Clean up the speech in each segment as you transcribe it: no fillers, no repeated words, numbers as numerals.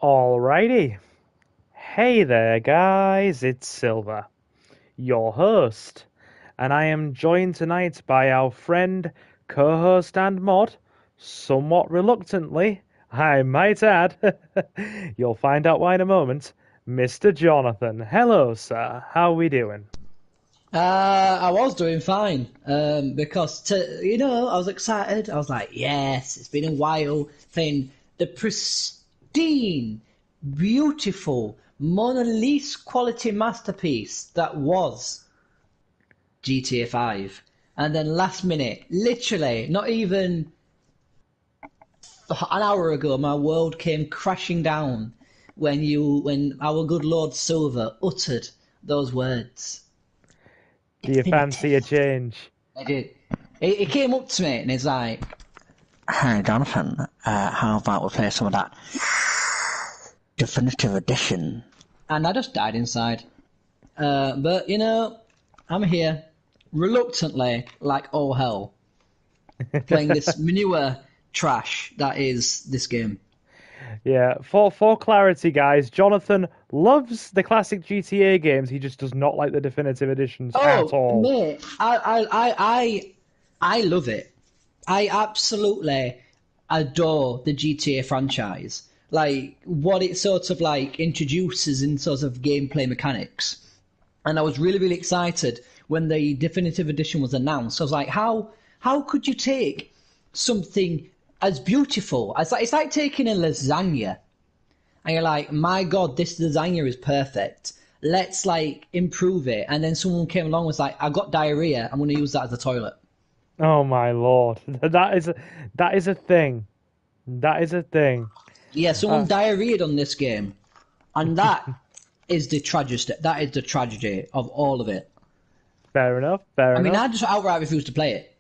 Alrighty. Hey there, guys, it's Silver, your host, and I am joined tonight by our friend, co host, and mod, somewhat reluctantly, I might add. You'll find out why in a moment, Mr. Jonathan. Hello, sir, how are we doing? I was doing fine because I was excited. I was like, yes, it's been a while playing the pristine, beautiful, Mona Lisa quality masterpiece that was GTA 5. And then last minute, literally, not even an hour ago, my world came crashing down when our good Lord Silver uttered those words. Do It's you been a fancy a test. change? I did. He came up to me and he's like, "Hey, Jonathan, how about we play some of that definitive edition?" And I just died inside. But I'm here, reluctantly, like all hell, playing this manure trash that is this game. Yeah, for clarity, guys, Jonathan loves the classic GTA games. He just does not like the definitive editions at Oh, all. mate, I love it. I absolutely adore the GTA franchise. Like what it sort of like introduces in sort of gameplay mechanics. And I was really, really excited when the definitive edition was announced. I was like, how could you take something as beautiful as it's like taking a lasagna and you're like, my God, this lasagna is perfect. Let's like improve it. And then someone came along and was like, I got diarrhea. I'm going to use that as a toilet. Oh my lord, that is a thing. That is a thing. Yeah, someone Uh, diarrheaed on this game, and that is the tragedy. That is the tragedy of all of it. Fair enough. Fair I mean, enough. I just outright refuse to play it.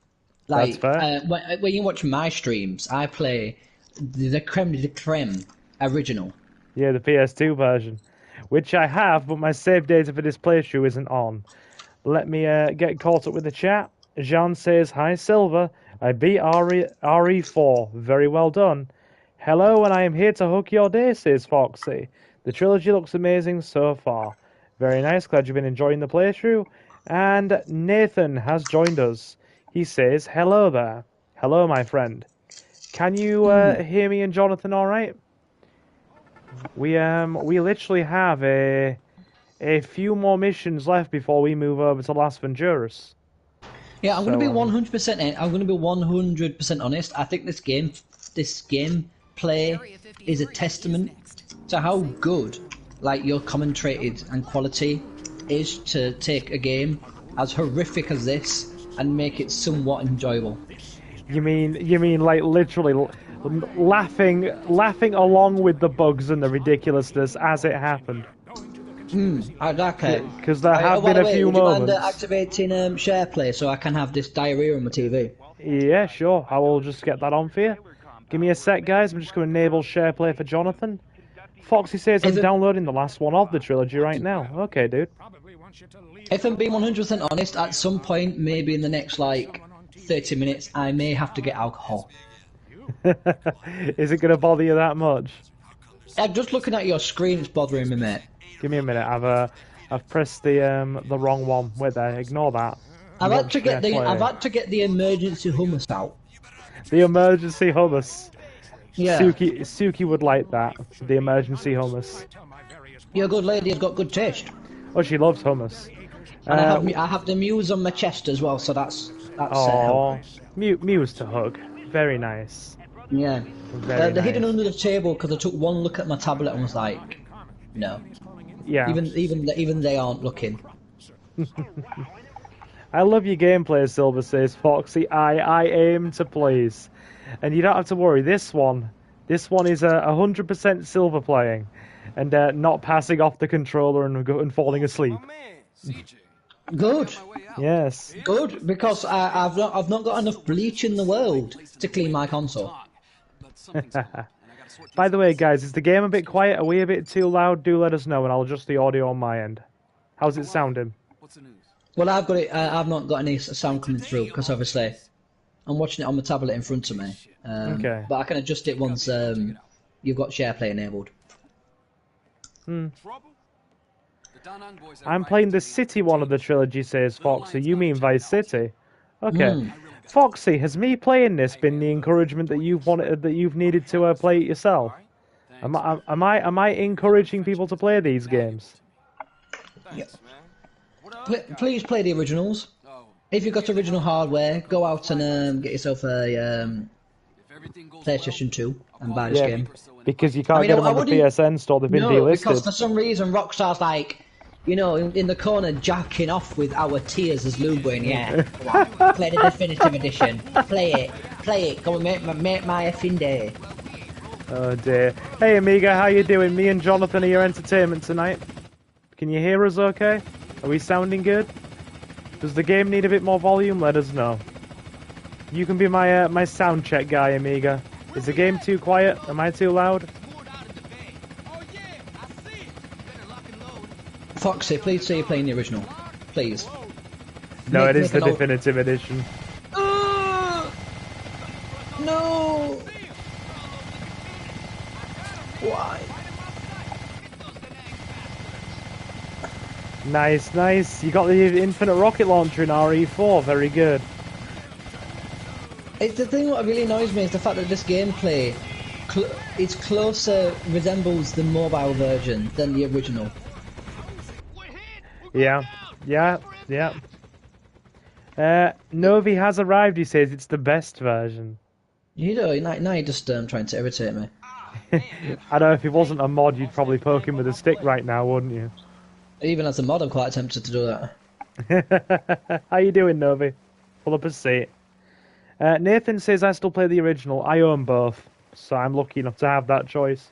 That's Like fair. when you watch my streams, I play the creme de la creme original. Yeah, the PS2 version, which I have, but my save data for this playthrough isn't on. Let me get caught up with the chat. Jean says, "Hi Silver, I beat RE4. Very well done. Hello, and I am here to hook your day," says Foxy. "The trilogy looks amazing so far. Very nice, glad you've been enjoying the playthrough." And Nathan has joined us. He says, "Hello there. Hello, my friend. Can you hear me and Jonathan all right? We literally have a few more missions left before we move over to Las Venturas. Yeah, I'm going to So be 100%. I'm going to be 100% honest. I think this game play is a testament to how good, like your commentated and quality, is to take a game as horrific as this and make it somewhat enjoyable. you mean like literally laughing along with the bugs and the ridiculousness as it happened? Okay. Because there have By been the a way, few would you mind moments. activating share play so I can have this diarrhea on my TV? Yeah, sure. I will just get that on for you. Give me a sec, guys. I'm just going to enable SharePlay for Jonathan. Foxy says If I'm it, downloading the last one of the trilogy right now. Okay, dude. if I'm being 100% honest, at some point, maybe in the next like 30 minutes, I may have to get alcohol. Is it going to bother you that much? Just looking at your screen, it's bothering me, mate. Give me a minute. I've pressed the wrong one. Wait there. Ignore that. You want I've SharePlay? had to get the emergency hummus out. The emergency hummus. Yeah, Suki would like that. The emergency hummus. your good lady has got good taste, Oh, she loves hummus. and Uh, I have the muse on my chest as well, so that's oh, helping. Muse to hug. Very nice. Yeah, Very they're hidden nice. under the table because I took one look at my tablet and was like, no. Yeah. Even they aren't looking. I love your gameplay, Silver says Foxy. I aim to please. And you don't have to worry. This one is 100% Silver playing, and not passing off the controller and falling asleep. Good, Yes. good, because I've not got enough bleach in the world to clean my console. By the way, guys, is the game a bit quiet? Are we a bit too loud? Do let us know, and I'll adjust the audio on my end. How's it sounding? Well, I've got it. I've not got any sound coming through because obviously I'm watching it on my tablet in front of me. Okay. But I can adjust it once you've got SharePlay enabled. Hmm. Trouble? The Da Nang boys are I'm right playing into the city one of the trilogy, says Foxy. You mean Vice City? Okay. Foxy, has me playing this been the encouragement that you've wanted, that you've needed to play it yourself? Am I encouraging people to play these games? Thanks, man. What other guy? Please play the originals. Oh, If you've got original hardware, go out and get yourself a if everything goes PlayStation 2 and buy this Yeah, game. because you I can't mean, get them I on the wouldn't. PSN store. They've been No, because delisted. for some reason Rockstar's like, you know, in the corner jacking off with our tears as lube going, yeah, play the definitive edition. Play it. Go and make my effing day. Oh dear. Hey Amiga, how you doing? Me and Jonathan are your entertainment tonight. Can you hear us okay? Are we sounding good? Does the game need a bit more volume? Let us know. You can be my my sound check guy, Amiga. Is the game too quiet? Am I too loud? Foxy, please say you're playing the original. Please. No, it is the an old- definitive edition. No! Why? Nice, nice. You got the infinite rocket launcher in RE4. Very good. It's the thing what really annoys me is the fact that this gameplay it's closer resembles the mobile version than the original. Yeah, yeah, yeah. Novi has arrived. He says it's the best version. You know, now you're just trying to irritate me. I know if it wasn't a mod, you'd probably poke him with a stick right now, wouldn't you? Even as a mod, I'm quite tempted to do that. How you doing, Novi? Pull up a seat. Nathan says I still play the original. I own both, so I'm lucky enough to have that choice.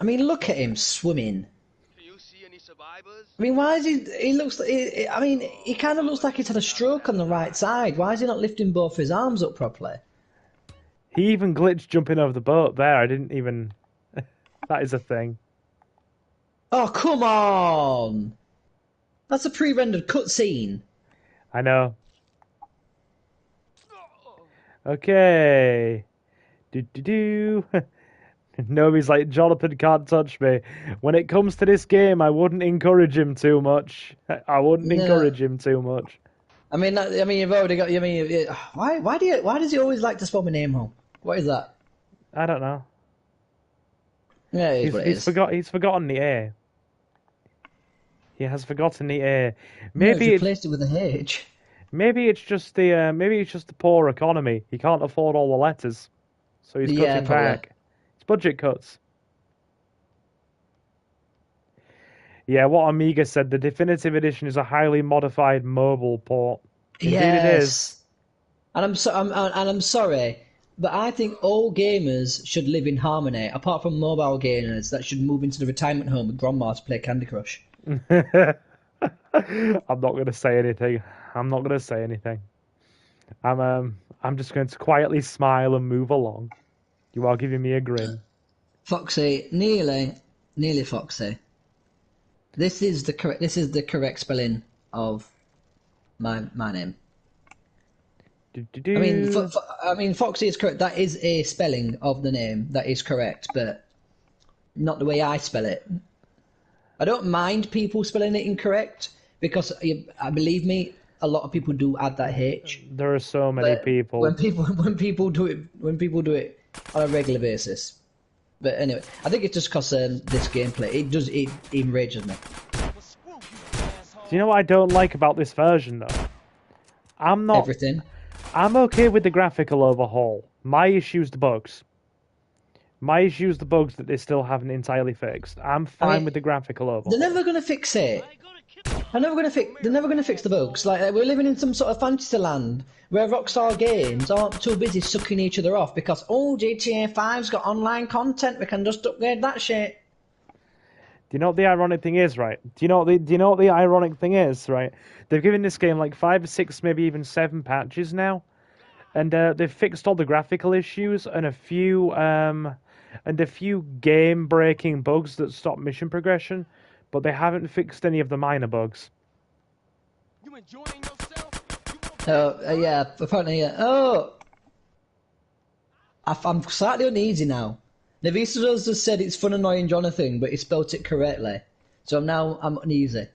I mean, look at him swimming. Do you see any survivors? I mean, why is he looks... I mean, he kind of looks like he's had a stroke on the right side. Why is he not lifting both his arms up properly? He even glitched jumping over the boat there. I didn't even... That is a thing. Oh, come on! That's a pre-rendered cutscene. I know. Okay. Do. Nobody's like, Jonathan can't touch me. When it comes to this game, I wouldn't encourage him too much. I wouldn't encourage him too much. I mean, you've already got. I mean, why does he always like to spell my name wrong? What is that? I don't know. Yeah, it is what it is. He's forgotten the A. He has forgotten the A. Maybe he's replaced it with a H. Maybe it's just the poor economy. He can't afford all the letters, so he's cutting back. It's budget cuts. Yeah, what Amiga said, the definitive edition is a highly modified mobile port. Indeed it is. And I'm sorry, but I think all gamers should live in harmony, apart from mobile gamers that should move into the retirement home with grandma to play Candy Crush. I'm not going to say anything. I'm just going to quietly smile and move along. You are giving me a grin. Foxy, nearly Foxy. This is the correct spelling of my name. I mean, Foxy is correct. That is a spelling of the name. That is correct, but not the way I spell it. I don't mind people spelling it incorrect because, believe me, a lot of people do add that H. There are so many people. When people do it on a regular basis. But anyway, I think it's just because this gameplay it enrages me. Do you know what I don't like about this version though? Everything. I'm okay with the graphical overhaul. My issue's the bugs. That they still haven't entirely fixed. I'm fine with the graphical overhaul. They're never gonna fix it. They're never gonna fix the bugs. Like we're living in some sort of fantasy land where Rockstar Games aren't too busy sucking each other off because GTA 5's got online content. We can just upgrade that shit. Do you know what the ironic thing is, right? Do you know what the ironic thing is, right? They've given this game like 5 or 6, maybe even 7 patches now, and they've fixed all the graphical issues and a few game-breaking bugs that stop mission progression, but they haven't fixed any of the minor bugs. You enjoying yourself? Yeah, apparently, yeah. Oh! I'm slightly uneasy now. Navisa just said it's fun annoying Jonathan, but he spelt it correctly. So I'm uneasy.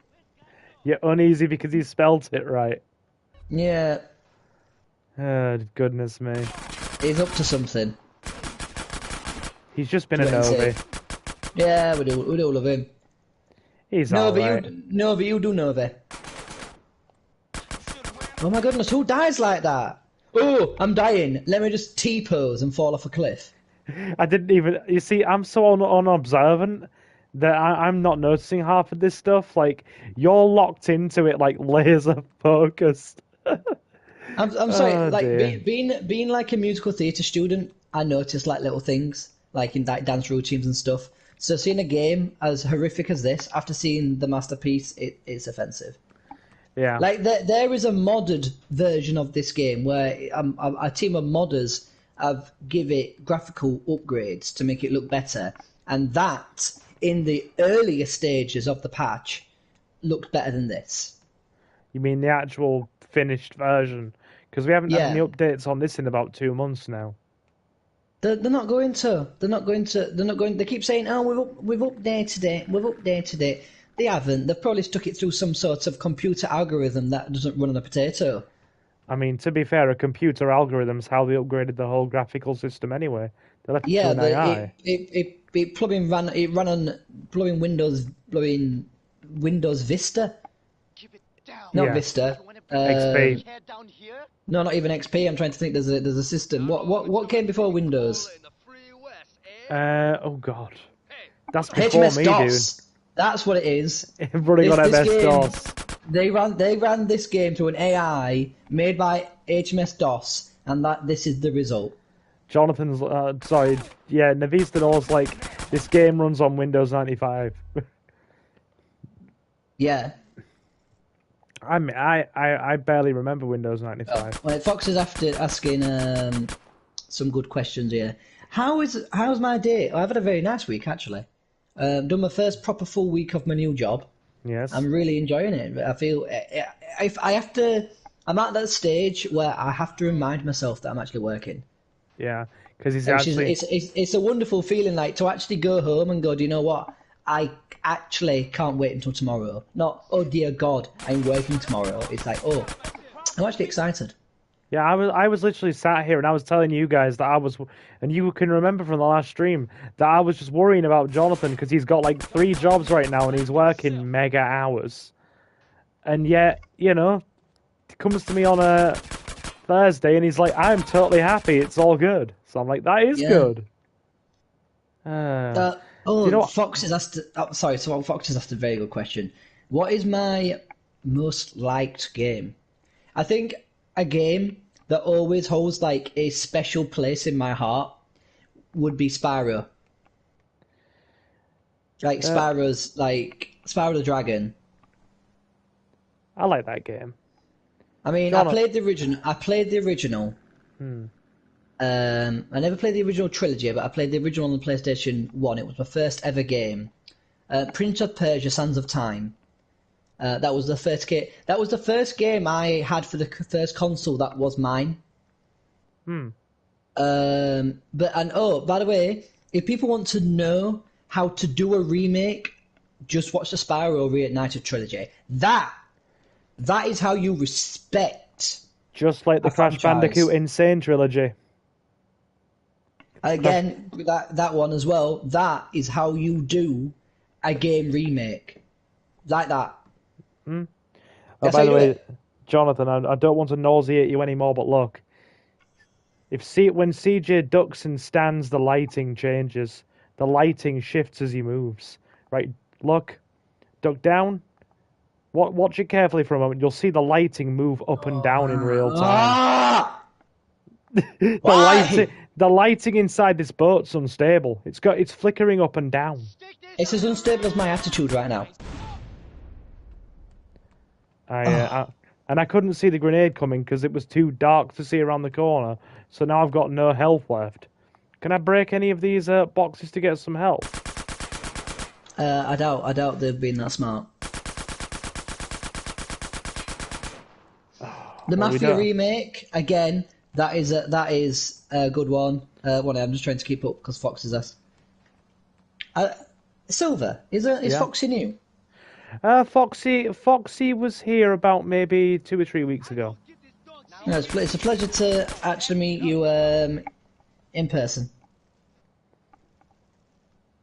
You're uneasy because he spelt it right. Yeah, Oh, goodness me. he's up to something. He's just been a Wait and see. Novi. Yeah, we do love him. He's Novi, alright. you do Novi. Oh my goodness, who dies like that? Oh, I'm dying. Let me just T-pose and fall off a cliff. I didn't even. You see, I'm so unobservant that I'm not noticing half of this stuff. Like, you're locked into it, like laser focused. I'm sorry, Oh, like dear. being like a musical theatre student, I notice like little things, like in like dance routines and stuff. So seeing a game as horrific as this, after seeing the masterpiece, it's offensive. Yeah. Like there is a modded version of this game where a team of modders have give it graphical upgrades to make it look better, and that in the earlier stages of the patch looked better than this. You mean the actual finished version? Because we haven't had Yeah. any updates on this in about 2 months now. They're not going to. They're not going to. They're not going. They keep saying, "Oh, we've updated it. We've updated it." They haven't. They've probably stuck it through some sort of computer algorithm that doesn't run on a potato. I mean, to be fair, a computer algorithm's how they upgraded the whole graphical system anyway. They left it to Yeah, an AI. it plumbing ran. It ran on blowing Windows Vista. Keep it down. Not Yeah. Vista. You wanna XP. head down here? No, not even XP. I'm trying to think. There's a system. What came before Windows? In the free West, eh? Oh god, Hey, that's before HMS me, DOS. That's what it is. dude. Running on This MS game- DOS. They ran this game to an AI made by HMS DOS, and this is the result. Jonathan's sorry, yeah, Navista knows like this game runs on Windows 95. Yeah. I barely remember Windows 95. Well, Fox is after asking some good questions here. How's my day? I've had a very nice week actually. Done my first proper full week of my new job. Yes. I'm really enjoying it. I feel if I have to. I'm at that stage where I have to remind myself that I'm actually working. Yeah, because he's Which is, actually. it's a wonderful feeling, like to actually go home and go, do you know what? I actually can't wait until tomorrow. Not, oh dear God, I'm working tomorrow. It's like, oh, I'm actually excited. Yeah, I was literally sat here and I was telling you guys that I was, and you can remember from the last stream that I was just worrying about Jonathan because he's got like 3 jobs right now and he's working mega hours, and yet he comes to me on a Thursday and he's like, I'm totally happy, it's all good. So I'm like, that is Yeah. good. You know what? Fox has asked. So Fox has asked a very good question. What is my most liked game? I think a game that always holds like a special place in my heart would be Spyro. Like Spyro the Dragon. I like that game. I mean, John- I played the original. I never played the original trilogy, but I played the original on the PlayStation 1. It was my first ever game. Prince of Persia: Sands of Time. That was the first game. That was the first game I had for the first console that was mine. By the way, if people want to know how to do a remake, just watch the Spyro Reignited trilogy. That is how you respect. Just like the A Crash franchise. Bandicoot Insane trilogy. Again, that one as well. That is how you do a game remake, like that. Oh, That's by how the you do way, it. Jonathan, I don't want to nauseate you anymore, but look. When CJ ducks and stands, the lighting changes. The lighting shifts as he moves. Right, look. Duck down. Watch it carefully for a moment. You'll see the lighting move up and down in real time. Ah! The Why? lighting inside this boat's unstable. It's flickering up and down. It's as unstable as my attitude right now. And I couldn't see the grenade coming because it was too dark to see around the corner. So now I've got no health left. Can I break any of these boxes to get some health? I doubt they've been that smart. The Well, we Mafia don't. remake again. That is a good one. I'm just trying to keep up because Fox is asked. Silver, is Yeah. Foxy new? Foxy was here about maybe 2 or 3 weeks ago. No, it's a pleasure to actually meet you in person.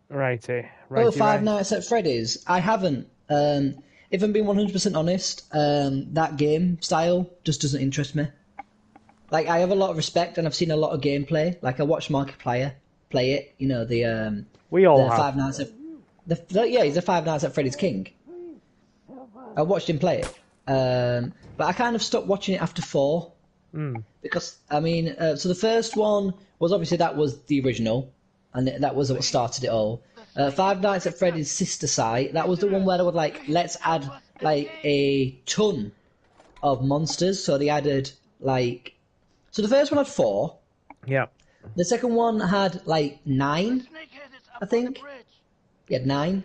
Righty, Oh, righty, Five right. Nights at Freddy's. I haven't. If I'm being 100% honest, that game style just doesn't interest me. Like, I have a lot of respect and I've seen a lot of gameplay. Like, I watched Markiplier play it. You know, We all the have. Five Nights at... yeah, he's the Five Nights at Freddy's King. I watched him play it. But I kind of stopped watching it after 4. Because, I mean, so the first one was obviously that was the original. And that was what started it all. Five Nights at Freddy's sister site, that was the one where they would like, let's add like a ton of monsters. So they added like, so the first one had 4. Yeah. The second one had like 9, I think. He had 9.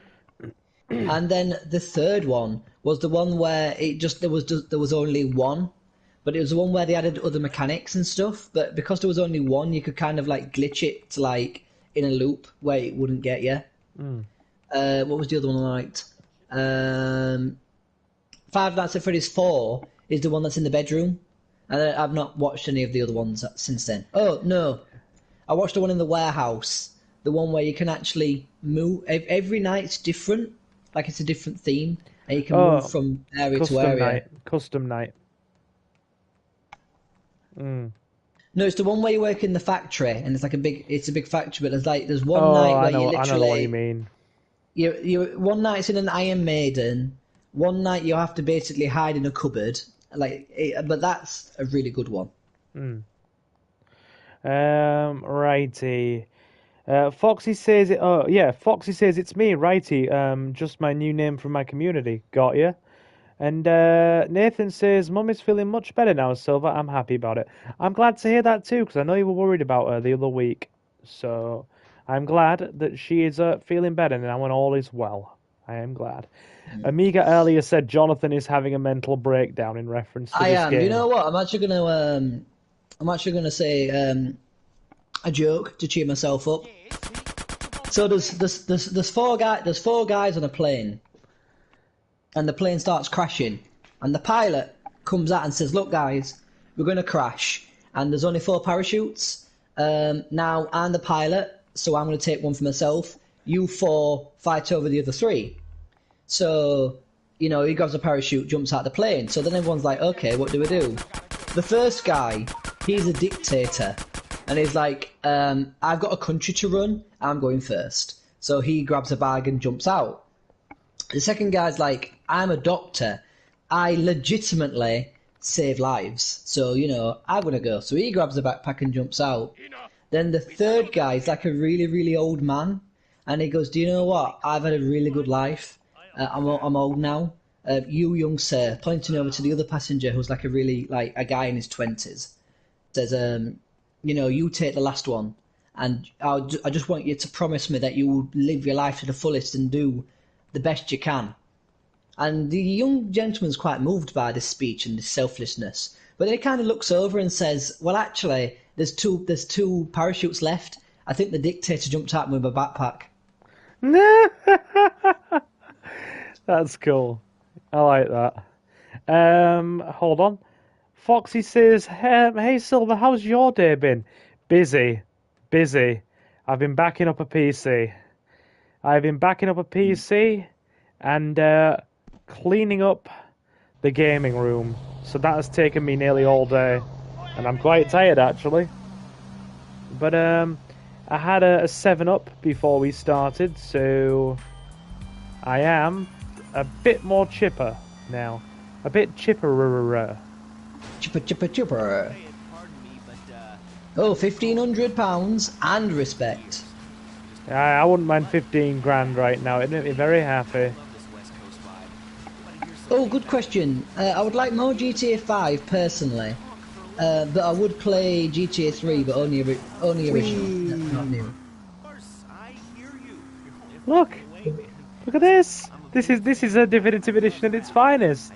And then the third one was the one where there was only one. But it was the one where they added other mechanics and stuff. But because there was only one, you could kind of like glitch it to like in a loop where it wouldn't get you. What was the other one I liked? Five Nights at Freddy's 4 is the one that's in the bedroom. And I've not watched any of the other ones since then. Oh, no. I watched the one in the warehouse. The one where you can actually move. Every night's different. Like it's a different theme. And you can move from area to area. Custom night. No, it's the one where you work in the factory, and it's a big factory. But there's one Oh, night where I know you literally, what you mean. you one night's in an Iron Maiden. One night you have to basically hide in a cupboard. But that's a really good one. Righty. Foxy says it. Oh, yeah. Foxy says it's me, righty. Just my new name from my community. Got ya. And Nathan says, Mum is feeling much better now, Silver. I'm happy about it. I'm glad to hear that too, because I know you were worried about her the other week. So I'm glad that she is feeling better now and all is well. I am glad. Amiga earlier said Jonathan is having a mental breakdown in reference to this game. You know what? I'm actually gonna say a joke to cheer myself up. So there's 4 guys on a plane. And the plane starts crashing. And the pilot comes out and says, look guys, we're going to crash. And there's only 4 parachutes. Now I'm the pilot, so I'm going to take one for myself. You 4 fight over the other 3. So, he grabs a parachute, jumps out the plane. So then everyone's like, okay, what do we do? The first guy, he's a dictator. And he's like, I've got a country to run, I'm going first. So he grabs a bag and jumps out. The second guy's like, I'm a doctor. I legitimately save lives. So, I'm going to go. So he grabs a backpack and jumps out. Then the third guy is like a really, really old man. And he goes, do you know what? I've had a really good life. I'm old now. You, young sir, pointing over to the other passenger who's like a guy in his 20s. Says, you take the last one. And I just want you to promise me that you will live your life to the fullest and do the best you can. And the young gentleman's quite moved by this speech and this selflessness. But then he kind of looks over and says, well, actually, there's two parachutes left. I think the dictator jumped out with a backpack. That's cool. I like that. Hold on. Foxy says, hey Silver, how's your day been? Busy. I've been backing up a PC. And cleaning up the gaming room. So that has taken me nearly all day. And I'm quite tired, actually. But I had a 7-Up before we started, so I am a bit more chipper now. A bit chipperer. Chipper. Oh, £1,500 and respect. I wouldn't mind 15 grand right now. It'd make me very happy. Oh, good question. I would like more GTA 5 personally, but I would play GTA 3, but only original, not new. Look at this. This is a definitive edition at its finest.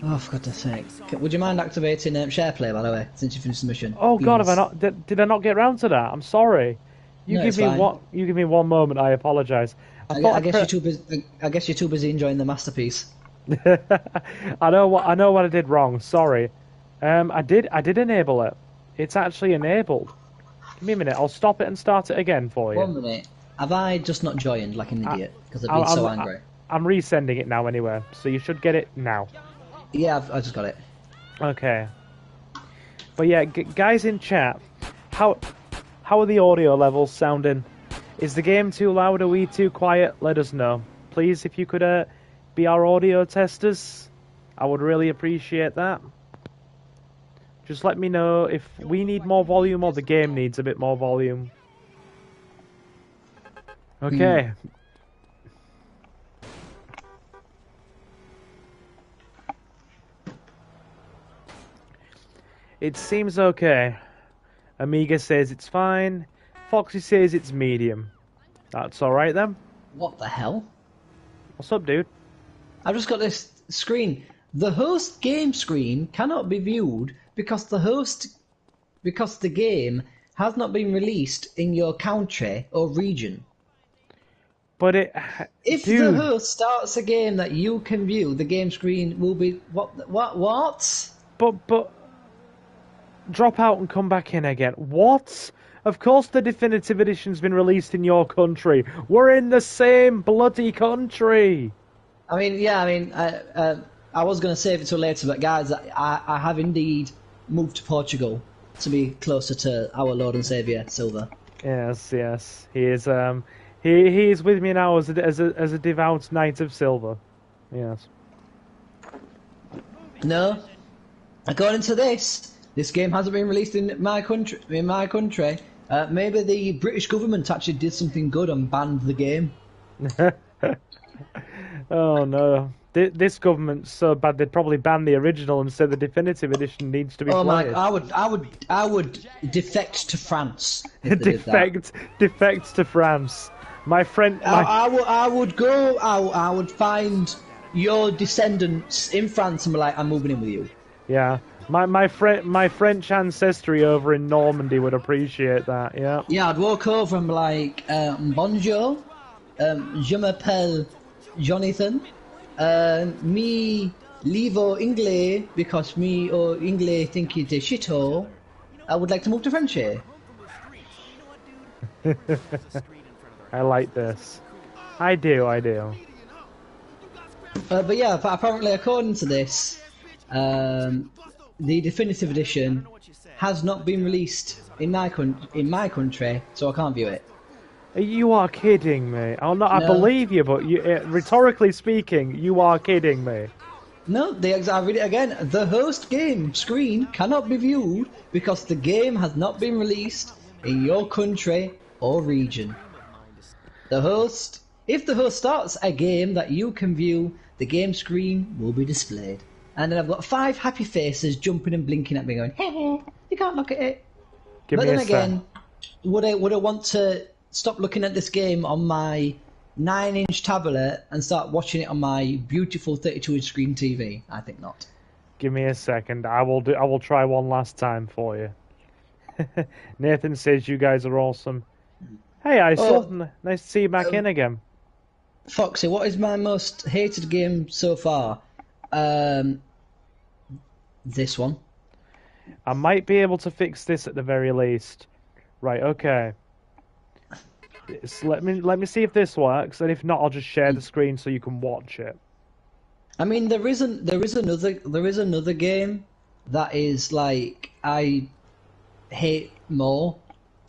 Oh, for God's sake! Would you mind activating SharePlay, by the way, since you finished the mission? Oh Please. God, did I not get round to that? I'm sorry. No, it's fine. You give me 1 moment. I apologise. I guess you're too busy. I guess you're too busy enjoying the masterpiece. I know what I did wrong. Sorry. I did enable it. It's actually enabled. Give me a minute. I'll stop it and start it again for you. 1 minute. Have I just not joined like an idiot because I've been so angry? I'm resending it now anyway, so you should get it now. Yeah, I just got it. Okay. But yeah, guys in chat, how are the audio levels sounding? Is the game too loud? Are we too quiet? Let us know, please. If you could be our audio testers, I would really appreciate that. Just let me know if we need more volume or the game needs a bit more volume. Okay. It seems okay. Amiga says it's fine. Foxy says it's medium. That's alright then. What the hell? What's up, dude? I've just got this screen. The host game screen cannot be viewed because the game has not been released in your country or region. But if dude. the host starts a game that you can view, the game screen will be what? But drop out and come back in again. What? Of course the definitive edition's been released in your country. We're in the same bloody country. I was going to save it till later, but guys, I have indeed moved to Portugal to be closer to our Lord and Saviour, Silver. Yes. He is. He is with me now as a devout knight of silver. Yes. No, according to this game hasn't been released in my country. Maybe the British government actually did something good and banned the game. Oh no! This government's so bad they'd probably ban the original and say the definitive edition needs to be played. I would defect to France. If they did that. Defect to France. My friend. I would find your descendants in France and be like, I'm moving in with you. Yeah. My French ancestry over in Normandy would appreciate that. Yeah. Yeah, I'd walk over and be like, bonjour, je m'appelle Jonathan. Me livo English because me or English think it's a shithole. I would like to move to French here. I like this. I do. But yeah, apparently according to this, the definitive edition has not been released in my country, so I can't view it. You are kidding me. I believe you, but rhetorically speaking, you are kidding me. No, I read it again. The host game screen cannot be viewed because the game has not been released in your country or region. If the host starts a game that you can view, the game screen will be displayed. And then I've got 5 happy faces jumping and blinking at me going, hey, you can't look at it. But then again, would I want to stop looking at this game on my 9-inch tablet and start watching it on my beautiful 32-inch screen TV? I think not. Give me a second. I will try one last time for you. Nathan says you guys are awesome. Hey, Isel. Nice to see you back in again. Foxy, what is my most hated game so far? This one. I might be able to fix this at the very least. Right, okay. Let me see if this works, and if not, I'll just share the screen so you can watch it. I mean, there is another game that is like I hate more,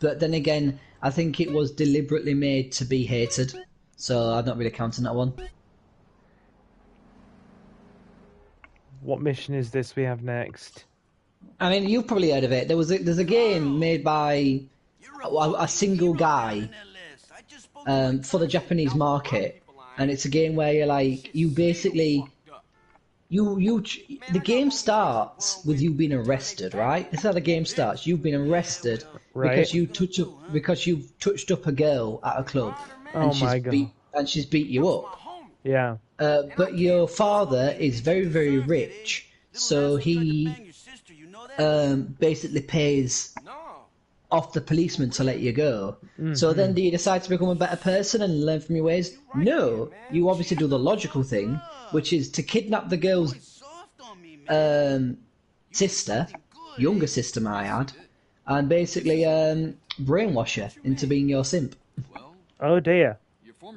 but then again, I think it was deliberately made to be hated, so I'm not really counting that one. What mission is this we have next? I mean, you've probably heard of it. There's a game made by a single guy for the Japanese market, and it's a game where you basically the game starts with you being arrested, right? This is how the game starts. You've been arrested because you've touched up a girl at a club, and she's beat you up. Yeah. But your father is very, very rich, so he basically pays off the policeman to let you go. So then do you decide to become a better person and learn from your ways? No. You obviously do the logical thing, which is to kidnap the girl's sister, younger sister, might I add, and basically brainwash her into being your simp. Oh dear.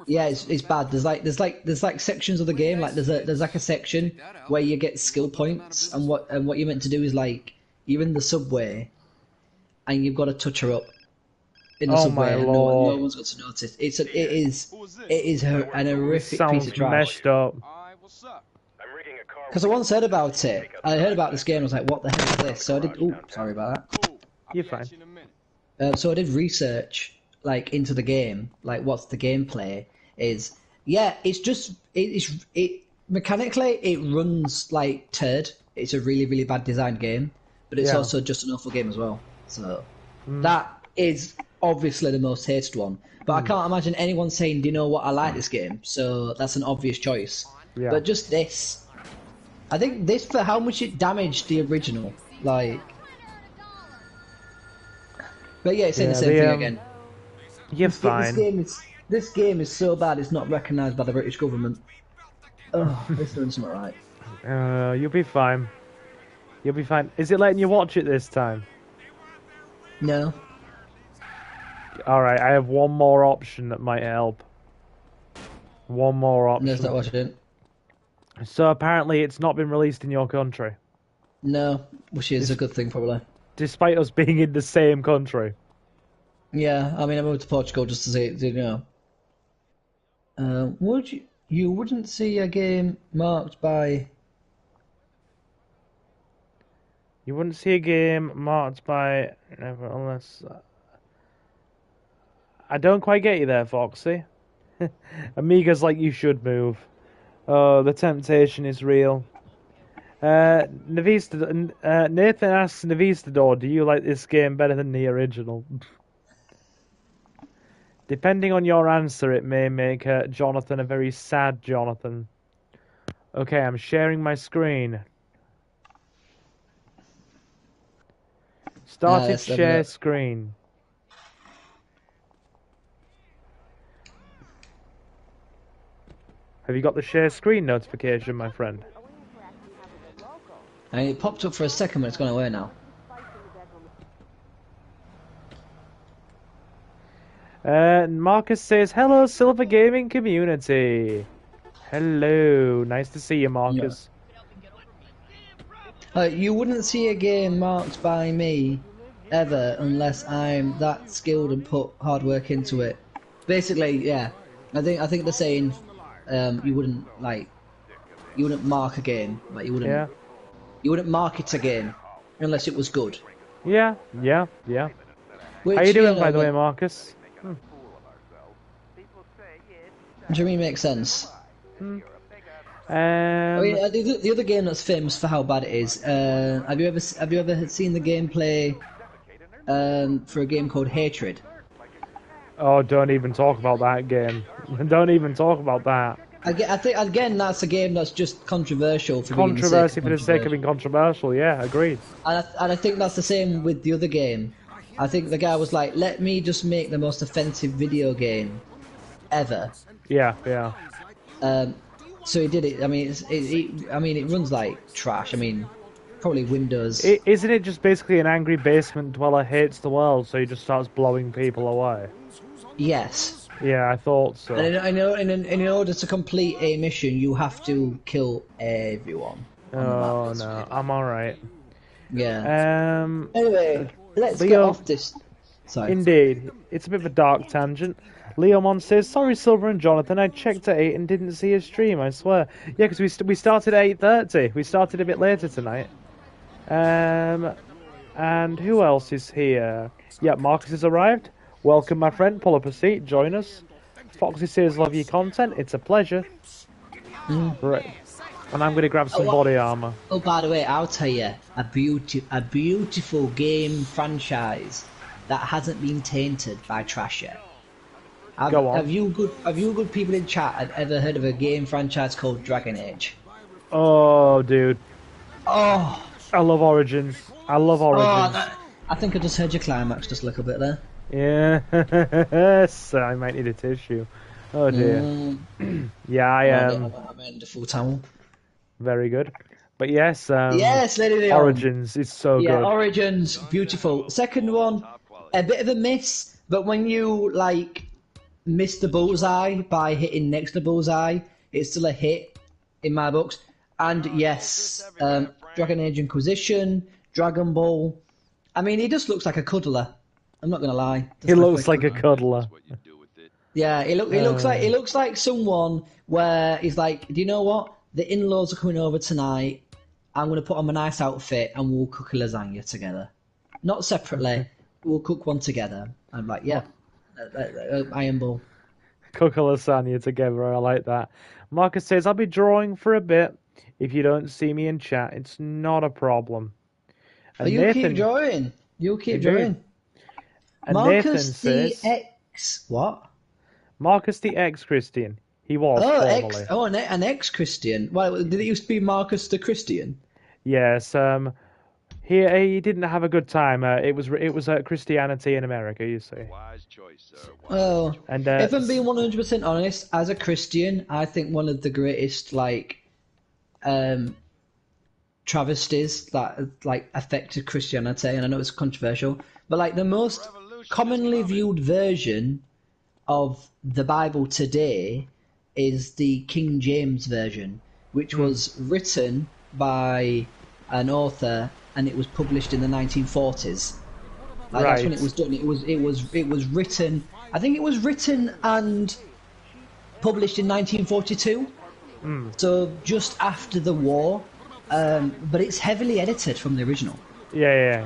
Yeah, it's bad. There's like sections of the game. Like there's like a section where you get skill points, and what you're meant to do is like you're in the subway, and you've got to touch her up in the Oh subway, my and lord. no one's got to notice. It is an horrific piece Sounds of trash. messed up. Because I once heard about it. I heard about this game. I was like, what the hell is this? So I did. Oh, sorry about that. You're fine. So I did research like into the game, like what's the gameplay is. Yeah, it's just it mechanically it runs like turd. It's a really really bad designed game, but it's Yeah. also just an awful game as well. So that is obviously the most hated one. But I can't imagine anyone saying, "Do you know what? I like this game." So that's an obvious choice. Yeah. But just this, I think this for how much it damaged the original, like. But yeah, it's saying the same thing again. You're This fine. game is so bad it's not recognised by the British government. Oh, it's doing something right. You'll be fine. You'll be fine. Is it letting you watch it this time? No. Alright, I have one more option that might help. One more option. No, it's not watching. So apparently it's not been released in your country. No, which is a good thing probably. Despite us being in the same country. Yeah, I mean I moved to Portugal just to see it, you know. You wouldn't see a game marked by... You wouldn't see a game marked by... Never, unless... I don't quite get you there, Foxy. Amiga's like, you should move. Oh, the temptation is real. Nathan asks Navistador, do you like this game better than the original? Depending on your answer, it may make Jonathan a very sad Jonathan. Okay, I'm sharing my screen. Started let's have a share look. screen. Have you got the share screen notification, my friend? I mean, it popped up for a second, but it's gone away now. Marcus says, hello, Silver Gaming community. Hello, nice to see you, Marcus. You wouldn't see a game marked by me ever unless I'm that skilled and put hard work into it. Basically, yeah. I think they're saying you wouldn't mark a game, like you wouldn't mark it a game unless it was good. Yeah. Which, How you doing, by the way, Marcus? Do you mean makes sense? I mean, Um, the other game that's famous for how bad it is. Have you ever seen the gameplay for a game called Hatred? oh, don't even talk about that game. Don't even talk about that. I think again that's a game that's just controversial for Controversy being for the sake of being controversial. Yeah, agreed. And I think that's the same with the other game. I think the guy was like, "Let me just make the most offensive video game ever." Yeah. So he did it. I mean, it runs like trash. I mean, probably Windows. Isn't it just basically an angry basement dweller hates the world, so he just starts blowing people away? Yes. Yeah, I thought so. And I know. And in order to complete a mission, you have to kill everyone. Oh no, I'm alright. Yeah. Anyway, let's get Leo, off this. Sorry. Indeed, it's a bit of a dark tangent. Leomon says, sorry Silver and Jonathan, I checked at 8 and didn't see a stream, I swear. Yeah, because we started at 8:30. We started a bit later tonight. And who else is here? Yeah, Marcus has arrived. Welcome, my friend. Pull up a seat. Join us. Foxy says, love your content. It's a pleasure. Right. And I'm going to grab some body armor. Oh, by the way, I'll tell you, a beautiful game franchise that hasn't been tainted by trash yet. Go on. Have you good people in chat have ever heard of a game franchise called Dragon Age? Oh, dude. Oh, I love Origins. oh I think I just heard your climax just a little bit there. Yes, I might need a tissue. Oh dear. Yeah, I meant the full towel. very good. But yes, Yes, Lady Leon. Origins is so Yeah, good. Origins, beautiful. Second one, a bit of a miss, but when you like miss the bullseye by hitting next to bullseye, it's still a hit in my books. And yes, Dragon Age Inquisition, Dragon Ball. I mean, he just looks like a cuddler. I'm not gonna lie. He looks like a cuddler. Yeah, he looks like someone where he's like, do you know what? The in-laws are coming over tonight. I'm gonna put on a nice outfit and we'll cook a lasagna together, not separately. We'll cook one together. I'm like, yeah, Iron Bull. Cook a lasagna together. I like that. Marcus says, "I'll be drawing for a bit. If you don't see me in chat, it's not a problem." And You keep drawing. You keep drawing. And Marcus Nathan the says, X. What? Marcus the ex-Christian. He was formerly. An ex-Christian. Well, did it used to be Marcus the Christian? Yes. He didn't have a good time. It was Christianity in America. You see. Wise choice, sir. Well, And if I'm being 100% honest, as a Christian, I think one of the greatest travesties that affected Christianity, and I know it's controversial, but the most commonly viewed version of the Bible today is the King James version, which was written by an author and it was published in the 1940s. That's when it was done. It was written. I think it was written and published in 1942. So just after the war. But it's heavily edited from the original. Yeah.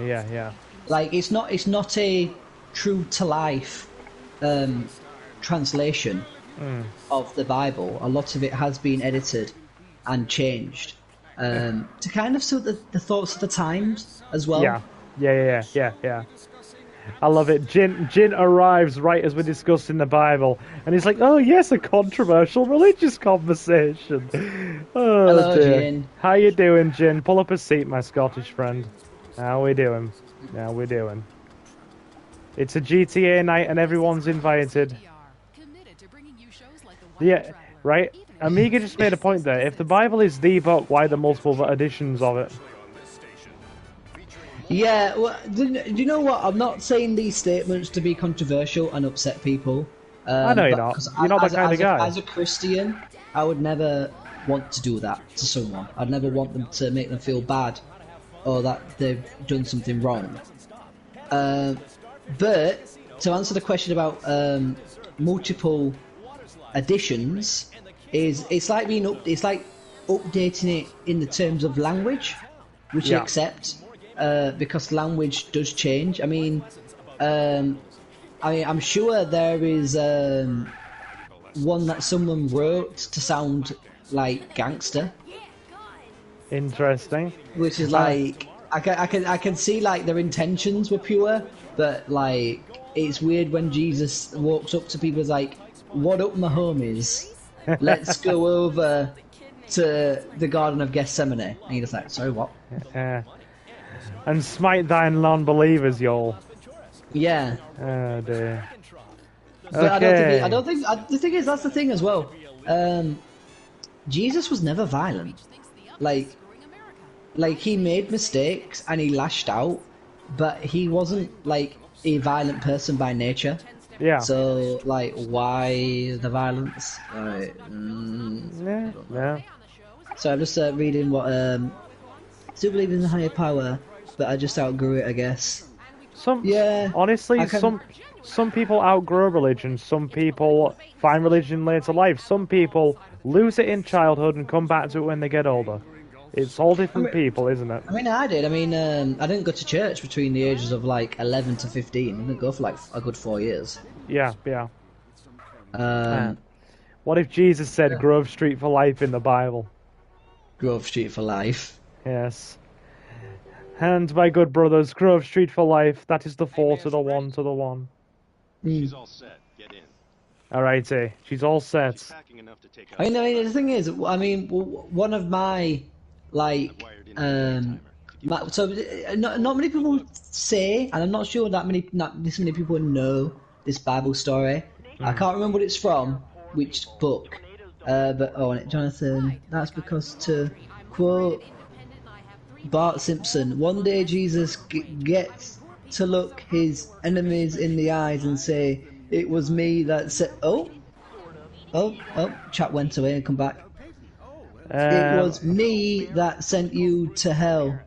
It's not a true to life translation of the Bible. A lot of it has been edited and changed to kind of suit the thoughts of the times as well. Yeah. I love it. Jin arrives right as we're discussing the Bible, and he's like, "Oh yes, a controversial religious conversation." Oh, Hello, dear. Jin. How you doing, Jin? Pull up a seat, my Scottish friend. How we doing? It's a GTA night, and everyone's invited. Yeah, right. Amiga just made a point there. If the Bible is the book, why the multiple editions of it? Yeah, well, do you know what? I'm not saying these statements to be controversial and upset people. I know you're not. You're not that kind of guy. As a Christian, I would never want to do that to someone. I'd never want them to make them feel bad or that they've done something wrong. But to answer the question about multiple editions, it's like updating it in the terms of language, which I accept. Because language does change. I'm sure there is one that someone wrote to sound like gangster. Interesting. Which is I can see their intentions were pure, but it's weird when Jesus walks up to people like, "What up, my homies? Let's go over to the Garden of Gethsemane." And you're just like, "Sorry, what?" And smite thine non-believers, y'all. Yeah. Oh dear. But the thing is, that's the thing as well. Jesus was never violent. He made mistakes and he lashed out, but he wasn't a violent person by nature. Yeah. So why the violence? Yeah. So I'm just reading what still believe in the higher power, but I just outgrew it, I guess. Honestly, some people outgrow religion. Some people find religion later life. Some people lose it in childhood and come back to it when they get older. It's all different people, isn't it? I did. I didn't go to church between the ages of 11 to 15. I didn't go for a good 4 years. Yeah. What if Jesus said Grove Street for life in the Bible? Grove Street for life. Yes. And my good brothers, Grove Street for life. That is the 4 to the 1 to the 1. She's all set. Get in. Alrighty, she's all set. The thing is, one of my So not many people say, and I'm not sure not this many people know this Bible story. I can't remember what it's from, which book. But Jonathan, that's because to quote Bart Simpson, one day Jesus gets to look his enemies in the eyes and say, "It was me that said." Oh, chat went away and come back. It was me that sent you to hell.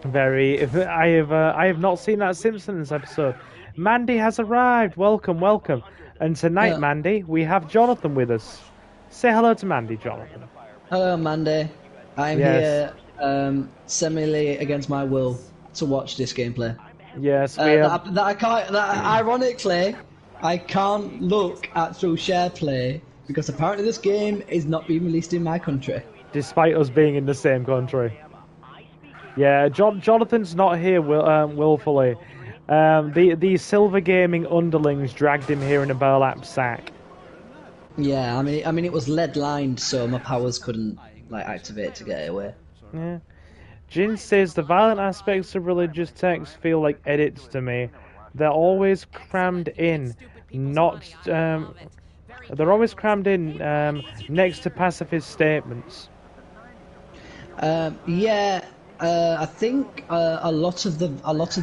I have not seen that Simpsons episode. Mandy has arrived. Welcome, welcome. And tonight, Yeah. Mandy, we have Jonathan with us. Say hello to Mandy, Jonathan. Hello, Mandy. I'm Yes. here, semi against my will, to watch this gameplay. Yes, we have. That I can't. That ironically, I can't look at through SharePlay because apparently this game is not being released in my country. Despite us being in the same country. Yeah, Jonathan's not here willfully. The Silver Gaming underlings dragged him here in a burlap sack. Yeah, I mean, it was lead lined, so my powers couldn't activate to get it away. Yeah. Jin says the violent aspects of religious texts feel like edits to me. They're always crammed in, they're always crammed in next to pacifist statements. I think a lot of the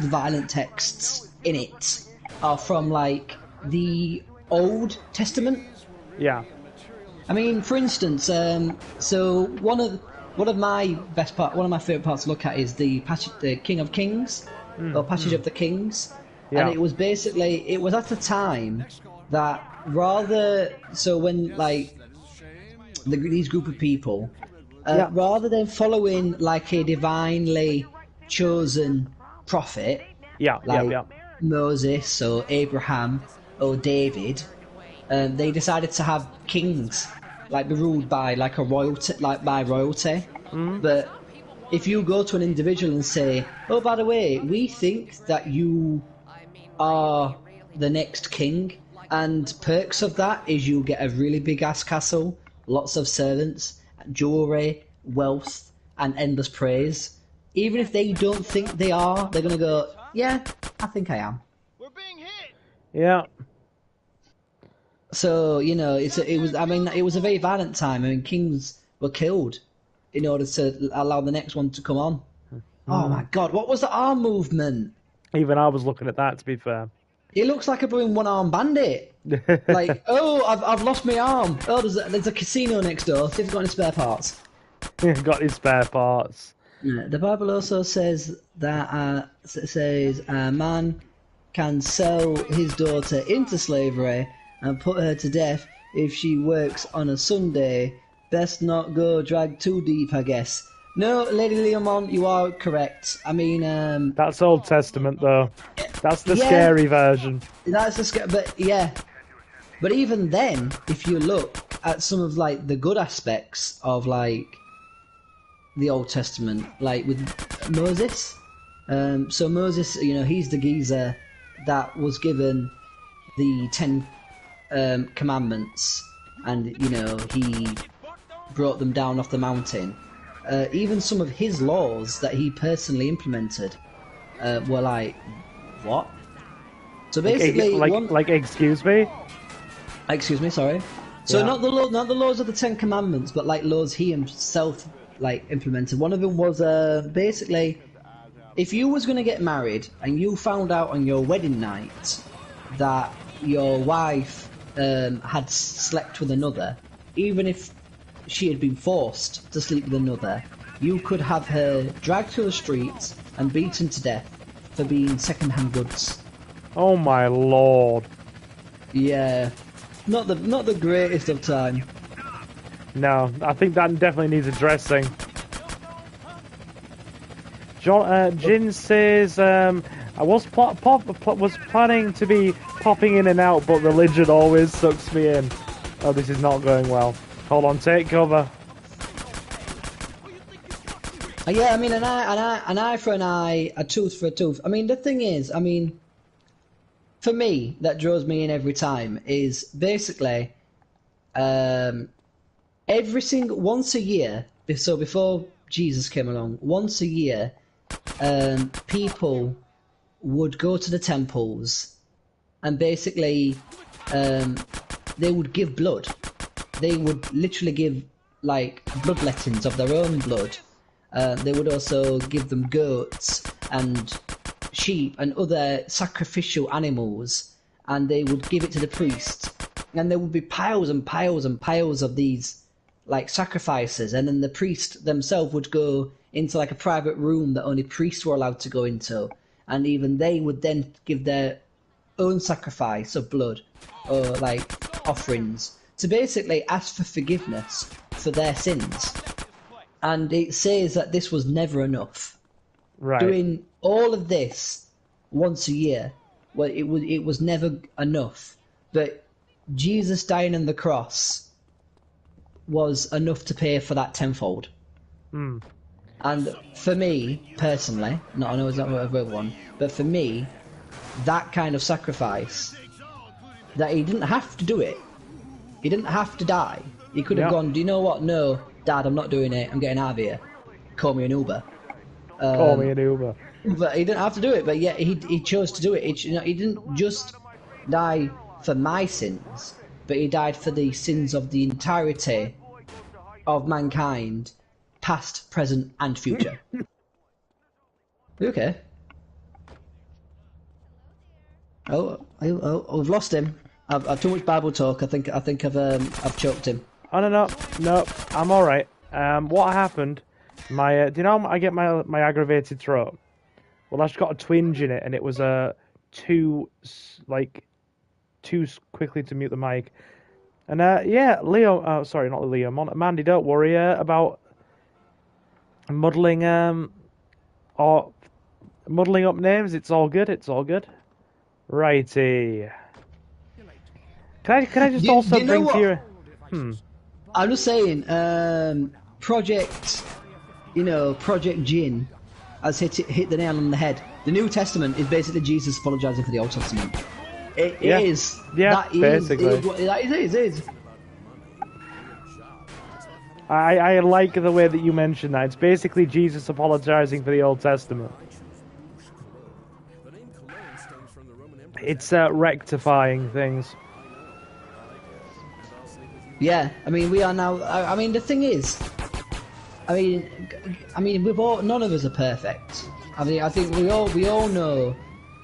violent texts in it are from the Old Testament. Yeah. I mean, for instance, so one of my favorite parts to look at is the King of Kings, or Passage of the Kings, Yeah. and it was at the time that these group of people, rather than following like a divinely chosen prophet, Moses or Abraham or David, they decided to have kings, be ruled by royalty. But if you go to an individual and say, "Oh, by the way, we think that you are the next king," and perks of that is you get a really big ass castle, lots of servants, jewelry, wealth, and endless praise. Even if they don't think they are, they're gonna go, "Yeah, I think I am." We're being hit. Yeah. So it was a very violent time. I mean, kings were killed in order to allow the next one to come on. Oh my god, what was the arm movement? Even I was looking at that, to be fair. It looks like a blooming one-arm bandit. Oh, I've lost my arm. Oh, there's a casino next door. See if it's got any spare parts. Got his spare parts. Yeah, the Bible also says that a man can sell his daughter into slavery and put her to death if she works on a Sunday. Best not go drag too deep, I guess. No, Lady Leomon, you are correct. I mean, that's Old Testament, though. That's the scary version. That's the scary, but even then, if you look at some of the good aspects of the Old Testament, with Moses. So Moses, he's the geezer that was given the 10 commandments, and he brought them down off the mountain. Even some of his laws that he personally implemented were what? So basically, excuse me. Excuse me, sorry. So not the laws of the 10 commandments, but laws he himself implemented. One of them was basically, if you was going to get married and you found out on your wedding night that your wife had slept with another, even if she had been forced to sleep with another, you could have her dragged through the streets and beaten to death for being second-hand goods. Oh my lord. Yeah. Not the greatest of time. No, I think that definitely needs addressing. Jin says, I was planning to be popping in and out, but religion always sucks me in. Oh, this is not going well. Hold on, take cover. Yeah, I mean, an eye for an eye, a tooth for a tooth. I mean, the thing is, for me, that draws me in every time is basically once a year. So before Jesus came along, once a year, people would go to the temples and basically they would give blood. They would literally give like bloodlettings of their own blood. They would also give them goats and sheep and other sacrificial animals, and they would give it to the priest. And there would be piles and piles and piles of these like sacrifices, and then the priest themselves would go into like a private room that only priests were allowed to go into, and even they would then give their own sacrifice of blood or like offerings to basically ask for forgiveness for their sins. And it says that this was never enough. Right. Doing all of this once a year, well, it was never enough. But Jesus dying on the cross was enough to pay for that tenfold. Hmm. And for me, personally, I know it's not for everyone, but for me, that kind of sacrifice, that he didn't have to do it. He didn't have to die. He could have gone, do you know what? No, Dad, I'm not doing it. I'm getting out of here. Call me an Uber. Call me an Uber. But he didn't have to do it, but yet he chose to do it. He didn't just die for my sins, but he died for the sins of the entirety of mankind, past, present, and future. You okay? Oh, we've lost him. I've too much Bible talk. I think I've choked him. Oh no, I'm all right. What happened? Do you know how I get my aggravated throat? Well, I've got a twinge in it, and it was too quickly to mute the mic. And yeah, Leo. Sorry, not Leo. Mandy, don't worry about muddling or muddling up names. It's all good. It's all good. Righty. Can I just also bring to your? I'm just saying, Project Jinn has hit the nail on the head. The New Testament is basically Jesus apologising for the Old Testament. It is. Yeah, that basically. It is. I like the way that you mentioned that. It's basically Jesus apologising for the Old Testament. It's rectifying things. Yeah, I mean, we are now. I mean, the thing is, I mean, we've all. None of us are perfect. I mean, I think we all know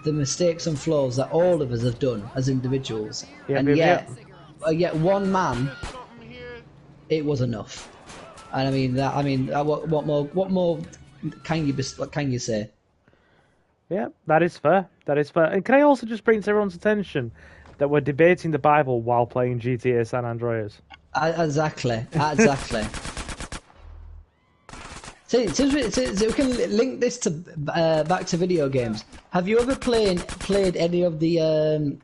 the mistakes and flaws that all of us have done as individuals, and yet one man, it was enough. And what more can you say? Yeah, that is fair. That is fair. And can I also just bring to everyone's attention that we're debating the Bible while playing GTA San Andreas? Exactly. So we can link this to back to video games. Have you ever played any of the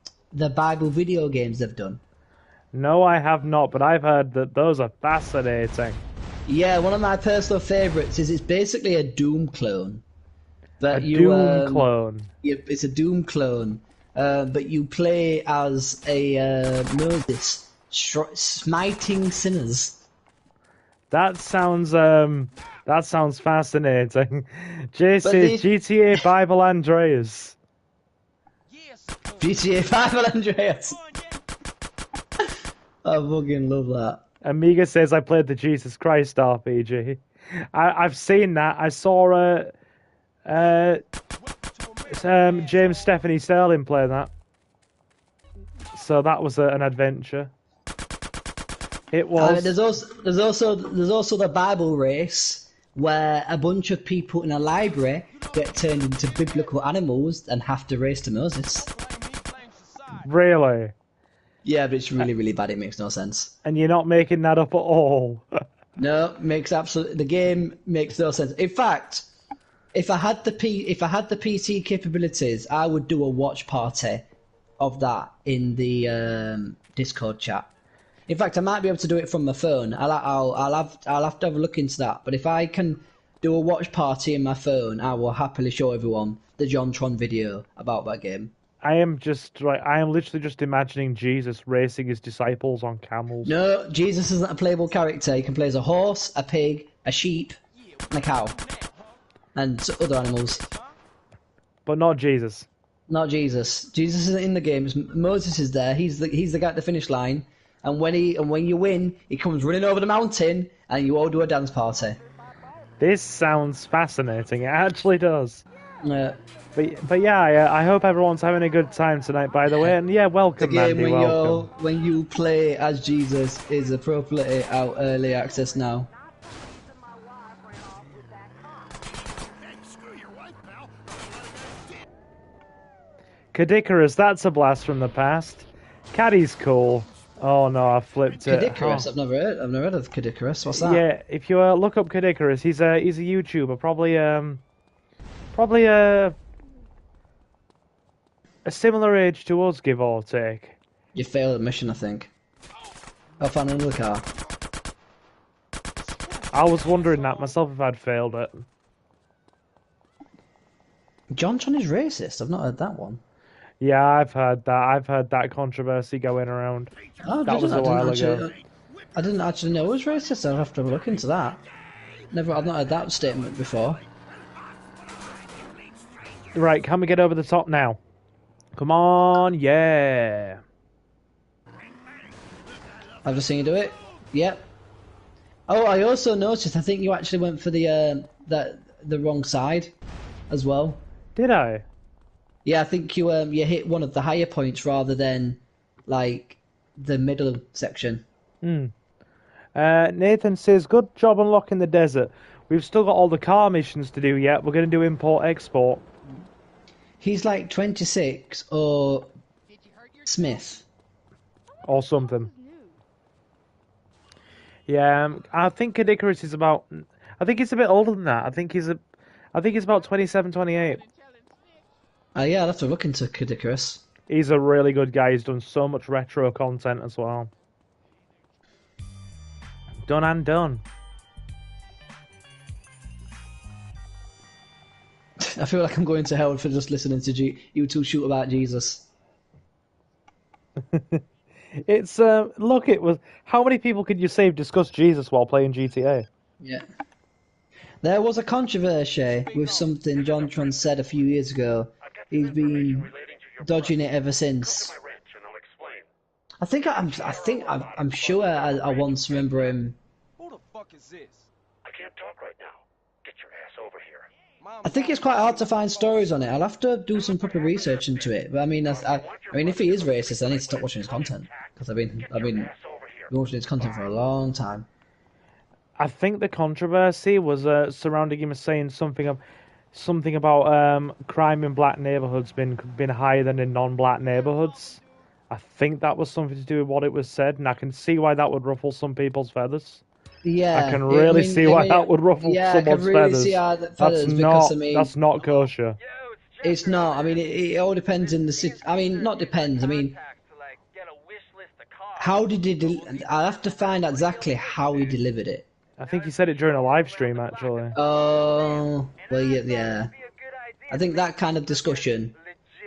Bible video games they've done? No, I have not, but I've heard that those are fascinating. Yeah, one of my personal favourites is it's basically a Doom clone. But Doom clone. Yeah, it's a Doom clone. But you play as a Moses smiting sinners. That sounds fascinating. Jay says GTA Bible Andreas. GTA Bible Andreas. I fucking love that. Amiga says I played the Jesus Christ RPG. I've seen that. I saw James Stephanie Sterling play that. So that was an adventure. It was. There's also the Bible race where a bunch of people in a library get turned into biblical animals and have to race to Moses. Really? Yeah, but it's really, really bad. It makes no sense. And you're not making that up at all. No, the game makes no sense. In fact, if I had the PC capabilities, I would do a watch party of that in the Discord chat. In fact, I might be able to do it from my phone. I'll have to have a look into that. But if I can do a watch party in my phone, I will happily show everyone the JonTron video about that game. I am literally just imagining Jesus racing his disciples on camels. No, Jesus isn't a playable character. He can play as a horse, a pig, a sheep, and a cow, and other animals. But not Jesus. Not Jesus. Jesus isn't in the games. Moses is there. He's the guy at the finish line. And when you win, he comes running over the mountain, and you all do a dance party. This sounds fascinating. It actually does. Uh, But yeah, I hope everyone's having a good time tonight. By the way, and yeah, the welcome, game Mandy. Welcome. when you play as Jesus is appropriately out early access now. Kadikarus, that's a blast from the past. Caddy's cool. Oh no, I flipped it. Kadikarus, Oh. I've never heard of Kadikarus. What's that? Yeah, if you look up Kadikarus, he's a YouTuber, probably a similar age to us, give or take. You failed the mission, I think. I found another car. I was wondering that myself if I'd failed it. Jontron is racist. I've not heard that one. Yeah, I've heard that. I've heard that controversy going around. Oh, That was a while ago. I didn't actually know it was racist. I'll have to look into that. I've not heard that statement before. Right, can we get over the top now? Come on, yeah. I've just seen you do it. Yep. Oh, I also noticed. I think you actually went for the wrong side, as well. Did I? Yeah, I think you hit one of the higher points rather than like the middle section. Nathan says, good job unlocking the desert. We've still got all the car missions to do yet. We're going to do import-export. He's like 26 or Smith. Or something. Yeah, I think Kadikarus is about... I think he's a bit older than that. I think he's about 27, 28. Yeah, I'll have to look into Kadikarus. He's a really good guy. He's done so much retro content as well. Done and done. I feel like I'm going to hell for just listening to you two shoot about Jesus. It's look, it was how many people could you say discuss Jesus while playing GTA? Yeah. There was a controversy with something Jontron said a few years ago. He's been dodging it ever since. I'm sure I once remember him. Who the fuck is this? I can't talk right now. Get your ass over here. Mom, I think it's quite hard to find stories on it. I'll have to do some proper research into it. But I mean, if he is racist, I need to stop watching his content because I've been watching his content for a long time. I think the controversy was surrounding him saying something about crime in black neighborhoods been higher than in non-black neighborhoods. I think that was something to do with what it was said, and I can see why that would ruffle some people's feathers. Yeah, I can really see why that would ruffle someone's I can really feathers. see how feathers That's because not, I mean, that's not kosher. it's not. I mean, it all depends in the city. I mean, not depends. I mean, how did he? I'll have to find out exactly how he delivered it. I think he said it during a live stream, actually. Oh, well, yeah. I think that kind of discussion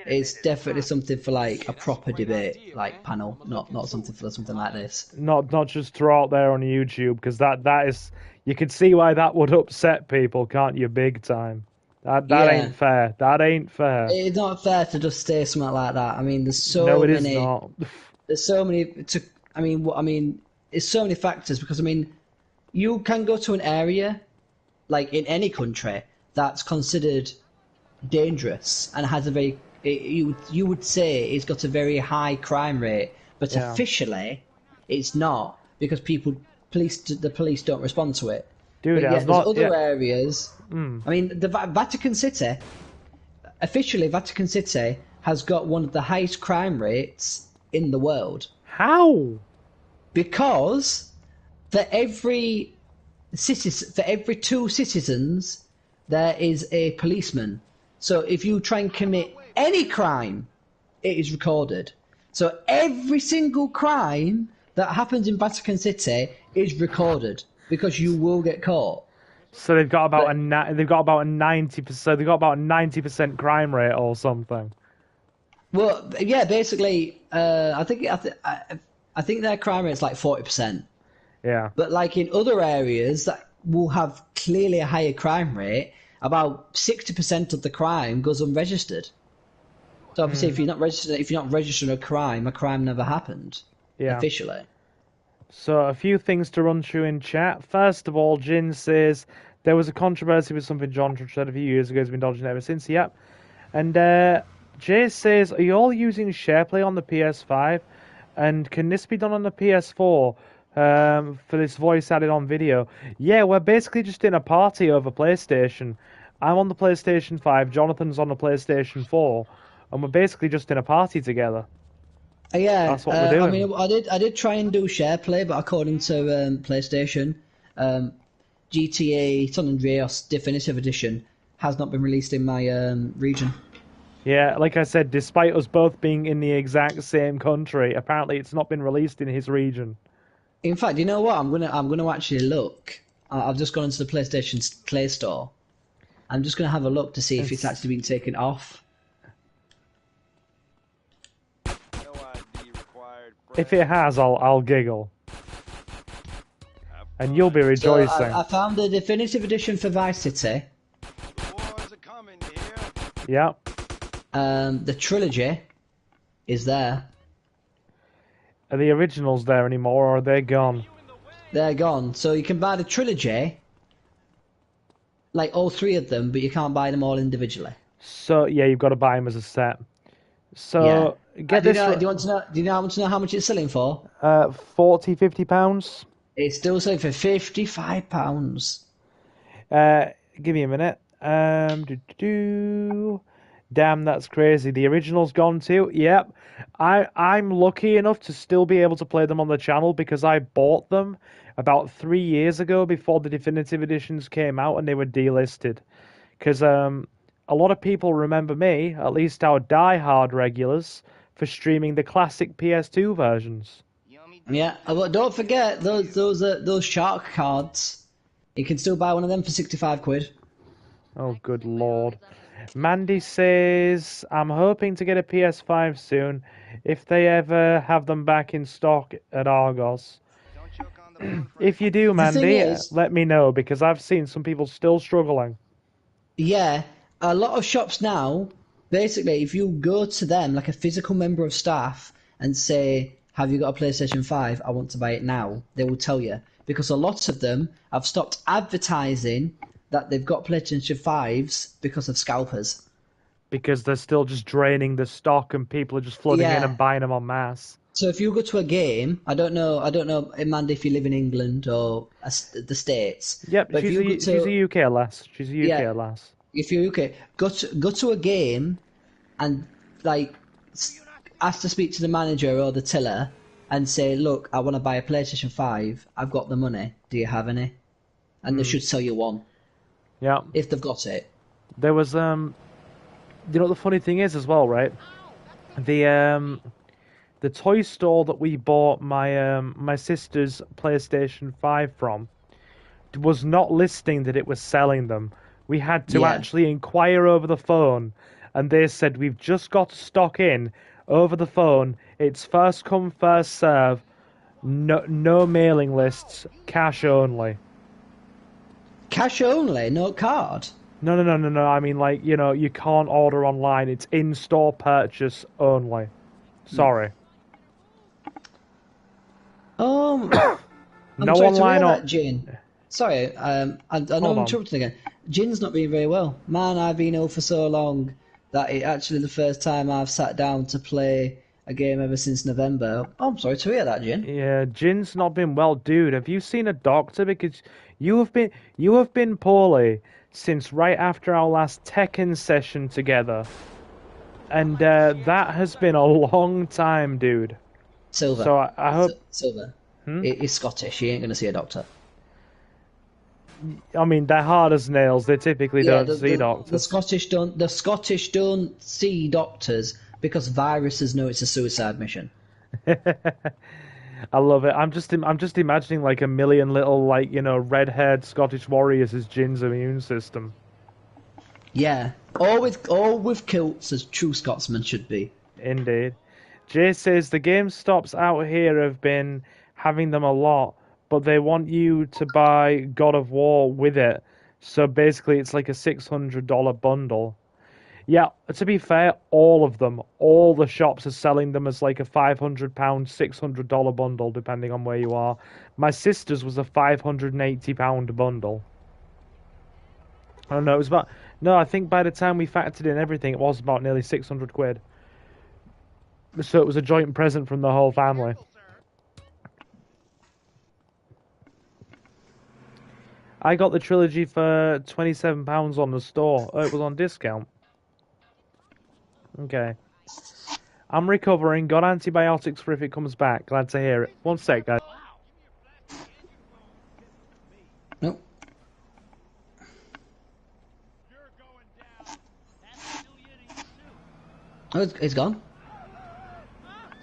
is definitely something for like a proper debate, like panel, not something for something like this. Not just throw out there on YouTube, because that is, you can see why that would upset people, can't you? Big time. That Yeah. ain't fair. That ain't fair. It's not fair to just say something like that. I mean, there's so No, it is many. not. There's so many. It's so many factors because I mean, you can go to an area, like in any country, that's considered dangerous and has a very you would say it's got a very high crime rate, but Yeah. officially it's not because the police don't respond to it. Dude, But I yet was there's not. other Yeah. areas. I mean, the Vatican City, officially, Vatican City has got one of the highest crime rates in the world How? because for every two citizens, there is a policeman. So if you try and commit any crime, it is recorded. So every single crime that happens in Vatican City is recorded because you will get caught. So they've got about a 90%. They've got about a 90% crime rate or something. Well, yeah, basically, I think their crime rate's like 40%. Yeah. But like in other areas, will have clearly a higher crime rate. About 60% of the crime goes unregistered. So obviously, if you're not registering a crime never happened Yeah. officially. So a few things to run through in chat. First of all, Jin says there was a controversy with something John said a few years ago. He's been dodging it ever since. Yep. And Jay says, are you all using SharePlay on the PS5? And can this be done on the PS4 for this voice added on video? Yeah, we're basically just in a party over PlayStation. I'm on the PlayStation 5, Jonathan's on the PlayStation 4, and we're basically just in a party together. Yeah, That's what we're doing. I mean, I did try and do SharePlay, but according to PlayStation, GTA San Andreas Definitive Edition has not been released in my region. Yeah, like I said, despite us both being in the exact same country, apparently it's not been released in his region. In fact, you know what? I'm gonna actually look. I've just gone into the PlayStation's Play Store. I'm just gonna have a look to see if it's actually been taken off. No ID required. If it has, I'll giggle. And you'll be So rejoicing. I found the definitive edition for Vice City. The wars are coming here. Yeah. The trilogy is there. Are the originals there anymore, or are they gone? They're gone. So you can buy the trilogy, like all three of them, but you can't buy them all individually. So, yeah, you've got to buy them as a set. So, get this... Do you want to know? Do you want to know how much it's selling for? 40, 50 pounds? It's still selling for £55. Give me a minute. Damn, that's crazy. The original's gone too. Yep. I'm lucky enough to still be able to play them on the channel because I bought them about 3 years ago before the definitive editions came out and they were delisted. Because a lot of people remember me, at least our die-hard regulars, for streaming the classic PS2 versions. Yeah, but don't forget those shark cards. You can still buy one of them for £65. Oh, good lord. Mandy says, I'm hoping to get a PS5 soon, if they ever have them back in stock at Argos. If you do, Mandy, let me know, because I've seen some people still struggling. Yeah, a lot of shops now, basically, if you go to them, like a physical member of staff, and say, have you got a PlayStation 5? I want to buy it now. They will tell you. Because a lot of them have stopped advertising that they've got PlayStation 5s because of scalpers. Because they're still just draining the stock and people are just flooding in and buying them en masse. So if you go to a game, I don't know, Amanda, if you live in England or the States. Yep, but she's a UK lass. She's a UK lass. If you're UK, go to a game and like ask to speak to the manager or the tiller and say, look, I want to buy a PlayStation 5. I've got the money. Do you have any? And they should sell you one. Yeah. If they've got it. There was you know, the funny thing is as well, right? The toy store that we bought my sister's PlayStation 5 from was not listing that it was selling them. We had to actually inquire over the phone, and they said, we've just got stock in over the phone. It's first come, first serve. No mailing lists, cash only. Cash only, no card? No. I mean, like, you know, you can't order online. It's in-store purchase only. Sorry. I'm no sorry online to hear that, Jin. Sorry, I know I'm interrupting again. Jin's not been very well. Man, I've been ill for so long that it's actually the first time I've sat down to play a game ever since November. Oh, I'm sorry to hear that, Jin. Yeah, Jin's not been well, dude. Have you seen a doctor? Because you have been poorly since right after our last Tekken session together, and that has been a long time, dude. Silver. So I hope Silver. It's Scottish. He ain't gonna see a doctor. I mean, they're hard as nails. They typically don't see doctors. The Scottish don't see doctors because viruses know it's a suicide mission. I love it. I'm just imagining like a million little, like, you know, red-haired Scottish warriors as Jin's immune system. Yeah, all with kilts as true Scotsmen should be. Indeed. Jay says the GameStops out here have been having them a lot, but they want you to buy God of War with it. So basically, it's like a $600 bundle. Yeah, to be fair, all of them, all the shops are selling them as like a £500, $600 bundle, depending on where you are. My sister's was a £580 bundle. I don't know, it was about... No, I think by the time we factored in everything, it was about nearly 600 quid. So it was a joint present from the whole family. I got the trilogy for £27 on the store. Oh, it was on discount. Okay. I'm recovering. Got antibiotics for if it comes back. Glad to hear it. One sec, guys. Nope. Oh, he's gone.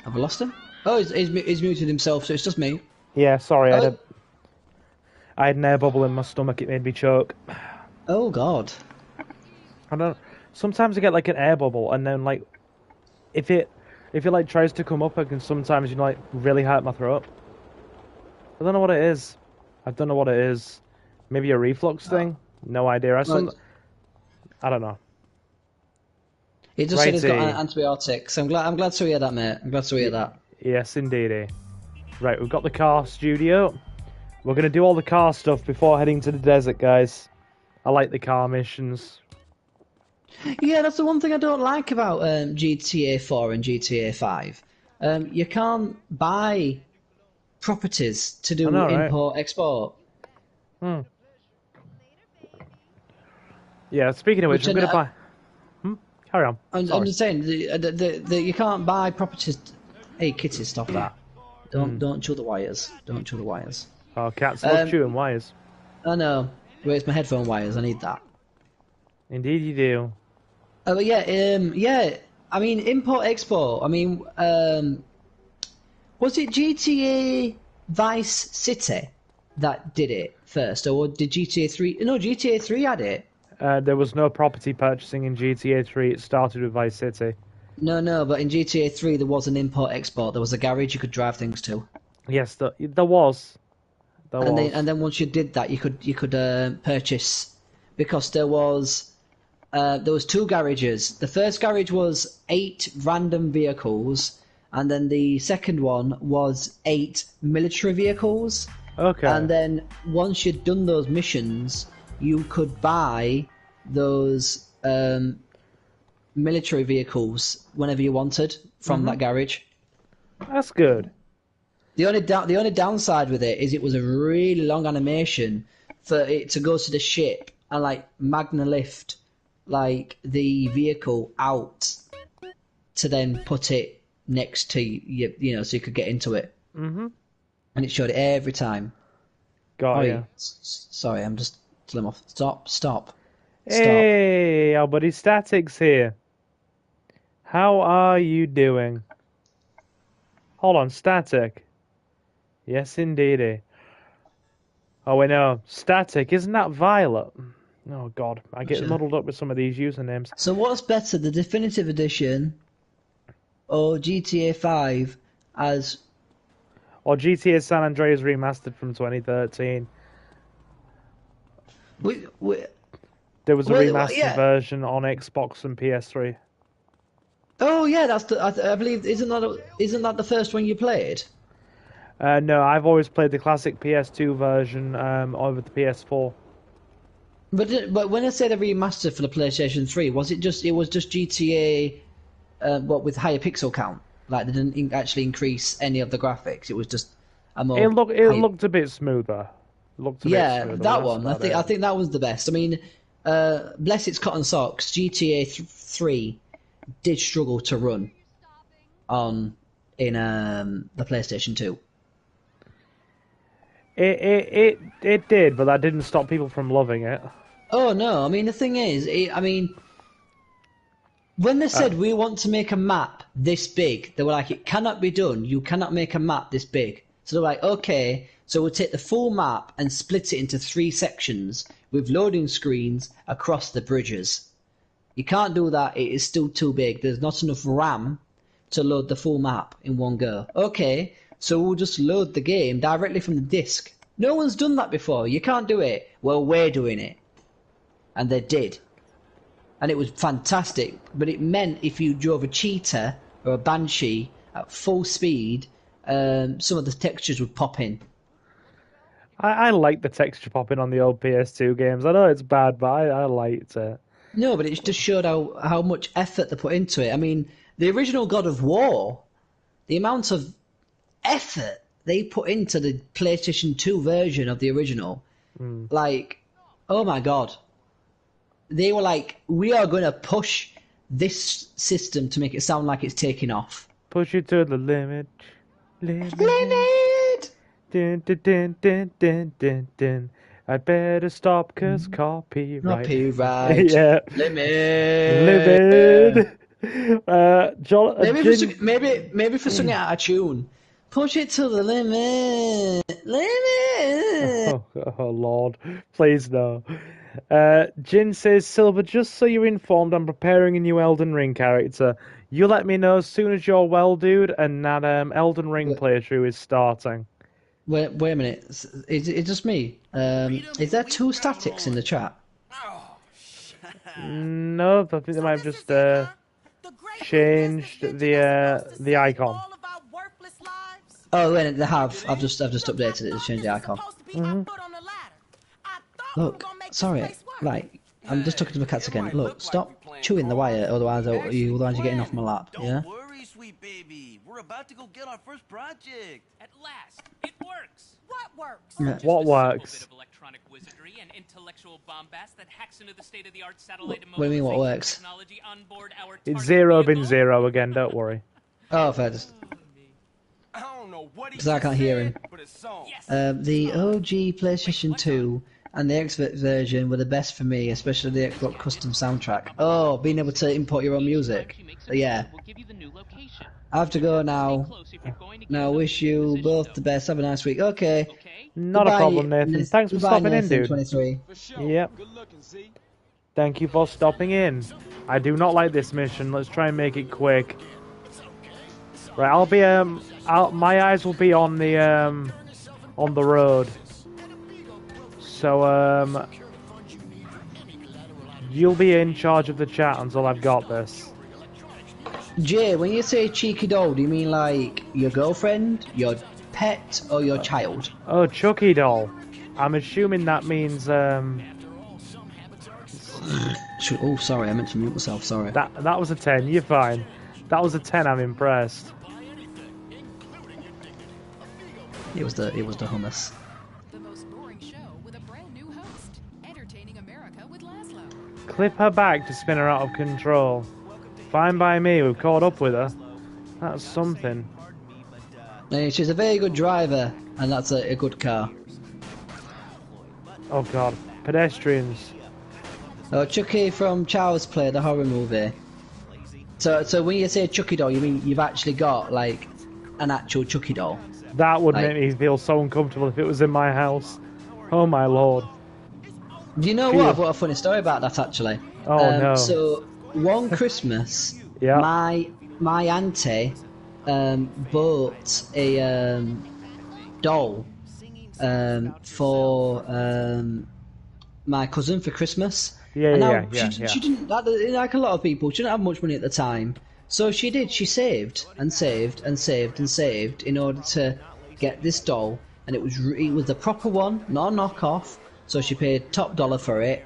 Have I lost him? Oh, he's muted himself, so it's just me. Yeah, sorry. Oh. I had an air bubble in my stomach. It made me choke. Oh, God. I don't... Sometimes I get like an air bubble, and then like... If it like tries to come up, I can sometimes, like, really hurt my throat. I don't know what it is. I don't know what it is. Maybe a reflux thing? No idea. I don't know. He just said he's got antibiotics. I'm glad to hear that, mate. I'm glad to hear that. Yes, indeed. Right, we've got the car studio. We're going to do all the car stuff before heading to the desert, guys. I like the car missions. Yeah, that's the one thing I don't like about GTA 4 and GTA 5. You can't buy properties to do import-export. Hmm. Yeah, speaking of which, I'm going to buy... Carry on. I'm just saying, you can't buy properties... Hey, kitty, stop that. Don't chew the wires. Don't chew the wires. Oh, cats love chewing wires. I know. Where's my headphone wires? I need that. Indeed you do. But yeah. I mean, import-export. I mean, was it GTA Vice City that did it first, or did GTA 3? No, GTA 3 had it. There was no property purchasing in GTA 3. It started with Vice City. No, but in GTA 3 there was an import-export. There was a garage you could drive things to. Yes, there was. And then once you did that, you could purchase, because there was two garages. The first garage was 8 random vehicles, and then the second one was 8 military vehicles. Okay. And then once you'd done those missions, you could buy those military vehicles whenever you wanted from that garage. That's good. The only downside with it is it was a really long animation for it to go to the ship and like magna lift like the vehicle out to then put it next to you, so you could get into it. Mm-hmm. And it showed it every time. Got ya. Sorry, I'm just telling him off. Stop. Hey, our buddy Static's here. How are you doing? Hold on, Static. Yes, indeedy. Oh, wait, no. Static, isn't that Violet? Oh, God. I get muddled up with some of these usernames. So what's better, the Definitive Edition or GTA 5 as... Or GTA San Andreas Remastered from 2013. There was a remastered version on Xbox and PS3. Oh, yeah, that's I believe... Isn't that the first one you played? No, I've always played the classic PS2 version over the PS4. But when I say the remastered for the PlayStation 3, was it just GTA, with higher pixel count? Like they didn't actually increase any of the graphics. It was just a more. It looked a bit smoother. That one. I think that was the best. I mean, bless its cotton socks, GTA 3 did struggle to run in the PlayStation 2. It did, but that didn't stop people from loving it. Oh no! I mean, the thing is, when they said we want to make a map this big, they were like, it cannot be done. You cannot make a map this big. So they're like, okay, so we'll take the full map and split it into 3 sections with loading screens across the bridges. You can't do that. It is still too big. There's not enough RAM to load the full map in one go. Okay, so we'll just load the game directly from the disc No one's done that before. You can't do it. Well, we're doing it. And they did. And it was fantastic. But it meant if you drove a cheetah or a banshee at full speed, some of the textures would pop in. I like the texture popping on the old PS2 games. I know it's bad, but I liked it. No, but it just showed how much effort they put into it. I mean, the original God of War, the amount of effort they put into the PlayStation 2 version of the original, like, oh my god. They were like, we are going to push this system to make it sound like it's taking off. Push it to the limit. Limit. Limit! Dun, dun, dun, dun, dun, dun, dun. I better stop, cause copyright. Copyright. Yeah. Limit. John, Maybe for something out of tune. Push it to the limit. Limit. Oh Lord, please no. Jin says, Silver, just so you're informed, I'm preparing a new Elden Ring character. You let me know as soon as you're well, dude, and that Elden Ring playthrough is starting. Wait a minute. Is it just me? Is there two statics in the chat? No, I think they might have just changed the icon. Oh, wait, they have. I've just updated it to change the icon. Look, sorry. Right, I'm just talking to my cats again. Look, stop chewing the wire, otherwise you're getting off my lap. Yeah. Don't worry, sweet baby. We're about to go get our first project. At last, it works. What works? Yeah. Just What a simple works? bit of electronic wizardry and intellectual bombast that hacks into the state-of-the-art satellite What do you mean, what immobilization works? technology on board our It's target zero bin vehicle. zero again, don't worry. Oh, fair. Just I don't know what he because I can't hear him. but it's on. Yes. The OG PlayStation 2 and the Xbox version were the best for me, especially the Xbox custom soundtrack. Oh, being able to import your own music. Yeah. We'll give you the new location. I have to go now. Stay close if you're going to get Now, into wish the new you position, both though. the best. Have a nice week. Okay. Okay? Not a Goodbye, problem, Nathan. Thanks for goodbye, stopping in, Nathan, dude. 23. For sure. Yep. Good looking, see? Thank you for stopping in. I do not like this mission. Let's try and make it quick. Right, I'll be my eyes will be on the road. So you'll be in charge of the chat until I've got this. Jay, when you say cheeky doll, do you mean like your girlfriend, your pet, or your child? Oh, Chucky doll. I'm assuming that means Oh, sorry, I meant to mute myself. Sorry. that was a 10. You're fine. That was a 10. I'm impressed. It was the hummus. The most boring show with a brand new host. Entertaining America with Laszlo. Clip her back to spin her out of control. Fine by me. We've caught up with her. That's something. She's a very good driver, and that's a good car. Oh God, pedestrians. Oh, Chucky from Child's Play, the horror movie. So when you say Chucky doll, you mean you've actually got like an actual Chucky doll? That would Like- make me feel so uncomfortable if it was in my house. Oh my lord. Do you know what? I've got a funny story about that actually. Oh no. So one Christmas, Yeah. my auntie bought a doll for my cousin for Christmas. Yeah, And now yeah. she didn't, like a lot of people, she didn't have much money at the time. So she did, she saved and saved and saved and saved in order to get this doll. And it was the proper one, not a knockoff. So she paid top dollar for it.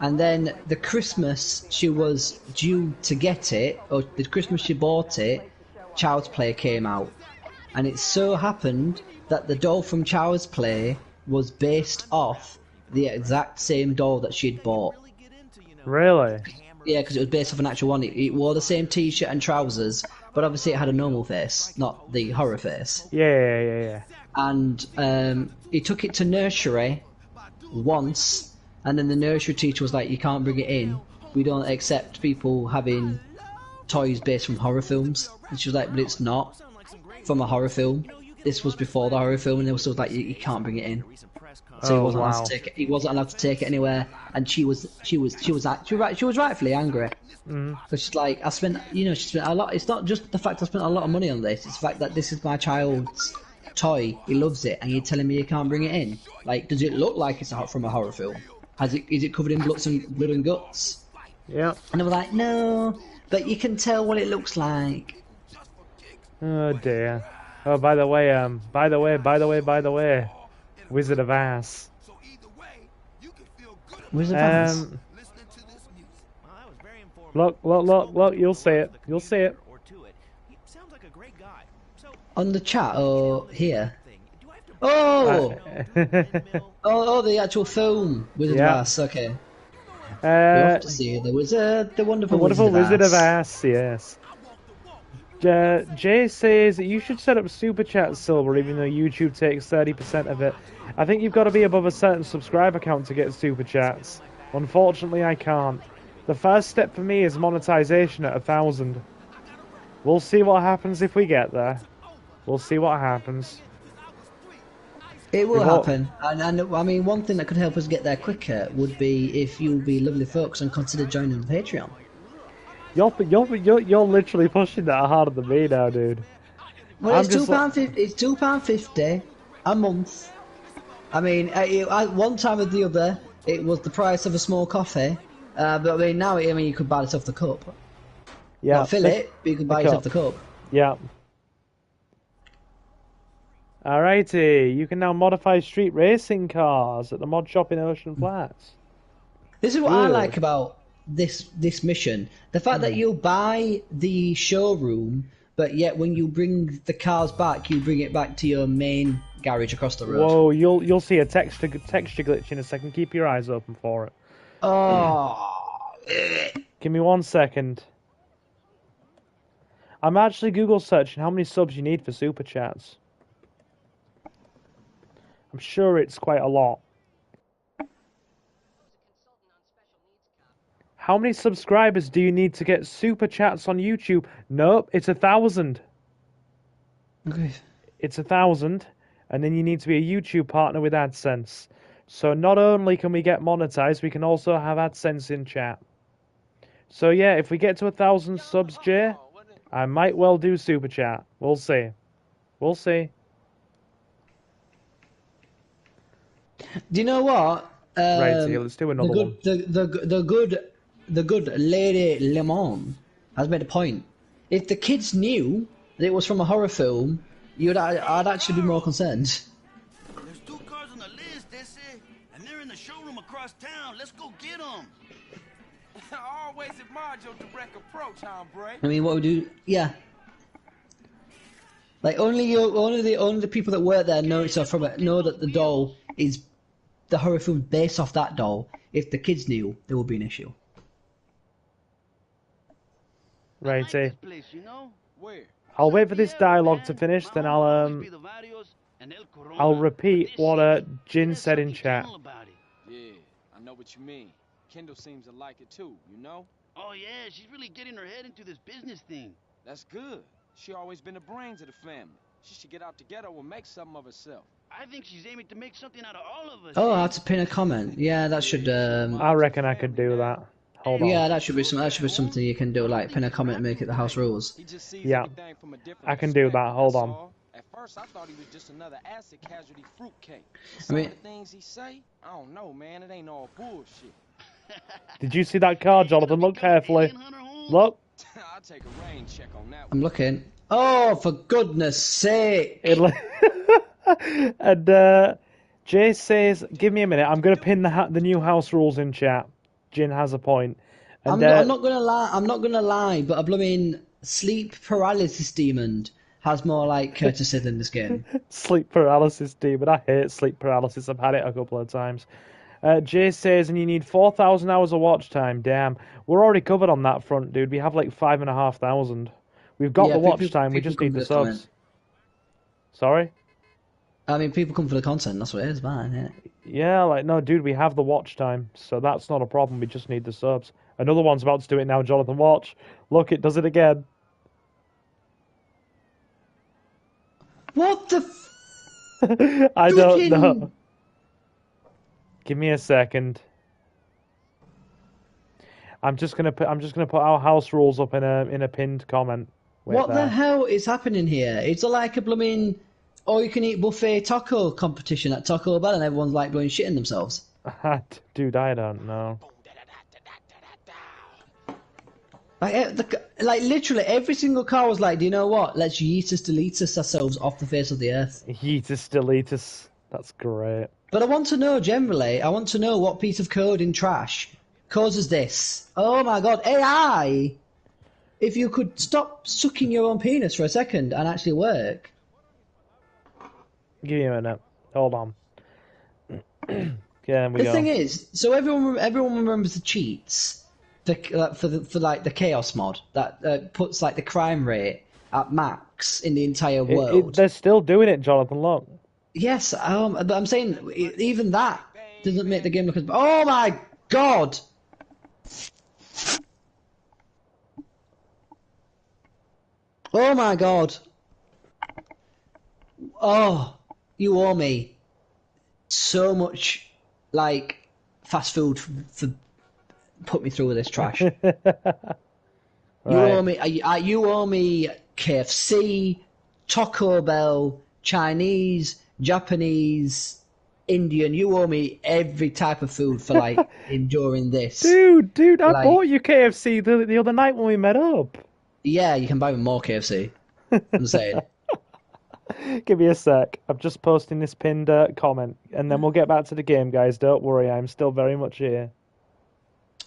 And then the Christmas she was due to get it, or the Christmas she bought it, Child's Play came out. And it so happened that the doll from Child's Play was based off the exact same doll that she'd bought. Really? Yeah, because it was based off an actual one. It wore the same t-shirt and trousers, but obviously it had a normal face, not the horror face. Yeah. And he took it to nursery once, and then the nursery teacher was like, you can't bring it in. We don't accept people having toys based from horror films. And she was like, but it's not from a horror film. This was before the horror film, and they were still like, you can't bring it in. So he wasn't allowed to take it. He wasn't allowed to take it anywhere, and she was rightfully angry. Because she's like, she spent a lot. It's not just the fact I spent a lot of money on this. It's the fact that this is my child's toy, he loves it, and you're telling me you can't bring it in? Like, does it look like it's from a horror film? Is it covered in blood and guts? Yeah. And they were like, no, but you can tell what it looks like. Oh dear. Oh, by the way, Wizard of Ass. Wizard of Ass. Look, you'll see it. You'll see it. On the chat or here? Oh! oh, the actual film, Wizard of Ass, okay. We have to see the wizard, the wonderful Wizard of Ass, yes. Jay says that you should set up Super Chat, Silver, even though YouTube takes 30% of it. I think you've got to be above a certain subscriber count to get Super Chats. Unfortunately, I can't. The first step for me is monetization at 1,000. We'll see what happens if we get there. We'll see what happens. It will happen, and I mean, one thing that could help us get there quicker would be if you'll be lovely folks and consider joining the Patreon. You're literally pushing that harder than me now, dude. Well, it's £2.50 a month. I mean, at one time or the other, it was the price of a small coffee. But I mean, now you could buy yourself the cup. Yeah. Not fill it, but you could buy yourself the cup. Yeah. Alrighty, you can now modify street racing cars at the mod shop in Ocean Flats. This is what I like about this mission. The fact that you'll buy the showroom, but yet when you bring the cars back, you bring it back to your main garage across the road. Whoa, you'll see a texture glitch in a second. Keep your eyes open for it. Oh. Give me 1 second. I'm actually Google searching how many subs you need for Super Chats. I'm sure it's quite a lot. How many subscribers do you need to get Super Chats on YouTube? Nope, it's 1,000. Okay. It's 1,000, and then you need to be a YouTube partner with AdSense. So not only can we get monetized, we can also have AdSense in chat. So yeah, if we get to 1,000 subs, Jay, I might well do Super Chat. We'll see. We'll see. Do you know what? Right, so let's do another one. The good Lady Lemon has made a point. If the kids knew that it was from a horror film, I'd actually be more concerned. There's 2 cars on the list, they say, and they're in the showroom across town. Let's go get them. I always admired your direct approach, hombre. I mean, what we do? Yeah. Like only the people that work there know know that the doll is the horror film based off that doll. If the kids knew, there would be an issue. Righty. Place, you know? Where? I'll wait for this dialogue to finish, then I'll repeat what Jin said in chat. Yeah, I know what you mean. Kendall seems to like it too, you know? Oh yeah, she's really getting her head into this business thing. That's good. She always been the brains of the family. She should get out together and make something of herself. I think she's aiming to make something out of all of us. Oh, I have to pin a comment. Yeah, that should. I reckon I could do that. Hold on. Yeah, that should be something you can do, like pin a comment and make it the house rules. Yeah, I can do that. Hold on. At first, I thought he was just another acid casualty fruitcake. I mean, the things he say, I don't know, man. It ain't all bullshit. Did you see that car, Jonathan? Look carefully. Look. I'll take a rain check on that one. I'm looking. Oh, for goodness sake! And Jay says, "Give me a minute. I'm going to pin the new house rules in chat." Jin has a point. And, I'm not gonna lie. I'm not gonna lie, but a blooming sleep paralysis demon has more like courtesy than this game. Sleep paralysis demon. I hate sleep paralysis. I've had it a couple of times. Jay says, and you need 4,000 hours of watch time. Damn, we're already covered on that front, dude. We have like 5,500. We've got the watch time. We just need the subs. Sorry. I mean, people come for the content. That's what it is, man. Yeah. Yeah, like no, dude. We have the watch time, so that's not a problem. We just need the subs. Another one's about to do it now. Jonathan, watch. Look, it does it again. What the? I don't know. Give me a second. I'm just gonna put our house rules up in a pinned comment. What the hell is happening here? It's like a blooming Or you can eat buffet taco competition at Taco Bell and everyone's like blowing shit in themselves. Dude, I don't know. Like literally every single car was like, do you know what? Let's yeetus deletus ourselves off the face of the earth. Yeetus deletus. That's great. But I want to know generally, I want to know what piece of code in trash causes this. Oh my god, AI! If you could stop sucking your own penis for a second and actually work. Give me a minute. Hold on. Yeah, we The go. thing is, so everyone remembers the cheats for the chaos mod that puts like the crime rate at max in the entire world. They're still doing it, Jonathan. Look. Yes, but I'm saying even that doesn't make the game look as. Oh my god! Oh my god! Oh, you owe me so much, like fast food for put me through this trash. You owe me. You owe me KFC, Taco Bell, Chinese, Japanese, Indian. You owe me every type of food for like enduring this. Dude, I bought you KFC the other night when we met up. Yeah, you can buy me more KFC. I'm saying. Give me a sec. I'm just posting this pinned comment, and then we'll get back to the game, guys. Don't worry, I'm still very much here.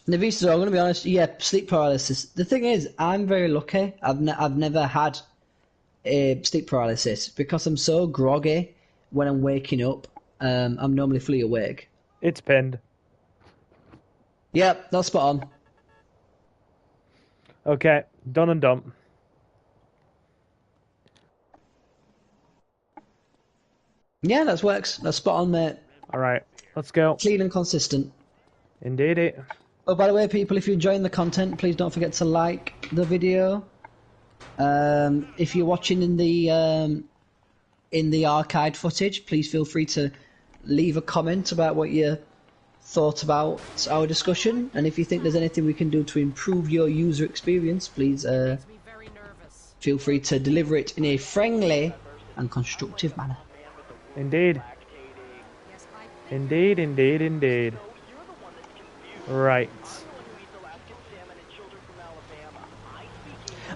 Navisa, I'm going to be honest. Yeah, sleep paralysis. The thing is, I'm very lucky. I've never had sleep paralysis because I'm so groggy when I'm waking up. I'm normally fully awake. It's pinned. Yep, that's spot on. Okay, done and done. Yeah, that works. That's spot on, mate. All right, let's go. Clean and consistent. Indeed it. Oh, by the way, people, if you're enjoying the content, please don't forget to like the video. If you're watching in the archived footage, please feel free to leave a comment about what you thought about our discussion, and if you think there's anything we can do to improve your user experience, please feel free to deliver it in a friendly and constructive manner. Indeed. Indeed. Right.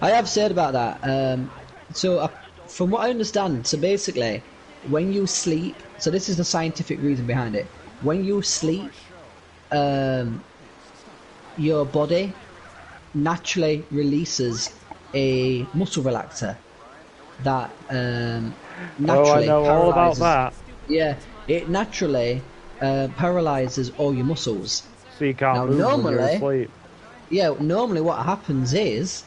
I have said about that. From what I understand, so basically, when you sleep, so this is the scientific reason behind it. When you sleep, your body naturally releases a muscle relaxer that naturally I know all about that. Yeah, it naturally paralyzes all your muscles. So you can't move when you're asleep. Yeah, normally what happens is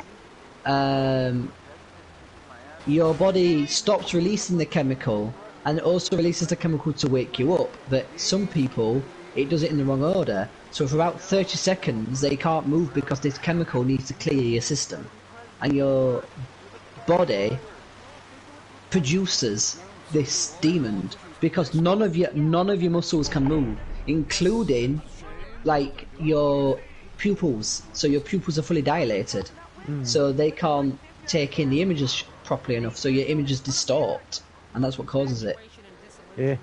your body stops releasing the chemical and it also releases the chemical to wake you up. But some people, it does it in the wrong order. So for about 30 seconds, they can't move because this chemical needs to clear your system. And your body produces this demon because none of your muscles can move, including like your pupils. So your pupils are fully dilated, so they can't take in the images properly enough. So your images distort, and that's what causes it. Yeah,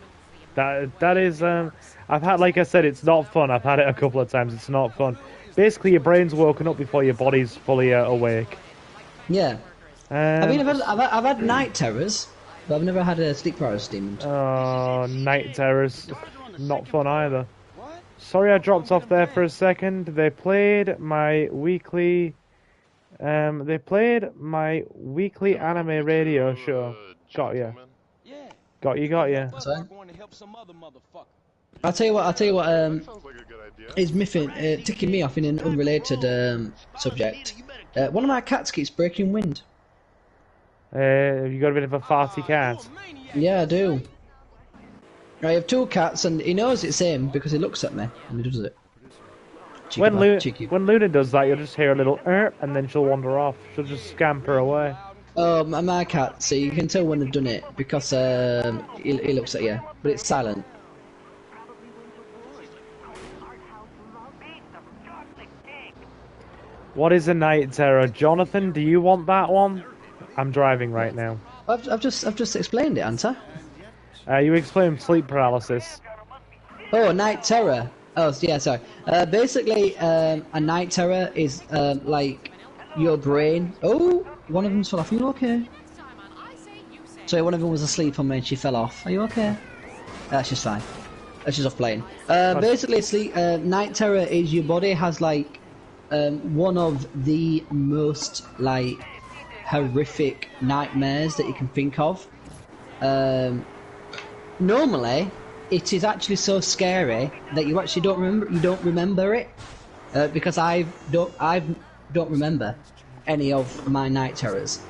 that is. I've had, like I said, it's not fun. I've had it a couple of times. It's not fun. Basically, your brain's woken up before your body's fully awake. Yeah. I mean, I've had night terrors, but I've never had a sleep paralysis demon. Oh, night terrors, not fun either. Sorry, I dropped off there for a second. They played my weekly. They played my weekly anime radio show. Got you. Got you. I'll tell you what. Is ticking me off in an unrelated subject. One of my cats keeps breaking wind. Have you got a bit of a farty cat? Yeah, I do. I have two cats, and he knows it's him because he looks at me and he does it. When Luna does that, you'll just hear a little and then she'll wander off. She'll just scamper away. Oh, my cat, so you can tell when they've done it because he looks at you, but it's silent. What is a night terror? Jonathan, do you want that one? I'm driving right now. I've just explained it, Anta. You explained sleep paralysis. Oh, night terror. Oh, yeah, sorry. Basically, a night terror is like your brain. Oh, one of them's fell off. Are you okay? Sorry, one of them was asleep on me and she fell off. Are you okay? That's just fine. That's just off playing. Basically, night terror is your body has like one of the most like horrific nightmares that you can think of. Normally, it is actually so scary that you actually don't remember it because I don't remember any of my night terrors.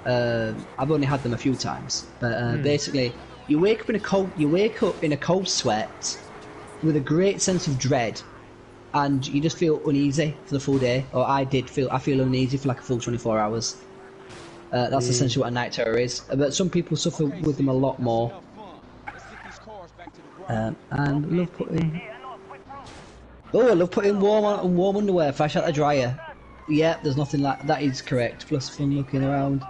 I've only had them a few times, but basically, you wake up in a cold sweat with a great sense of dread, and you just feel uneasy for the full day. Or I feel uneasy for like a full 24 hours. That's essentially what a night terror is. But some people suffer with them a lot more. And I love putting. Oh, I love putting warm underwear fresh out the dryer. Yeah, there's nothing like that. Is correct. Plus fun looking around.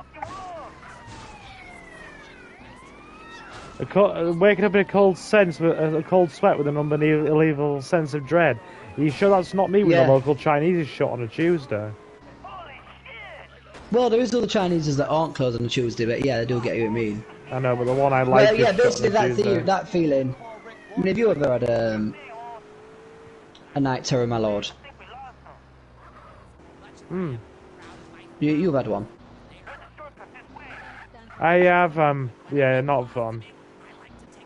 Waking up in a cold sweat with an unbelievable sense of dread. Are you sure that's not me with a local Chinese shot on a Tuesday? Well, there is other Chineses that aren't closed on a Tuesday, but yeah, they do get you what I mean. I know, but the one I like. Well, yeah, basically that feeling. I mean, have you ever had a night terror, my lord? You've had one. I have. Yeah, not fun.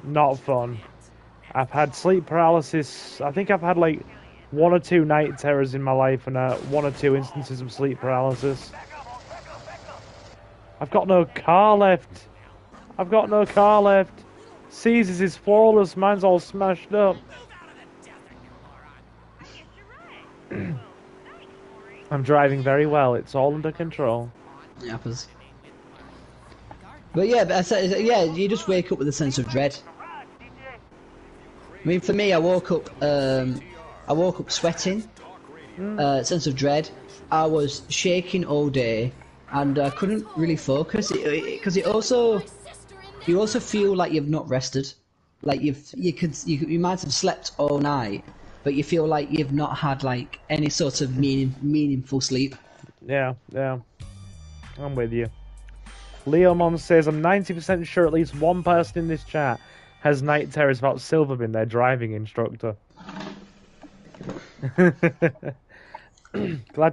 Not fun. I've had sleep paralysis. I think I've had like 1 or 2 night terrors in my life and 1 or 2 instances of sleep paralysis. I've got no car left. I've got no car left. Caesar's is flawless. Mine's all smashed up. I'm driving very well. It's all under control. It happens. But yeah, you just wake up with a sense of dread. I mean, for me, I woke up sweating, sense of dread. I was shaking all day, and I couldn't really focus because you also feel like you've not rested, like you might have slept all night, but you feel like you've not had like any sort of meaningful sleep. Yeah, I'm with you. Leomon says, I'm 90% sure at least one person in this chat has night terrors about Silver being their driving instructor. Glad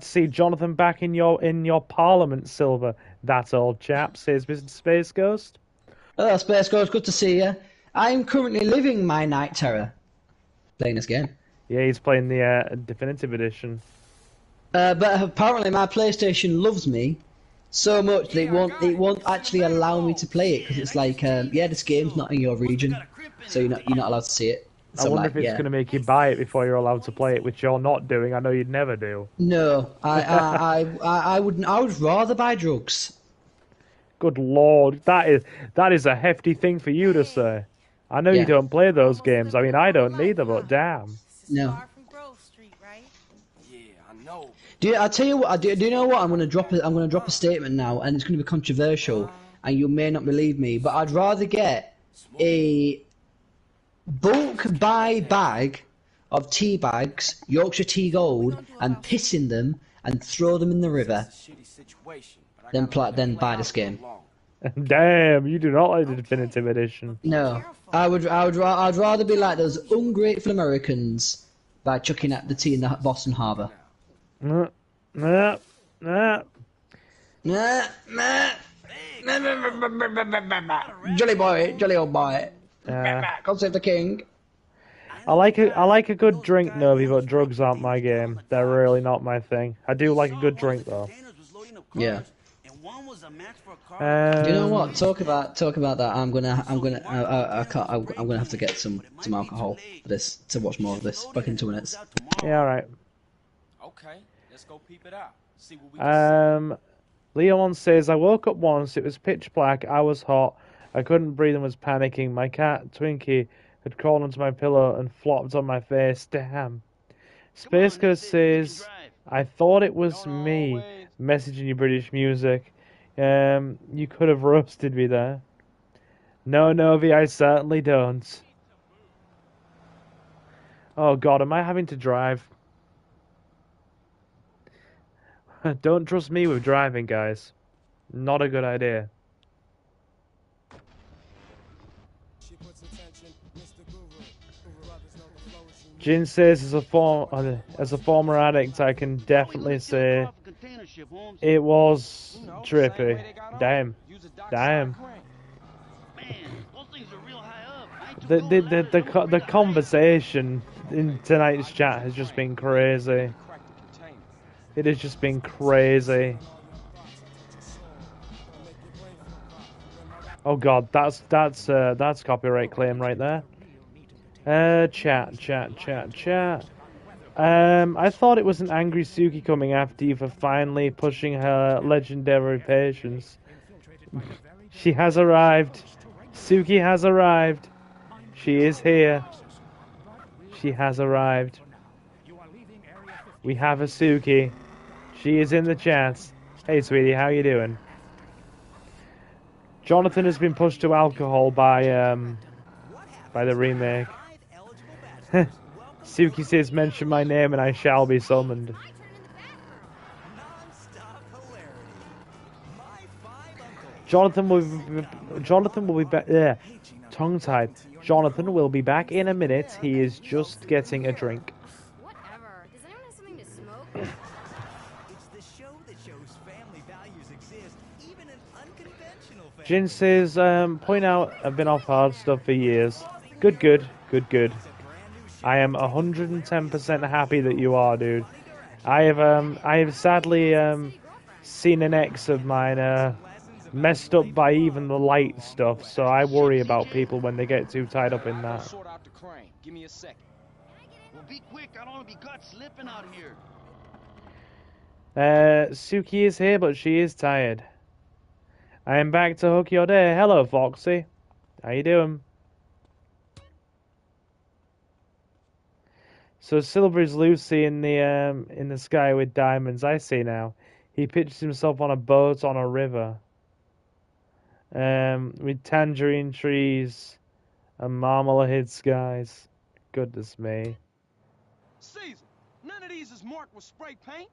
to see Jonathan back in your parliament, Silver. That's old chap, says Mr. Space Ghost. Oh, Space Ghost, good to see you. I'm currently living my night terror. Playing this game. Yeah, he's playing the definitive edition. But apparently my PlayStation loves me so much that it won't actually allow me to play it because it's like, this game's not in your region, so you're not allowed to see it. So I wonder if it's going to make you buy it before you're allowed to play it, which you're not doing. I know you'd never do. No, I would rather buy drugs. Good lord, that is a hefty thing for you to say. I know you don't play those games. I mean, I don't neither, but damn. No. Yeah, I know. I tell you what? Do you know what? I'm gonna drop a statement now, and it's gonna be controversial, and you may not believe me, but I'd rather get a bulk buy bag of tea bags, Yorkshire Tea Gold, and piss in them and throw them in the river, than buy this game. Damn, you do not like the definitive edition. No, I'd rather be like those ungrateful Americans by chucking at the tea in the Boston Harbour. Nah. Jolly boy, jolly old boy. God save the king. I like a good drink, Novi, but drugs aren't my game. They're really not my thing. I do like a good drink though. Yeah. Do you know what? Talk about that. I'm gonna have to get some alcohol for this to watch more of this. Back in 2 minutes. Yeah, alright. Okay, let's go peep it out. See what we can Leon says, I woke up once, it was pitch black, I was hot, I couldn't breathe and was panicking. My cat, Twinkie, had crawled onto my pillow and flopped on my face. Damn. Space Ghost says, I thought it was me messaging you British music. You could have roasted me there. No, Novi, I certainly don't. Oh God, am I having to drive? Don't trust me with driving, guys. Not a good idea. Jin says, as a former addict, I can definitely say it was trippy. Damn. The conversation in tonight's chat has just been crazy. It has just been crazy. Oh God, that's copyright claim right there. Chat. I thought it was an angry Suki coming after you for finally pushing her legendary patience. She has arrived. Suki has arrived. She is here. She has arrived. We have a Suki. She is in the chat. Hey, sweetie, how you doing? Jonathan has been pushed to alcohol by the remake. Suki says, mention my name and I shall be summoned. Jonathan will be back. Yeah, tongue tied. Jonathan will be back in a minute. He is just getting a drink. Whatever. Does anyone have something to smoke? It's the show that shows family values exist, even in unconventional families. Jin says, point out I've been off hard stuff for years. Good. I am 110% happy that you are, dude. I have sadly seen an ex of mine messed up by even the light stuff, so I worry about people when they get too tied up in that. Give me a second. Well, be quick. I don't want to be caught slipping out here. Suki is here, but she is tired. I am back to hook your day. Hello, Foxy. How you doing? So Silver is Lucy in the sky with diamonds. I see now. He pitched himself on a boat on a river. With tangerine trees and marmalade skies. Goodness me. Caesar, none of these is marked with spray paint.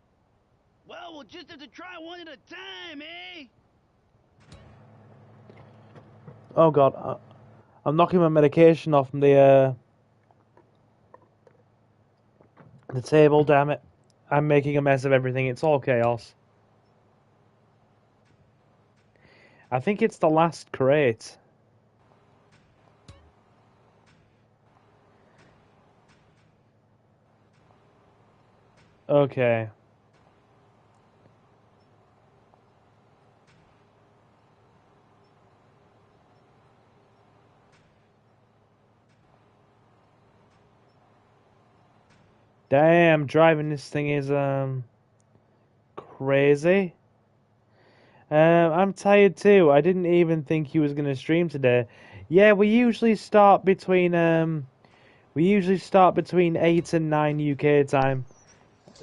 Well, we'll just have to try one at a time, eh? Oh God, I'm knocking my medication off from the table. Damn it! I'm making a mess of everything. It's all chaos. I think it's the last crate. Okay. Damn, driving this thing is crazy. I'm tired too. I didn't even think he was gonna stream today. Yeah, we usually start between 8 and 9 UK time.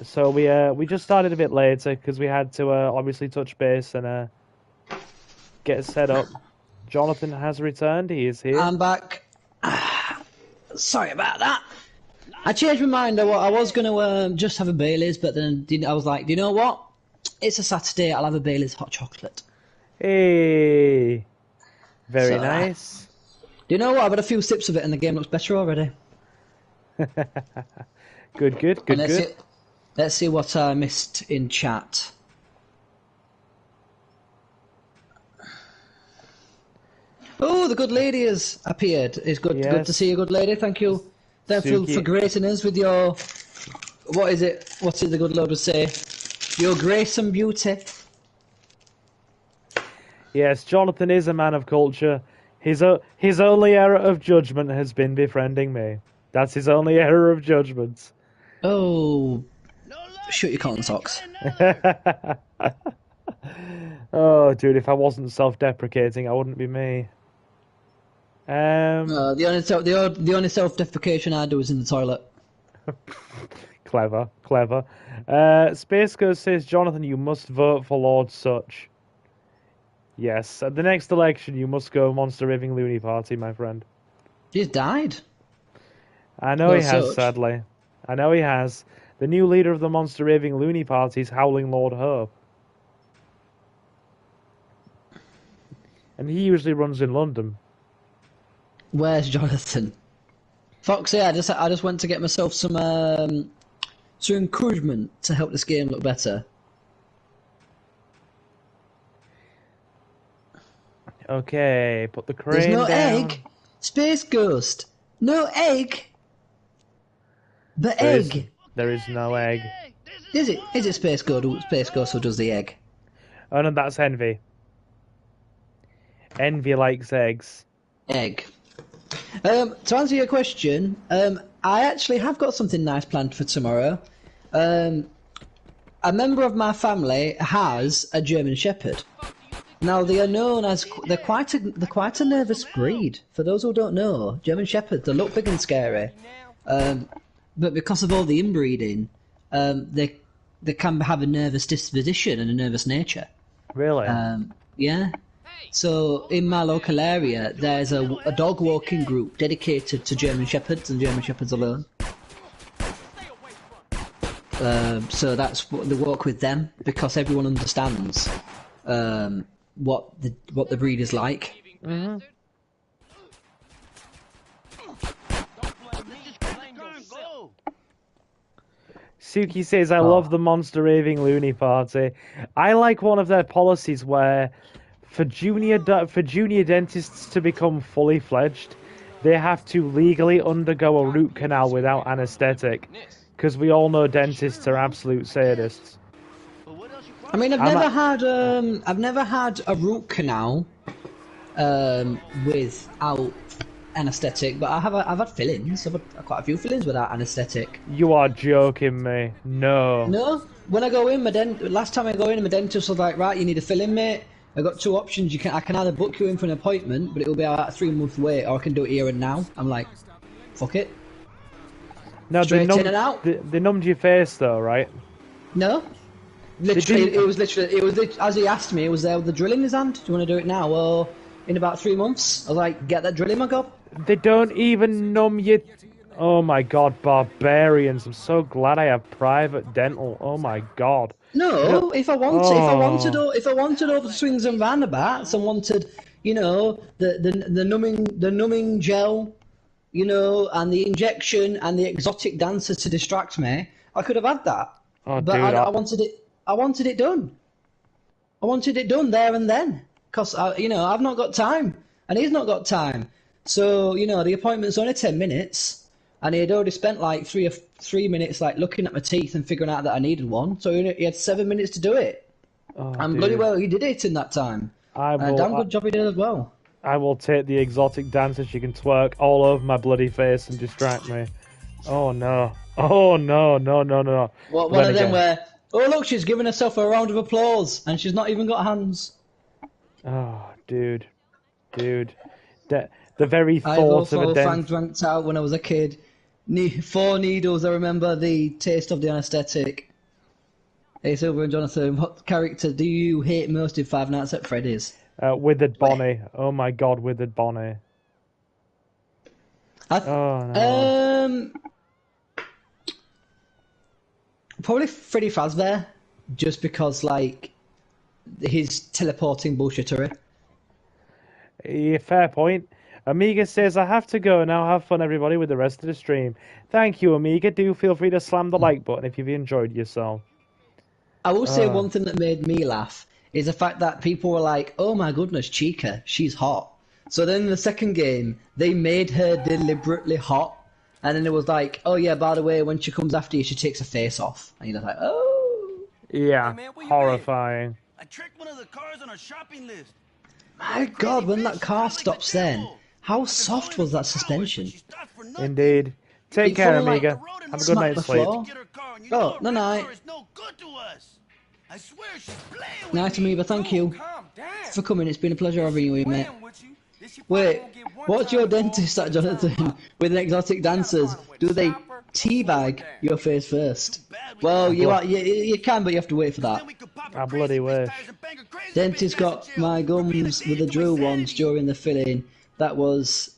So we just started a bit later because we had to obviously touch base and get set up. Jonathan has returned. He is here. I'm back. Sorry about that. I changed my mind. I was going to just have a Baileys, but then I was like, do you know what? It's a Saturday. I'll have a Baileys hot chocolate. Hey, very nice. Do you know what? I've had a few sips of it, and the game looks better already. Good. Let's see what I missed in chat. Oh, the good lady has appeared. It's good. Yes. Good to see you, good lady. Thank you. Thank you for gracing us with your. What is it? What's it the good Lord would say? Your grace and beauty. Yes, Jonathan is a man of culture. His only error of judgment has been befriending me. That's his only error of judgment. Oh, shoot your cotton socks. Oh, dude, if I wasn't self-deprecating, I wouldn't be me. The only self-defecation I do is in the toilet. Clever. Space Ghost says, Jonathan, you must vote for Lord Such. Yes, at the next election, you must go Monster Raving Loony Party, my friend. He's died. I know Well, he has, such. sadly. I know he has. The new leader of the Monster Raving Loony Party is Howling Lord Hope. And he usually runs in London. Where's Jonathan? Foxy, I just went to get myself some encouragement to help this game look better. Okay, put the crane There's no down. egg. Space Ghost. No egg. The egg. There is no egg. Is it? Is it Space Ghost? Space Ghost who does the egg? Oh no, that's Envy. Envy likes eggs. Egg. To answer your question, I actually have got something nice planned for tomorrow. A member of my family has a German Shepherd. Now they are known as they're quite a nervous breed. For those who don't know, German Shepherds they look big and scary, but because of all the inbreeding, they can have a nervous disposition and a nervous nature. Really? Yeah. So in my local area, there's a dog walking group dedicated to German Shepherds and German Shepherds alone. So that's what they walk with them because everyone understands what the breed is like. Mm-hmm. Suki says, I love the Monster Raving Loony Party. I like one of their policies where for junior dentists to become fully fledged, they have to legally undergo a root canal without anaesthetic. Because we all know dentists are absolute sadists. I mean, I've never had a root canal without anaesthetic, but I've had fillings. I've had quite a few fillings without anaesthetic. You are joking me. No. No. When I go in, last time I go in, my dentist was like, right, you need a filling, mate. I got two options. I can either book you in for an appointment, but it will be about a 3-month wait, or I can do it here and now. I'm like, fuck it. No, Straight in and out. They numbed your face though, right? No. Literally, it was as he asked me, it was there with the drill in his hand. Do you want to do it now or in about 3 months? I was like, get that drill in my gob. They don't even numb you. Oh my god, barbarians! I'm so glad I have private dental. Oh my god. No, if I wanted all the swings and roundabouts and wanted, you know, the numbing gel, you know, and the injection and the exotic dancers to distract me, I could have had that. Oh, but dude, I wanted it. I wanted it done. I wanted it done there and then, because you know, I've not got time, and he's not got time. So you know, the appointment's only 10 minutes, and he had already spent like 3 minutes like looking at my teeth and figuring out that I needed one. So he had 7 minutes to do it, and bloody well he did it in that time. And a damn good job he did as well. I will take the exotic dancer. She can twerk all over my bloody face and distract me. Oh no! Oh no! No! No! No! What one of them where? Oh look, she's giving herself a round of applause, and she's not even got hands. Oh, dude. The very I thought of a fang dranked out when I was a kid. 4 needles. I remember the taste of the anaesthetic. Hey Silver and Jonathan, what character do you hate most in Five Nights at Freddy's? Withered Bonnie. Oh my god, Withered Bonnie. Probably Freddy Fazbear, just because like his teleporting bullshittery. Yeah, fair point. Amiga says, I have to go now. Have fun, everybody, with the rest of the stream. Thank you, Amiga. Do feel free to slam the like button if you've enjoyed yourself. I will say one thing that made me laugh is the fact that people were like, oh my goodness, Chica, she's hot. So then in the second game, they made her deliberately hot. And then it was like, oh yeah, by the way, when she comes after you, she takes her face off. And you're like, oh. Yeah, horrifying. I tricked one of the cars on our shopping list. My god, when that car stops then, how soft was that suspension? Indeed. Take care, Amiga. Have a good night's sleep. Oh, no night. Night, Amiga, thank you for coming. It's been a pleasure having you here, mate. Wait, what's your dentist at, Jonathan, with exotic dancers? Do they teabag your face first. Well, you can, but you have to wait for that. I bloody wish. Dentist got my gums with the drill once during the filling. That was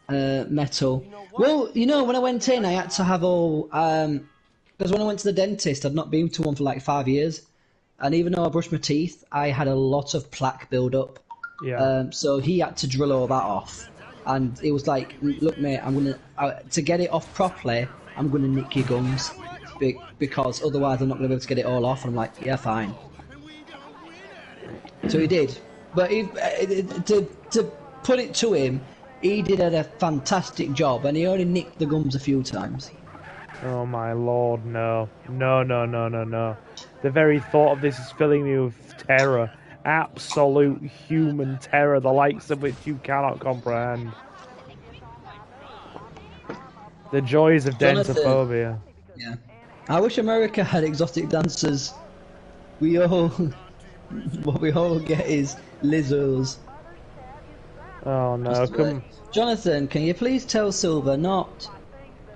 metal. Well, you know, when I went in, I had to have all because when I went to the dentist, I'd not been to one for like 5 years, and even though I brushed my teeth, I had a lot of plaque build up. Yeah. So he had to drill all that off, and it was like, look, mate, I'm gonna to get it off properly. I'm gonna nick your gums, because otherwise I'm not gonna be able to get it all off. And I'm like, yeah, fine. So he did, but to put it to him, he did a fantastic job, and he only nicked the gums a few times. Oh my lord, no. No, no, no, no, no. The very thought of this is filling me with terror. Absolute human terror, the likes of which you cannot comprehend. The joys of dentophobia. Yeah. I wish America had exotic dancers. We all... what we all get is lizards. Oh no, come... Jonathan, can you please tell Silver not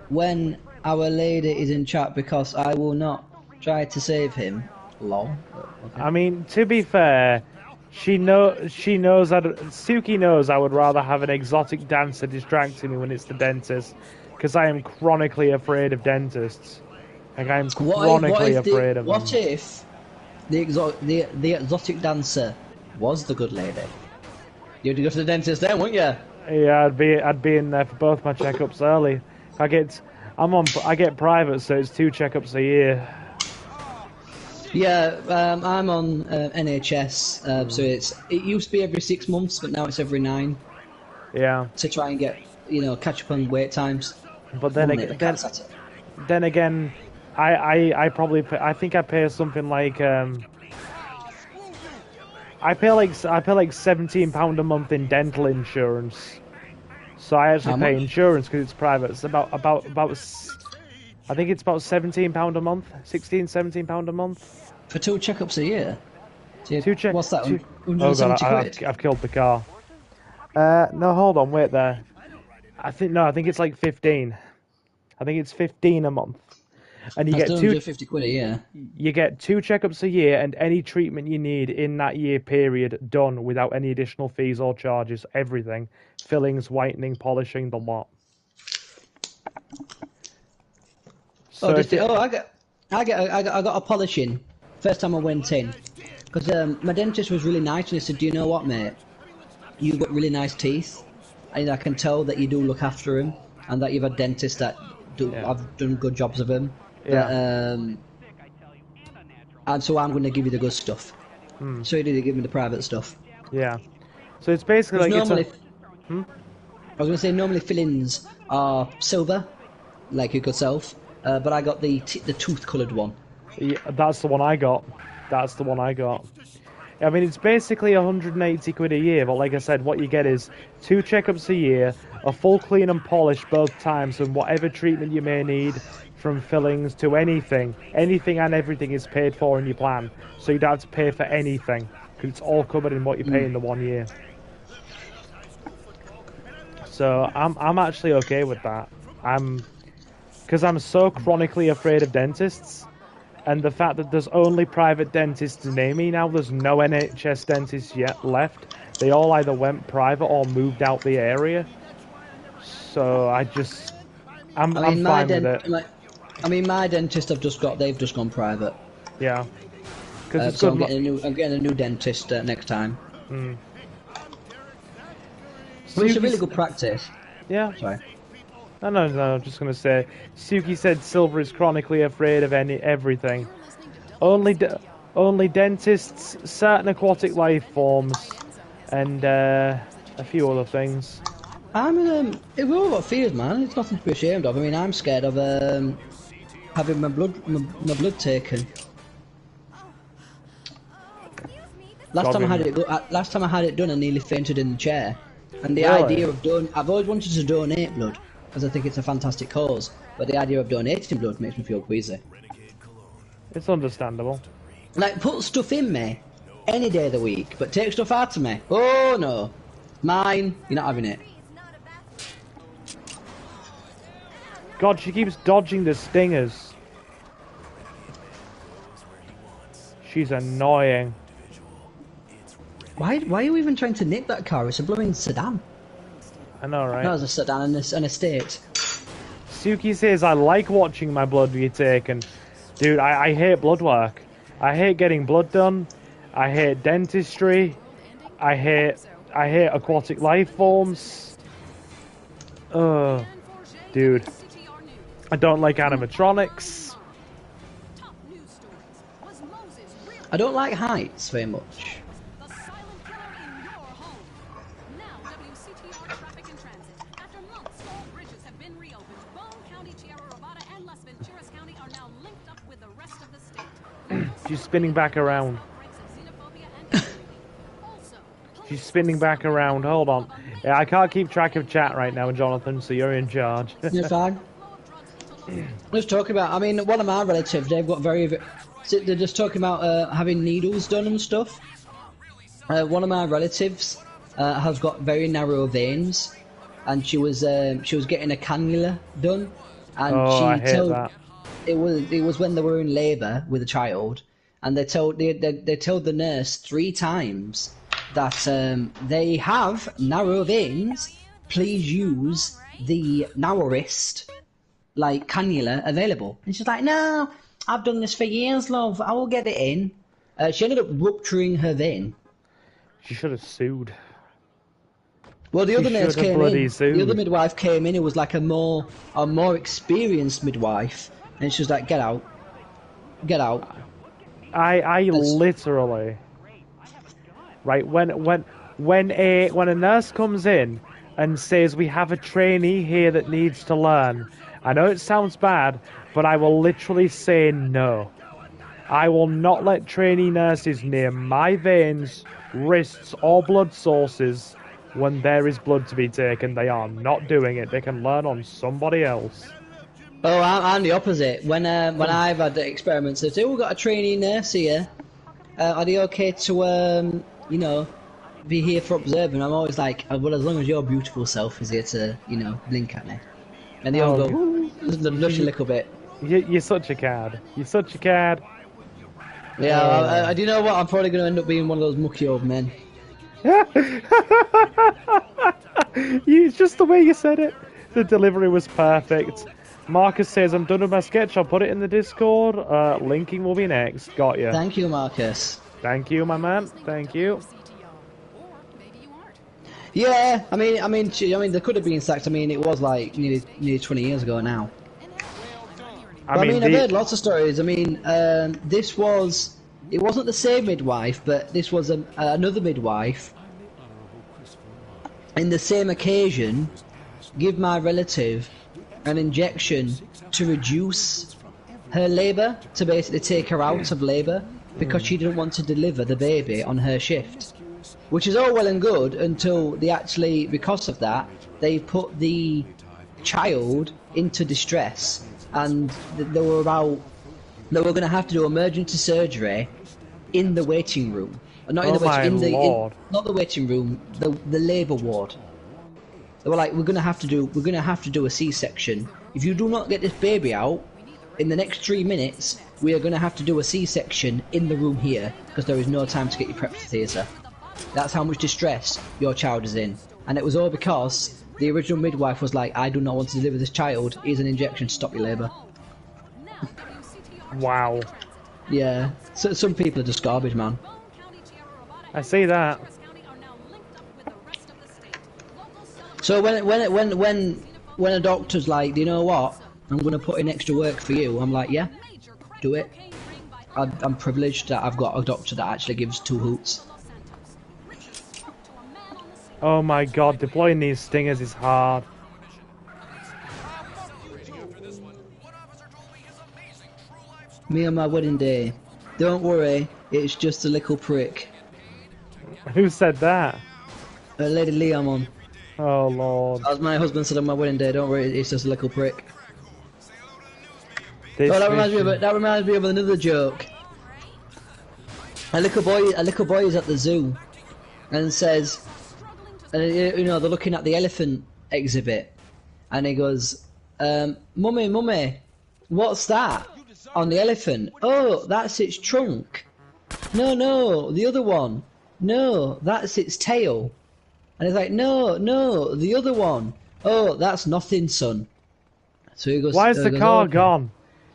when Our Lady is in chat, because I will not try to save him. Lol. Okay. I mean, to be fair, Suki knows I would rather have an exotic dancer distracting me when it's the dentist, because I am chronically afraid of dentists. Like, I'm chronically afraid of them. What if the exotic dancer was the good lady? You'd go to the dentist then, wouldn't you? Yeah, I'd be in there for both my checkups early. I get private, so it's 2 checkups a year. Yeah, I'm on NHS, so it used to be every 6 months, but now it's every 9. Yeah. To try and get, catch up on wait times. But then again, I think I pay something like I pay like £17 a month in dental insurance. So I actually pay insurance because it's private. It's about I think it's about £17 a month, £17 a month. For 2 checkups a year? So 2 checkups. What's that, 170 quid? I've killed the car. No, hold on, wait there. I think it's like 15. I think it's 15 a month. And you get 250 quid a year. You get 2 checkups a year and any treatment you need in that year period done without any additional fees or charges. Everything. Fillings, whitening, polishing, the lot. So I got a polishing first time I went in, because my dentist was really nice, and he said, "Do you know what, mate? You've got really nice teeth, and I can tell that you do look after them, and that you've had dentists that have done good jobs of them. Yeah. And so I'm going to give you the good stuff." So he did give me the private stuff. Yeah. So it's basically like I was going to say normally fillings are silver, like your good self, but I got the tooth-coloured one. Yeah, that's the one I got. I mean, it's basically 180 quid a year, but like I said, what you get is 2 checkups a year, a full clean and polish both times, and whatever treatment you may need, from fillings to anything and everything is paid for in your plan. So you don't have to pay for anything, because it's all covered in what you pay in the 1 year. So I'm actually okay with that. Because I'm so chronically afraid of dentists, and the fact that there's only private dentists near me now, there's no NHS dentists yet left. They all either went private or moved out the area. So I'm fine with it. My dentist they've just gone private. Yeah. So I'm getting a new dentist next time. Which is a really good practice. Yeah. Sorry. No, I'm just going to say, Suki said Silver is chronically afraid of everything. Only dentists, certain aquatic life forms, and a few other things. We've all got fears, man. It's nothing to be ashamed of. I mean, I'm scared of having my blood taken. Last time I had it done, I nearly fainted in the chair. And the idea of I've always wanted to donate blood, because I think it's a fantastic cause. But the idea of donating blood makes me feel queasy. It's understandable. Like, put stuff in me any day of the week, but take stuff out of me. Oh no, mine. You're not having it. God, she keeps dodging the stingers. She's annoying. Why are you even trying to nick that car? It's a blooming sedan. I know, right? No, it's a sedan and an estate. Suki says, I like watching my blood be taken. Dude, I hate blood work. I hate getting blood done. I hate dentistry. I hate aquatic life forms. Dude. I don't like animatronics. I don't like heights very much. She's spinning back around. She's spinning back around. Hold on. Yeah, I can't keep track of chat right now, Jonathan, so you're in charge. You're fine. Let's talk about, I mean, one of my relatives, they've got they're just talking about having needles done and stuff. One of my relatives has got very narrow veins, and she was getting a cannula done, and I hate that. It was when they were in labour with a child, and they told the nurse 3 times that they have narrow veins. Please use the narrowest cannula available. And she's like, no, I've done this for years, love. I will get it in. She ended up rupturing her vein. She should have sued. Well, the other nurse came in. Sued. The other midwife came in. It was like a more experienced midwife, and she was like, "Get out, get out." I literally, right, when a nurse comes in and says we have a trainee here that needs to learn, I know it sounds bad, but I will literally say no. I will not let trainee nurses near my veins, wrists, or blood sources when there is blood to be taken. They are not doing it. They can learn on somebody else. Oh, I'm the opposite. When I've had experiments, they say, "Oh, we've got a trainee nurse here. Are they okay to be here for observing?" I'm always like, "Well, as long as your beautiful self is here to blink at me." And they all go, blush a little bit. You're such a cad. You're such a cad. Yeah, I do you know what? I'm probably going to end up being one of those mucky old men. Just the way you said it. The delivery was perfect. Marcus says, I'm done with my sketch. I'll put it in the Discord. Linking will be next. Got you. Thank you, Marcus. Thank you, my man. Thank you. Yeah, I mean, there could have been sacked. I mean, it was like nearly 20 years ago now. I've heard lots of stories. I mean, it wasn't the same midwife, but this was another midwife. In the same occasion, give my relative an injection to reduce her labour, to basically take her out of labour, because she didn't want to deliver the baby on her shift. Which is all well and good until because of that, they put the child into distress, and they were going to have to do emergency surgery in the waiting room. Not in not the waiting room, the labour ward. They were like, we're gonna have to do a C-section. If you do not get this baby out in the next 3 minutes, we are gonna have to do a C-section in the room here, because there is no time to get you prepped for theatre. That's how much distress your child is in. And it was all because the original midwife was like, I do not want to deliver this child. Here's an injection to stop your labour. Wow. Yeah. So some people are just garbage, man. I see that. So when a doctor's like, do you know what? I'm going to put in extra work for you. I'm like, yeah, do it. I'm privileged that I've got a doctor that actually gives 2 hoots. Oh my god, deploying these stingers is hard. Me on my wedding day. Don't worry, it's just a little prick. Who said that? Lady Liamon. Oh lord. As my husband said on my wedding day, don't worry, it's just a little prick. That reminds me of another joke. A little boy is at the zoo, and says, they're looking at the elephant exhibit, and he goes, Mummy, what's that on the elephant? Oh, that's its trunk. No, the other one. No, that's its tail. And he's like, no, the other one. Oh, that's nothing, son. So he goes. Why is the goes, car okay. gone?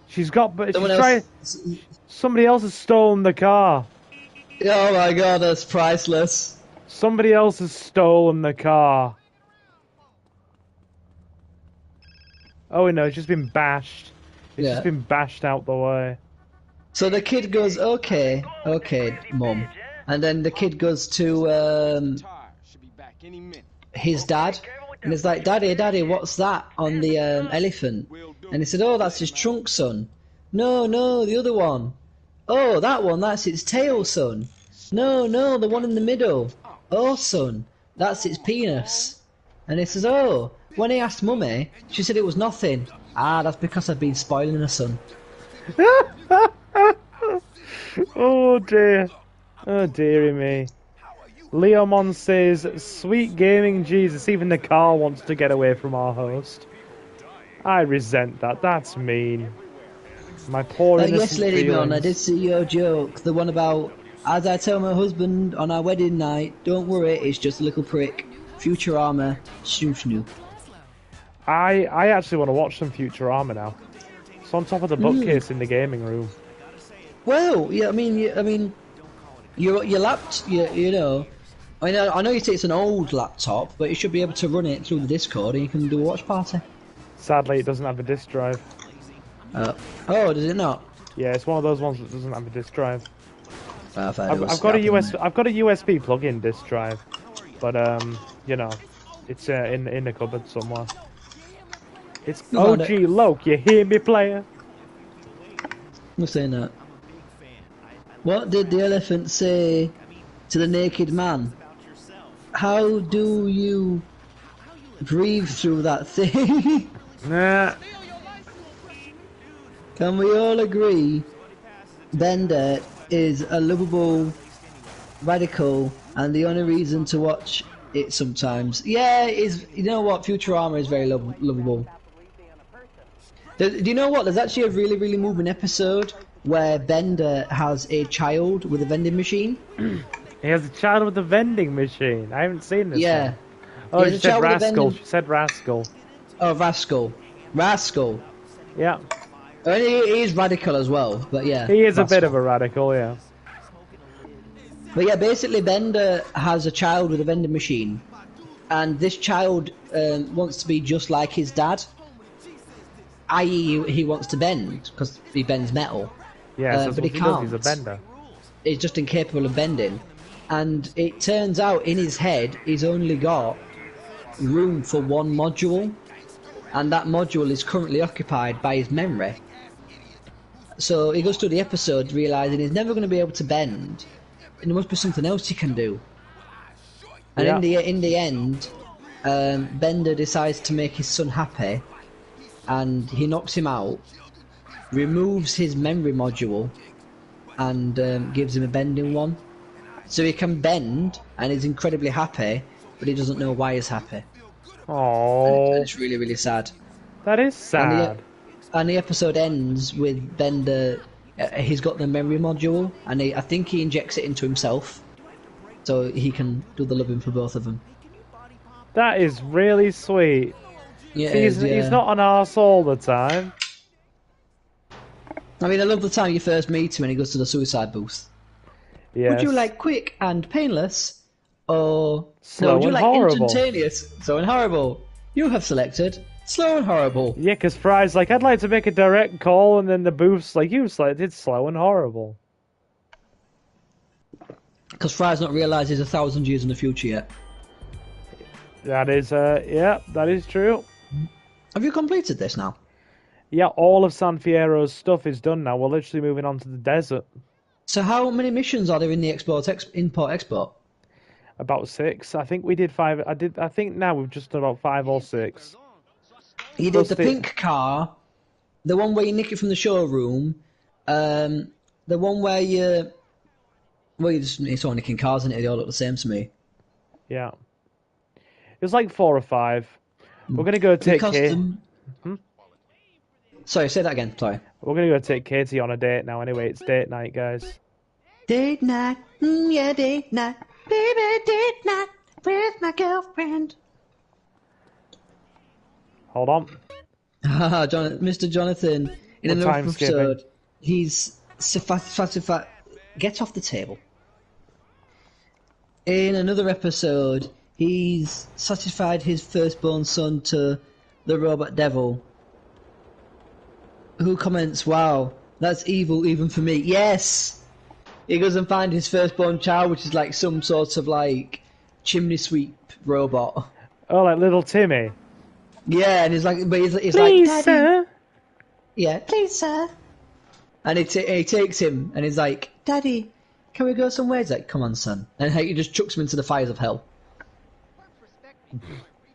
She's got, but Someone she's else. trying. Somebody else has stolen the car. Oh my god, that's priceless. Somebody else has stolen the car. Oh no, it's just been bashed. It's just been bashed out the way. So the kid goes, okay, mum. And then the kid goes to his dad. And he's like, Daddy, what's that on the elephant? And he said, oh, that's his trunk, son. No, the other one. Oh, that one, that's its tail, son. No, the one in the middle. Oh, son, that's its penis. And he says, oh, when he asked Mummy, she said it was nothing. Ah, that's because I've been spoiling her, son. Oh dear. Oh dearie me. Leomon says, sweet gaming Jesus, even the car wants to get away from our host. I resent that. That's mean. My poor innocent Yes, Lady feelings. Mon, I did see your joke. The one about, as I tell my husband on our wedding night, don't worry, it's just a little prick. Futurama, snoo. I actually want to watch some Futurama now. It's on top of the bookcase in the gaming room. Well, yeah, I mean, your laptop, you know. I know you say it's an old laptop, but you should be able to run it through the Discord, and you can do a watch party. Sadly, it doesn't have a disk drive. Oh, does it not? Yeah, it's one of those ones that doesn't have a disk drive. I've got a USB plug-in disk drive, but you know, it's in the cupboard somewhere. It's OG Loke, you hear me, player? I'm saying that. What did the elephant say to the naked man? How do you breathe through that thing? Nah. Can we all agree Bender is a lovable radical and the only reason to watch it sometimes? Yeah, you know what? Futurama is very lovable. Do you know what? There's actually a really, really moving episode where Bender has a child with a vending machine. He has a child with a vending machine. I haven't seen this one. Oh, she said rascal. She said rascal. Oh, rascal. Yeah. I mean, he is radical as well, but yeah. He is a bit of a radical, yeah. But yeah, basically Bender has a child with a vending machine, and this child wants to be just like his dad. I.e., he wants to bend, because he bends metal. Yeah, but he can't. He's a bender. He's just incapable of bending. And it turns out in his head, he's only got room for one module, and that module is currently occupied by his memory. So he goes through the episode realising he's never going to be able to bend, and there must be something else he can do. And in the end, Bender decides to make his son happy, and he knocks him out, removes his memory module, and gives him a bending one. So he can bend, and he's incredibly happy, but he doesn't know why he's happy. Oh, and it's really, really sad. That is sad. And the episode ends with Bender. He's got the memory module, and I think he injects it into himself, so he can do the loving for both of them. That is really sweet. Yeah, he's not an arse all the time. I mean, I love the time you first meet him when he goes to the suicide booth. Yes. Would you like quick and painless, or slow would you and like horrible? Instantaneous, slow and horrible? You have selected slow and horrible. Yeah, because Fry's like, I'd like to make a direct call, and then the booth's like, you selected slow and horrible. Because Fry's not realised he's 1,000 years in the future yet. That is, yeah, that is true. Have you completed this now? Yeah, all of San Fierro's stuff is done now. We're literally moving on to the desert. So how many missions are there in the import-export? About 6. I think we did 5. I think now we've just done about 5 or 6. You did the pink car, the one where you nick it from the showroom, the one where you... Well, it's all nicking cars, isn't it? They all look the same to me. Yeah. It was like 4 or 5. We're going to go take care... Sorry, say that again. Sorry. We're gonna go take Katie on a date now. Anyway, it's date night, guys. Date night, yeah, date night, baby, date night with my girlfriend. Hold on. Mr. Jonathan, in We're another time episode, skipping. he's get off the table. In another episode, he's satisfied his firstborn son to the robot devil, who comments, "Wow, that's evil even for me." Yes! He goes and finds his firstborn child, which is like some sort of like chimney sweep robot. Oh, like little Timmy. Yeah, and he's like, but he's Please, like, Daddy. sir. Yeah, please, sir. And he takes him, and he's like, Daddy, can we go somewhere? He's like, come on, son. And he just chucks him into the fires of hell.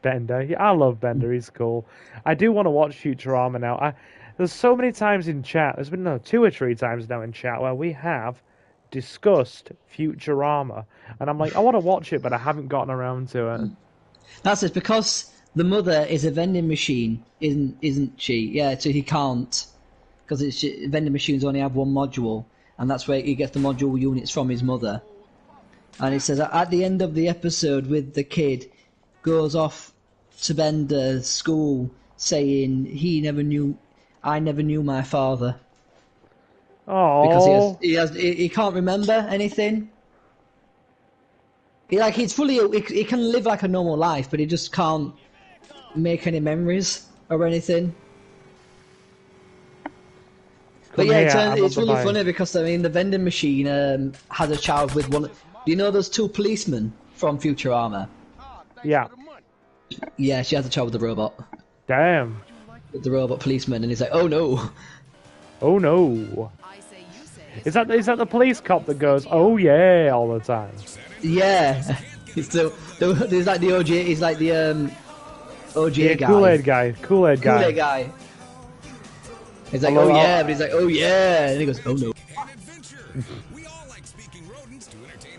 Bender. Yeah, I love Bender. He's cool. I do want to watch Futurama now. There's so many times in chat. There's been 2 or 3 times now in chat where we have discussed Futurama, and I'm like, I want to watch it, but I haven't gotten around to it. That's it, because the mother is a vending machine, isn't she? Yeah, so he can't, because vending machines only have one module, and that's where he gets the module units from his mother. And it says at the end of the episode, with the kid goes off to Bender's school saying I never knew my father. Oh, because he can't remember anything. He can live like a normal life, but he just can't make any memories or anything. But yeah, it's really funny because I mean the vending machine has a child with one. Do you know those 2 policemen from Futurama? Yeah. Yeah, she has a child with the robot. Damn. With the robot policeman, and he's like, oh no. Oh no. Is that the police cop that goes, oh yeah, all the time? Yeah. He's like the OJ. He's like the OJ guy. Kool-Aid guy. Kool-Aid guy. Kool-Aid guy. He's like, oh yeah, but he's like, oh yeah, and he goes, oh no.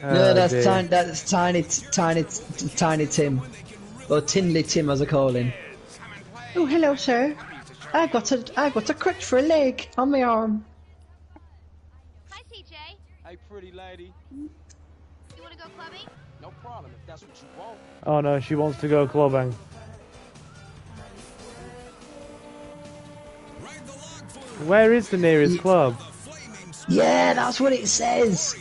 No, that's tiny Tim, or Tinley Tim as I call him. Oh hello, sir. I got a crutch for a leg on my arm. Hi, CJ. Hey, pretty lady. You want to go clubbing? No problem if that's what you want. Oh no, she wants to go clubbing. Where is the nearest club? Yeah, that's what it says.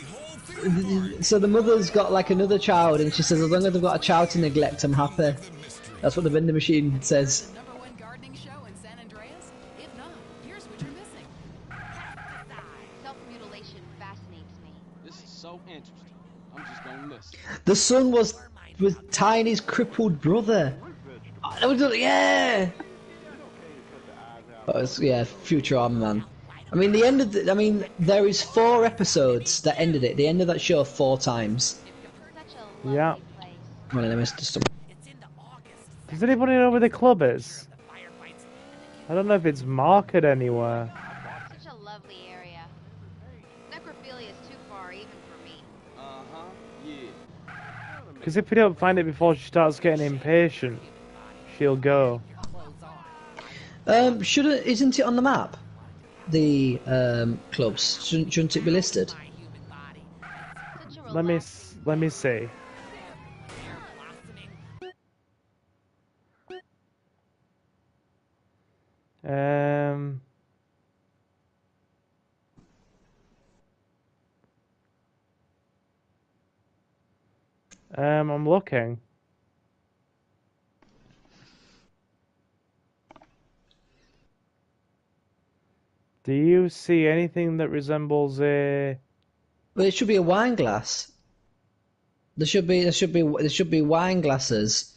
So the mother's got like another child, and she says, as long as I've got a child to neglect, I'm happy. That's what the vending machine says. #1 gardening show in San Andreas? If not, here's what you're missing. Self-mutilation fascinates me. This is so interesting. I'm just gonna listen. The son was Tiny's crippled brother. Yeah. Yeah, Futurama, man. I mean, there is 4 episodes that ended it. They ended that show 4 times. Yeah. Well, let me just. Does anybody know where the club is? I don't know if it's marked anywhere. Such a lovely area. Necrophilia is too far even for me. Yeah. Because if we don't find it before she starts getting impatient, she'll go. Isn't it on the map? The clubs shouldn't it be listed? Let me see. I'm looking. Do you see anything that resembles a? Well, it should be a wine glass. There should be wine glasses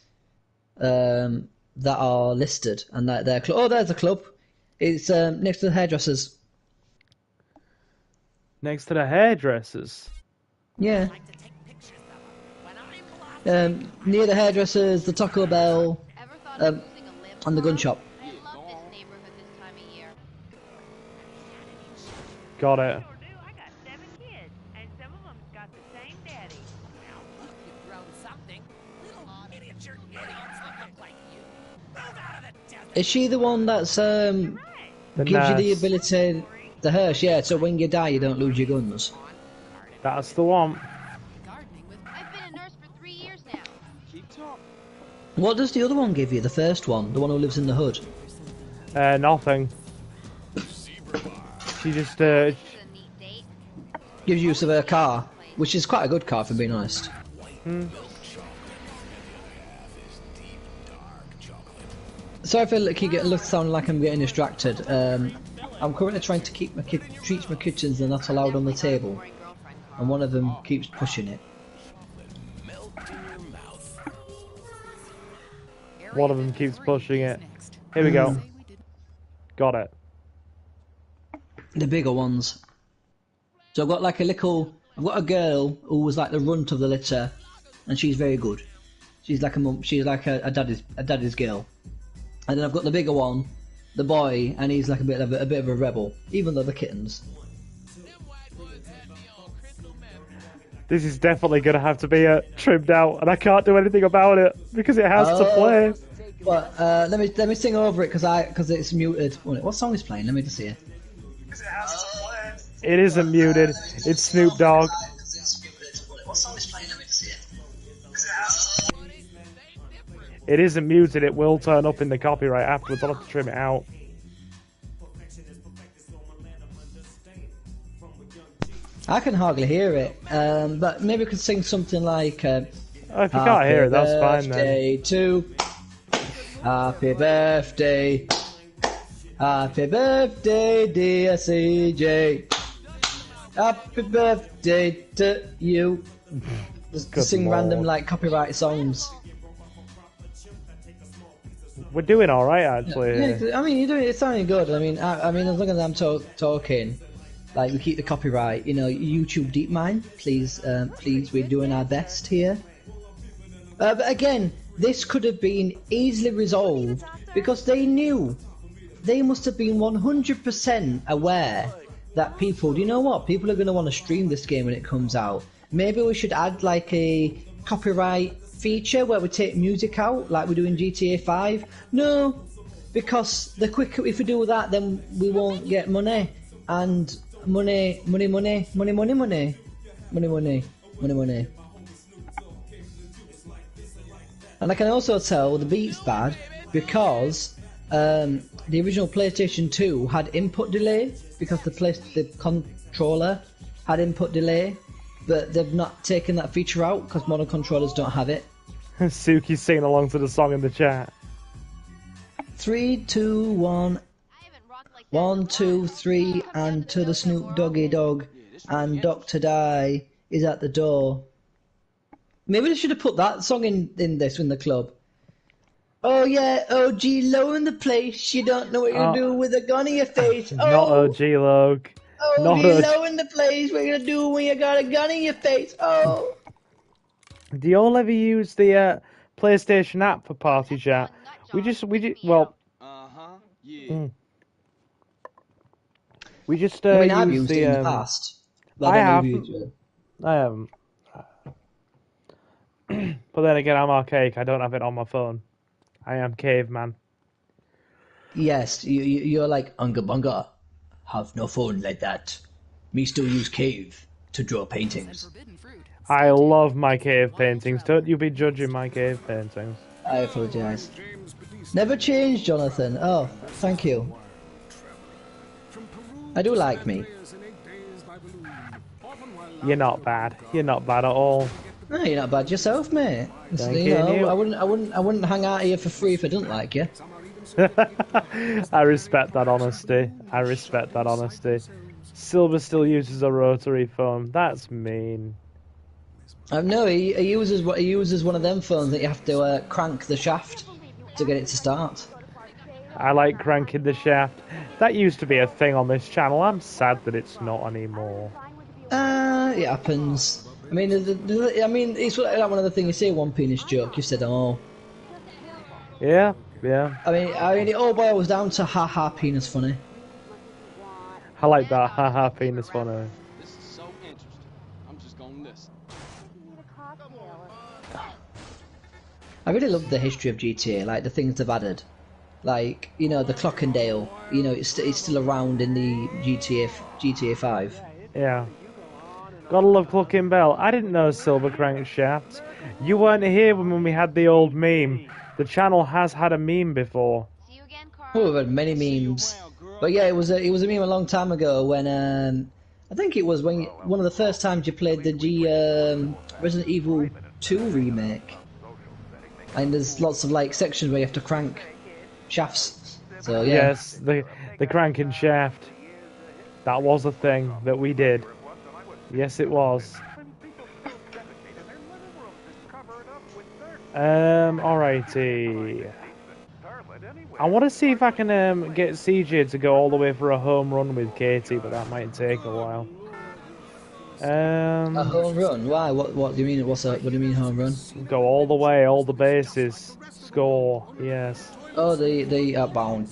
that are listed, and that they're oh, there's a club. It's next to the hairdressers. Next to the hairdressers. Yeah. Near the hairdressers, the Taco Bell, and the gun shop. I love this neighborhood this time of year. Got it. I got 7 kids, and some of them got the same daddy. You've grown something. Little miniature idiots that look like you. Move out of the desert. Is she the one that's Gives you the nurse. ability, the Hirsch, yeah, so when you die you don't lose your guns. That's the one. I've been a nurse for 3 years now. Keep talking. What does the other one give you, the first one, the one who lives in the hood? Nothing. She just gives use of her car, which is quite a good car, if I'm being honest. Sorry if I keep getting sounding like I'm getting distracted. I'm currently trying to keep my treats my kitchens are not allowed on the table, and one of them keeps pushing it. One of them keeps pushing it. Here we go. Got it. The bigger ones. So I've got like I've got a girl who was like the runt of the litter, and she's very good. She's like a mum. She's like a daddy's girl. And then I've got the bigger one, the boy, and he's like a bit of a rebel, even though they're kittens. This is definitely going to have to be trimmed out, and I can't do anything about it because it has to play. But let me sing over it because it's muted. What song is playing? Let me just see it. It isn't muted. It's Snoop Dogg. What song is playing? Let me just see it. It isn't muted. It will turn up in the copyright afterwards. I'll have to trim it out. I can hardly hear it, but maybe we could sing something like if you can't hear it, that's fine then. Happy birthday, happy birthday, dear CJ. Happy birthday to you. Just sing random like copyright songs. We're doing all right, actually. Yeah, I mean, you're doing. It's sounding good. I mean, as long as I'm talking, like we keep the copyright. You know, YouTube DeepMind, please, we're doing our best here. But again, this could have been easily resolved because they knew. They must have been 100% aware that people. Do you know what? People are going to want to stream this game when it comes out. Maybe we should add like a copyright feature where we take music out like we do in GTA 5. No, because the quicker if we do that, then we won't get money, and money. And I can also tell the beat's bad because the original PlayStation 2 had input delay because the controller had input delay, but they've not taken that feature out because modern controllers don't have it. Suki's singing along to the song in the chat. 3, 2, 1. 1, 2, 3, and to the Snoop Doggy Dog, and Dr. Die is at the door. Maybe they should have put that song in the club. Oh yeah, OG low in the place. You don't know what you're gonna do with a gun in your face. Not OG Log. OG low in the place. What you gonna do when you got a gun in your face? Oh. Do you all ever use the PlayStation app for party chat? We just well. Yeah. We just I mean, I've use used it in the past. I haven't. I haven't. But then again, I'm archaic. I don't have it on my phone. I am caveman. Yes, you're like Unga Bunga. Have no phone like that. Me still use cave to draw paintings. I love my cave paintings. Don't you be judging my cave paintings. I apologise. Never change, Jonathan. Oh, thank you. I do like me. You're not bad. You're not bad at all. No, you're not bad yourself, mate. Thank you know, you. I wouldn't hang out here for free if I didn't like you. I respect that honesty. I respect that honesty. Silver still uses a rotary phone. That's mean. No, he uses one of them phones that you have to crank the shaft to get it to start. I like cranking the shaft. That used to be a thing on this channel. I'm sad that it's not anymore. It happens. I mean, it's like one of the things you say, one penis joke. You said, oh. Yeah, yeah. I mean, it all boils down to ha penis funny. I like that ha penis funny. This is so interesting. I'm just gonna listen. I really love the history of GTA, like the things they've added. Like, you know, the Clockendale. You know, it's still around in the GTA 5. Yeah. Gotta love Clucking Bell. I didn't know Silver Crankshaft. You weren't here when we had the old meme. The channel has had a meme before. Oh, we've had many memes. But yeah, it was a meme a long time ago when I think it was when one of the first times you played the Resident Evil 2 remake. And there's lots of like sections where you have to crank shafts. So yeah. Yes, the cranking shaft. That was a thing that we did. Yes, it was. Alrighty. I want to see if I can get CJ to go all the way for a home run with Katie, but that might take a while. A home run? Why? What do you mean? What do you mean home run? Go all the way, all the bases, score. Yes. Oh, the bound.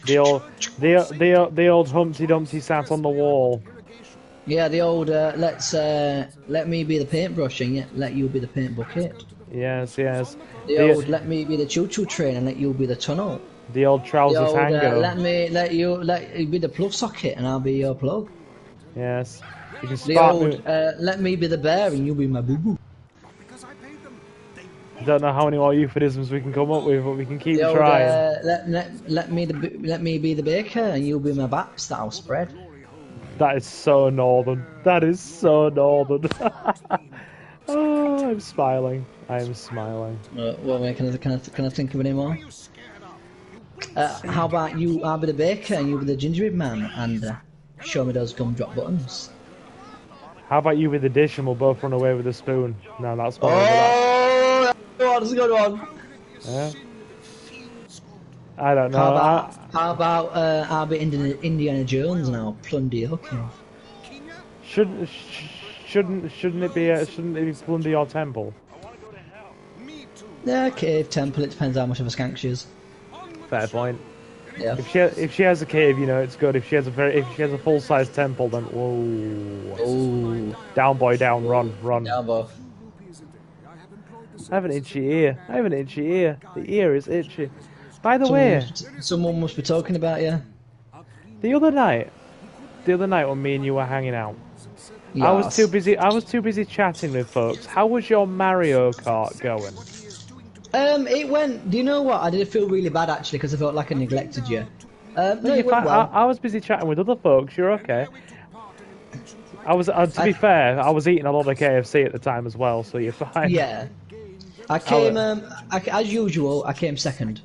The old Humpty Dumpty sat on the wall. Yeah, the old let me be the paintbrush and let you be the paint bucket. Yes, yes. The old let me be the choo-choo train and let you be the tunnel. The old trousers hanger. Let you be the plug socket and I'll be your plug. Yes. You can the old let me be the bear and you be my boo boo. I don't know how many more euphemisms we can come up with, but we can keep the trying. Old, let me be the baker and you'll be my baps that I'll spread. That is so northern. That is so northern. Oh, I'm smiling. I am smiling. Well, can I think of any more? How about you? I'll be the baker and you be the gingerbread man, and show me those gumdrop buttons. How about you with the dish and we'll both run away with a spoon? No, that's fine. Oh, that's a good one. Yeah. I don't know. How about I'll be Indiana Jones and I'll plunder your cave. Shouldn't it be plunder your temple? Yeah, cave, temple. It depends how much of a skank she is. Fair point. Yeah. If she has a cave, you know it's good. If she has a full size temple, then whoa. Ooh. Down boy, down, run. Down boy. I have an itchy ear. The ear is itchy. By the way, someone must be talking about you. The other night when me and you were hanging out, yes. I was too busy chatting with folks. How was your Mario Kart going? It went. Do you know what? I did feel really bad actually because I felt like I neglected you. No, it went well. I was busy chatting with other folks. You're okay. I was. To be fair, I was eating a lot of KFC at the time as well, so you're fine. Yeah. I came. As usual, I came second.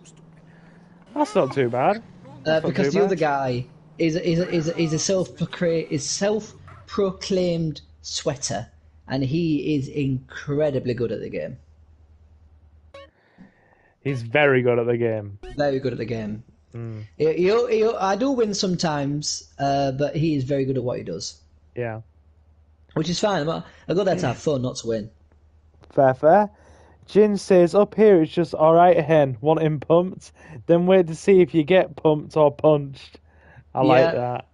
That's not too bad. Because the other guy is a self-proclaimed sweater, and he is incredibly good at the game. He's very good at the game. Very good at the game. I do win sometimes, but he is very good at what he does. Yeah. Which is fine. I go there to have fun, not to win. Fair. Jin says, up here it's just alright hen, want him pumped, then wait to see if you get pumped or punched. I like that.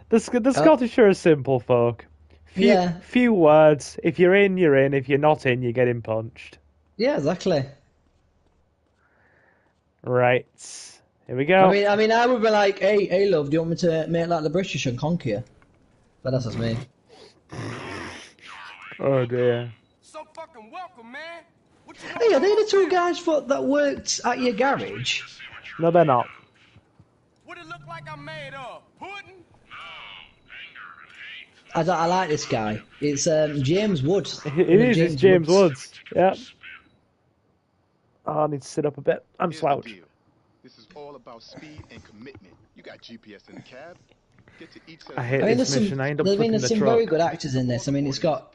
The Scottish are a simple folk. Few words. If you're in, you're in. If you're not in, you're getting punched. Yeah, exactly. Right. Here we go. I mean, I would be like, hey, love, do you want me to make like the British and conquer you? But that's just me. Oh dear. Fucking welcome, man. Hey, are they the two guys that worked at your garage? No, they're not. What it look like I'm made of? Pudding? I like this guy. It's James Woods. It's James Woods. Yep. Oh, I need to sit up a bit. I'm slouched. This is all about speed and commitment. You got GPS in the cab. Get to each I hate this mission. I end up flipping the truck. There's some very good actors in this. I mean, it's got.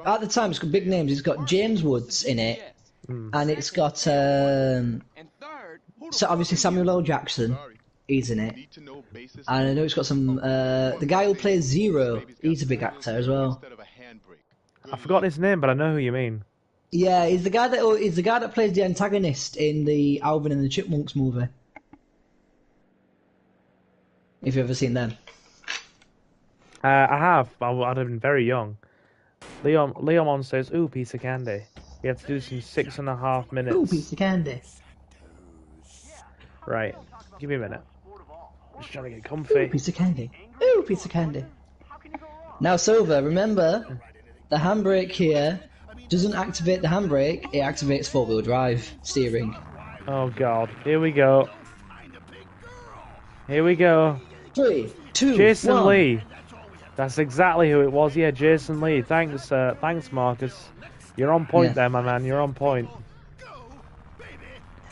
At the time, it's got big names. It's got James Woods in it, and it's got so obviously Samuel L. Jackson. He's in it, and I know it's got some. The guy who plays Zero, he's a big actor as well. I forgot his name, but I know who you mean. Yeah, he's the guy that plays the antagonist in the Alvin and the Chipmunks movie. If you've ever seen them. I have. I'd have been very young. Leomon says, ooh, piece of candy. We have to do this in 6.5 minutes. Ooh, piece of candy. Right. Give me a minute. Just trying to get Ooh, comfy. piece of candy. Ooh, piece of candy. Now, Silver, remember, the handbrake here doesn't activate the handbrake, it activates four-wheel drive steering. Oh god. Here we go. Here we go. 3, 2, Jason 1. Lee. That's exactly who it was. Yeah, Jason Lee. Thanks, Marcus. You're on point there, my man. You're on point.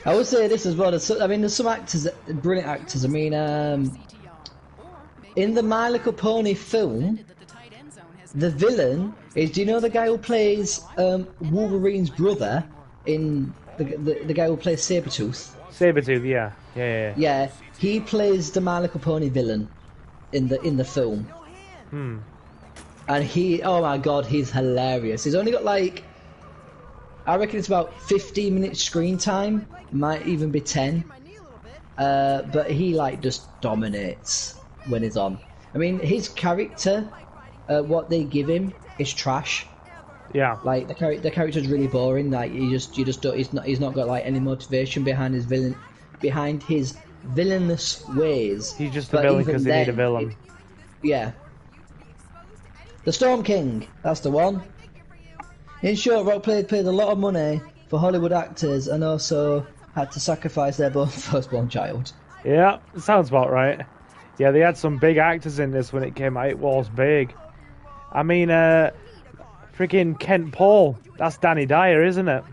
I would say this as well. I mean, there's some actors, brilliant actors. I mean, in the My Little Pony film, the villain is. Do you know the guy who plays Wolverine's brother in the guy who plays Sabretooth? Sabretooth, yeah. Yeah, he plays the My Little Pony villain in the film. And he, oh my god, he's hilarious. He's only got like, I reckon it's about 15 minutes screen time, might even be 10. But he like just dominates when he's on. I mean, his character, what they give him is trash. Yeah. Like the character's really boring. Like you just don't. He's not got like any motivation behind his villainous ways. He's just a villain because they need a villain. Yeah. The Storm King, that's the one. In short, Rock paid a lot of money for Hollywood actors and also had to sacrifice their firstborn child. Yeah, sounds about right. Yeah, they had some big actors in this when it came out. It was big. I mean, freaking Kent Paul. That's Danny Dyer, isn't it?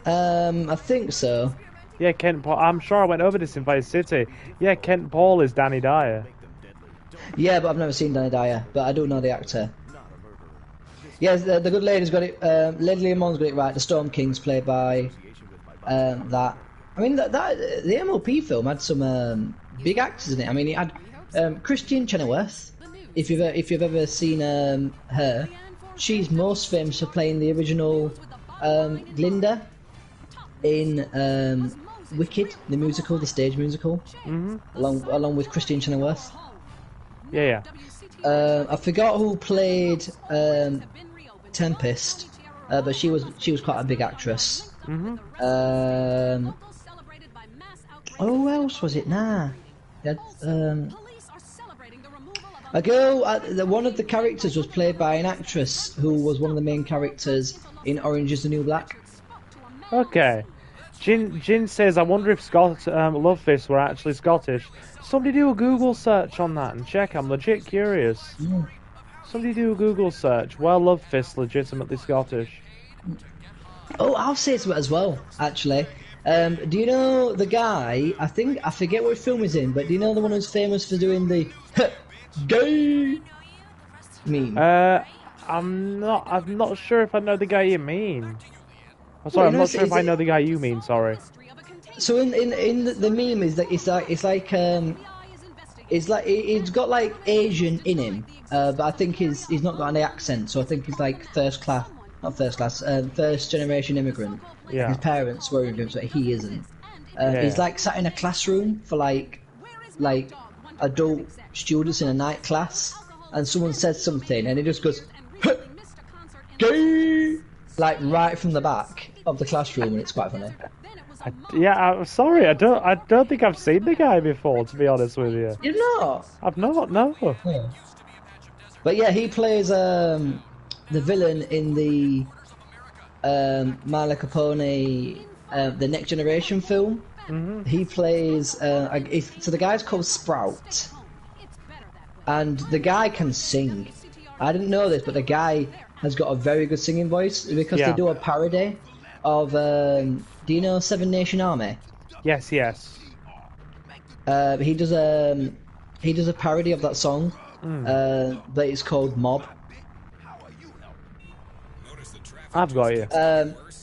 I think so. Yeah, Kent Paul. I'm sure I went over this in Vice City. Yeah, Kent Paul is Danny Dyer. Yeah, but I've never seen Danny Dyer, but I do know the actor. Yeah, the good lady's got it. Lady Lemon's got it right. The Storm King's played by that. I mean, the MLP film had some big actors in it. I mean, it had Christine Chenoweth. If you've ever seen her, she's most famous for playing the original Glinda in Wicked, the musical, the stage musical, along with Christine Chenoweth. Yeah. I forgot who played Tempest, but she was quite a big actress. Oh, who else was it? A girl. One of the characters was played by an actress who was one of the main characters in Orange Is the New Black. Okay. Jin says, I wonder if Love Fist were actually Scottish. Somebody do a Google search on that and check. I'm legit curious. Somebody do a Google search. Well, Love Fist legitimately Scottish. Oh, I'll say it as well, actually. Do you know the guy, I forget what film he's in, but do you know the one who's famous for doing the gay meme? I'm not sure if I know the guy you mean. Oh, sorry, I'm not sure if I know the guy you mean, sorry. So in the meme is that it's got like Asian in him, but I think he's not got any accent, so I think he's like first generation immigrant. Yeah. His parents were immigrants, but he isn't. He's like sat in a classroom for like adult students in a night class, and someone says something, and he just goes, gay, like right from the back of the classroom, and it's quite funny. I'm sorry, I don't think I've seen the guy before, to be honest with you. You've not? I've not, no. Yeah. But yeah, he plays the villain in the My Little Pony, the Next Generation film. He plays, so the guy's called Sprout. And the guy can sing. I didn't know this, but the guy has got a very good singing voice, because they do a parody of, do you know Seven Nation Army? Yes. He does a parody of that song, that is called Mob. I've got you.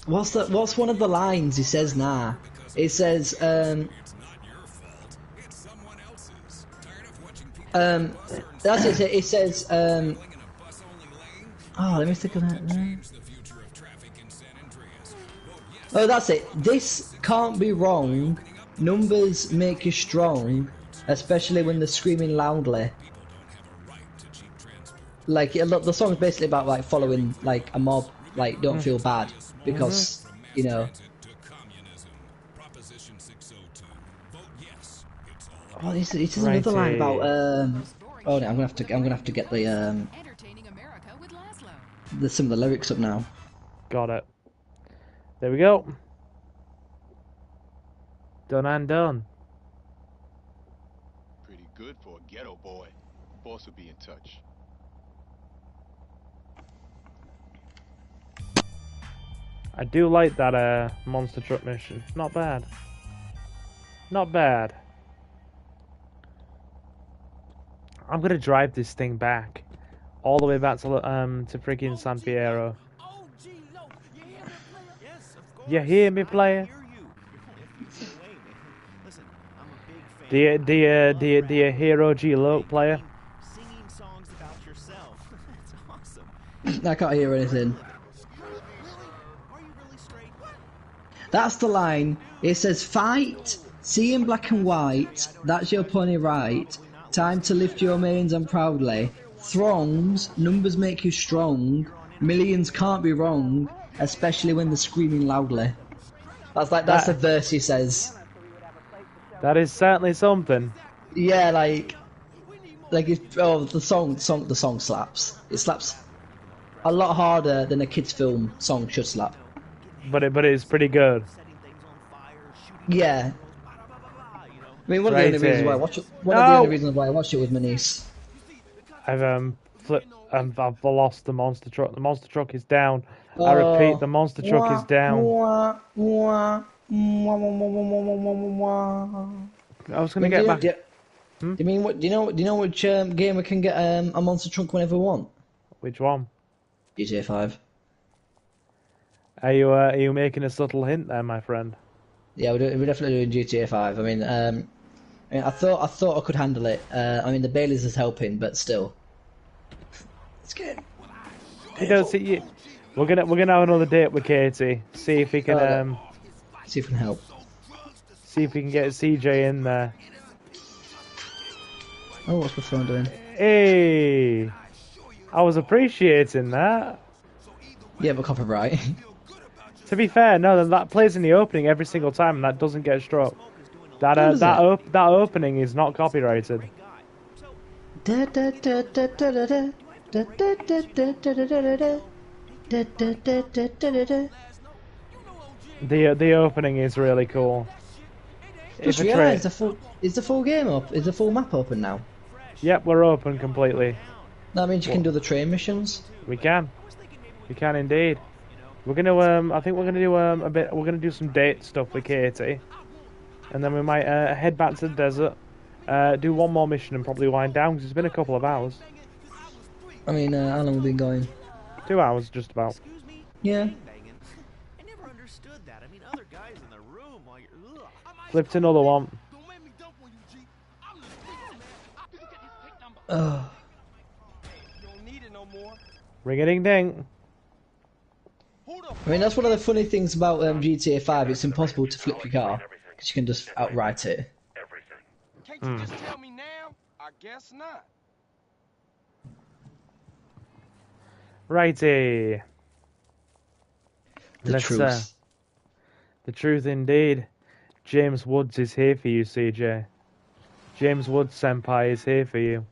What's one of the lines he says now? It says, that's it. It says, oh, let me think of that. Oh, that's it. This can't be wrong. Numbers make you strong, especially when they're screaming loudly. Like the song's basically about like following like a mob. Like don't feel bad because you know. Oh, this is another line about Oh, no, I'm gonna have to get the some of the lyrics up now. Got it. There we go. Done and done. Pretty good for a ghetto boy. Boss will be in touch. I do like that monster truck mission. Not bad. Not bad. I'm gonna drive this thing back, all the way back to freaking San Fierro. You hear me, player? Do you hear OG Loke, player? I can't hear anything. That's the line. It says, "Fight, see in black and white. That's your pony right. Time to lift your manes and proudly. Throngs, numbers make you strong. Millions can't be wrong, especially when they're screaming loudly." That's the verse he says. That is certainly something. Yeah, the song slaps. It slaps a lot harder than a kids' film song should slap. But it's pretty good. Yeah. I mean, one of the only reasons why I watched it with my niece. I've I've lost the monster truck. The monster truck is down. I repeat, the monster truck is down. I was gonna get back. Do you mean what? Do you know which game we can get a monster truck whenever we want? Which one? GTA 5. Are you making a subtle hint there, my friend? Yeah, we're definitely doing GTA 5. I mean, I thought I could handle it. I mean, the Baileys is helping, but still. It's good. You don't see. We're gonna have another date with Katie. See if we can see if we can help. See if we can get CJ in there. Oh, what's my phone doing? Hey, I was appreciating that. Yeah, but copyright. To be fair, no, that plays in the opening every single time, and that doesn't get struck. That opening is not copyrighted. The opening is really cool. Just realised is the full game up? Is the full map open now? Yep, we're open completely. That means you can do the train missions. We can indeed. We're gonna I think we're gonna do a bit. We're gonna do some date stuff with Katie, and then we might head back to the desert, do one more mission, and probably wind down because it's been a couple of hours. I mean, how long have we been going? 2 hours, just about. Yeah. Flipped another one. Ring a ding ding. I mean, that's one of the funny things about GTA 5. It's impossible to flip your car because you can just outright it. Can't you just tell me now? I guess not. Righty. The truth. The truth indeed. James Woods is here for you, CJ. James Woods senpai is here for you.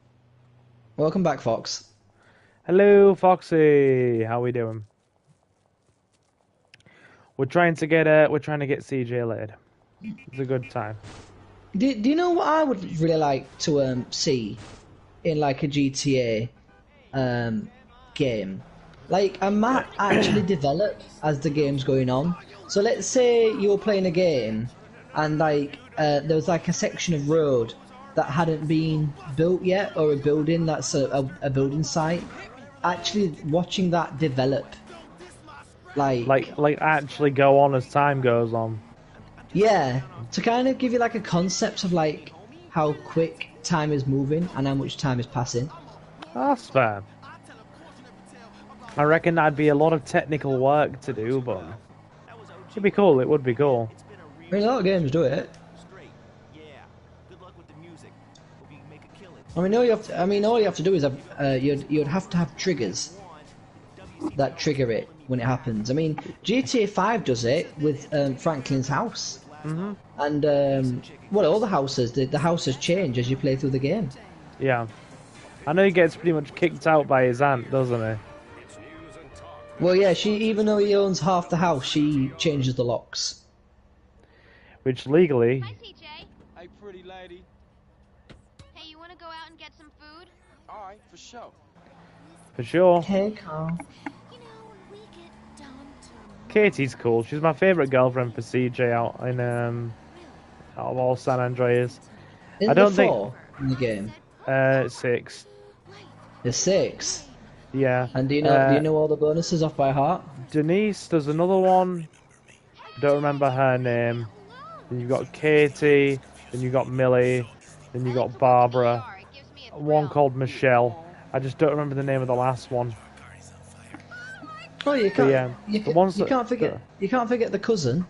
Welcome back, Fox. Hello, Foxy. How we doing? We're trying to get CJ laid. It's a good time. Do you know what I would really like to see in like a GTA game? Like a map actually develop as the game's going on. So let's say you were playing a game and like there was like a section of road that hadn't been built yet, or a building that's a building site. Actually watching that develop. Like actually go on as time goes on. Yeah, to kind of give you like a concept of like how quick time is moving and how much time is passing. That's fair. I reckon that'd be a lot of technical work to do, but it'd be cool. It would be cool. I mean, a lot of games do it. I mean, all you have to do is you'd have to have triggers that trigger it when it happens. I mean, GTA 5 does it with Franklin's house. And well, all the houses, the houses change as you play through the game. Yeah. I know he gets pretty much kicked out by his aunt, doesn't he? Well, yeah, even though he owns half the house, she changes the locks. Which legally... Hi, CJ. Hey, pretty lady. Hey, you want to go out and get some food? All right, for sure. For sure. Hey, Carl. Katie's cool. She's my favourite girlfriend for CJ out of all San Andreas. Isn't I don't there think... 4 in the game? 6. There's 6? Yeah. And do you know all the bonuses off by heart? Denise, there's another one. Don't remember her name. Then you've got Katie, then you've got Millie, then you've got Barbara. One called Michelle. I just don't remember the name of the last one. Oh, you can't. But, you can't forget. You can't forget the cousin.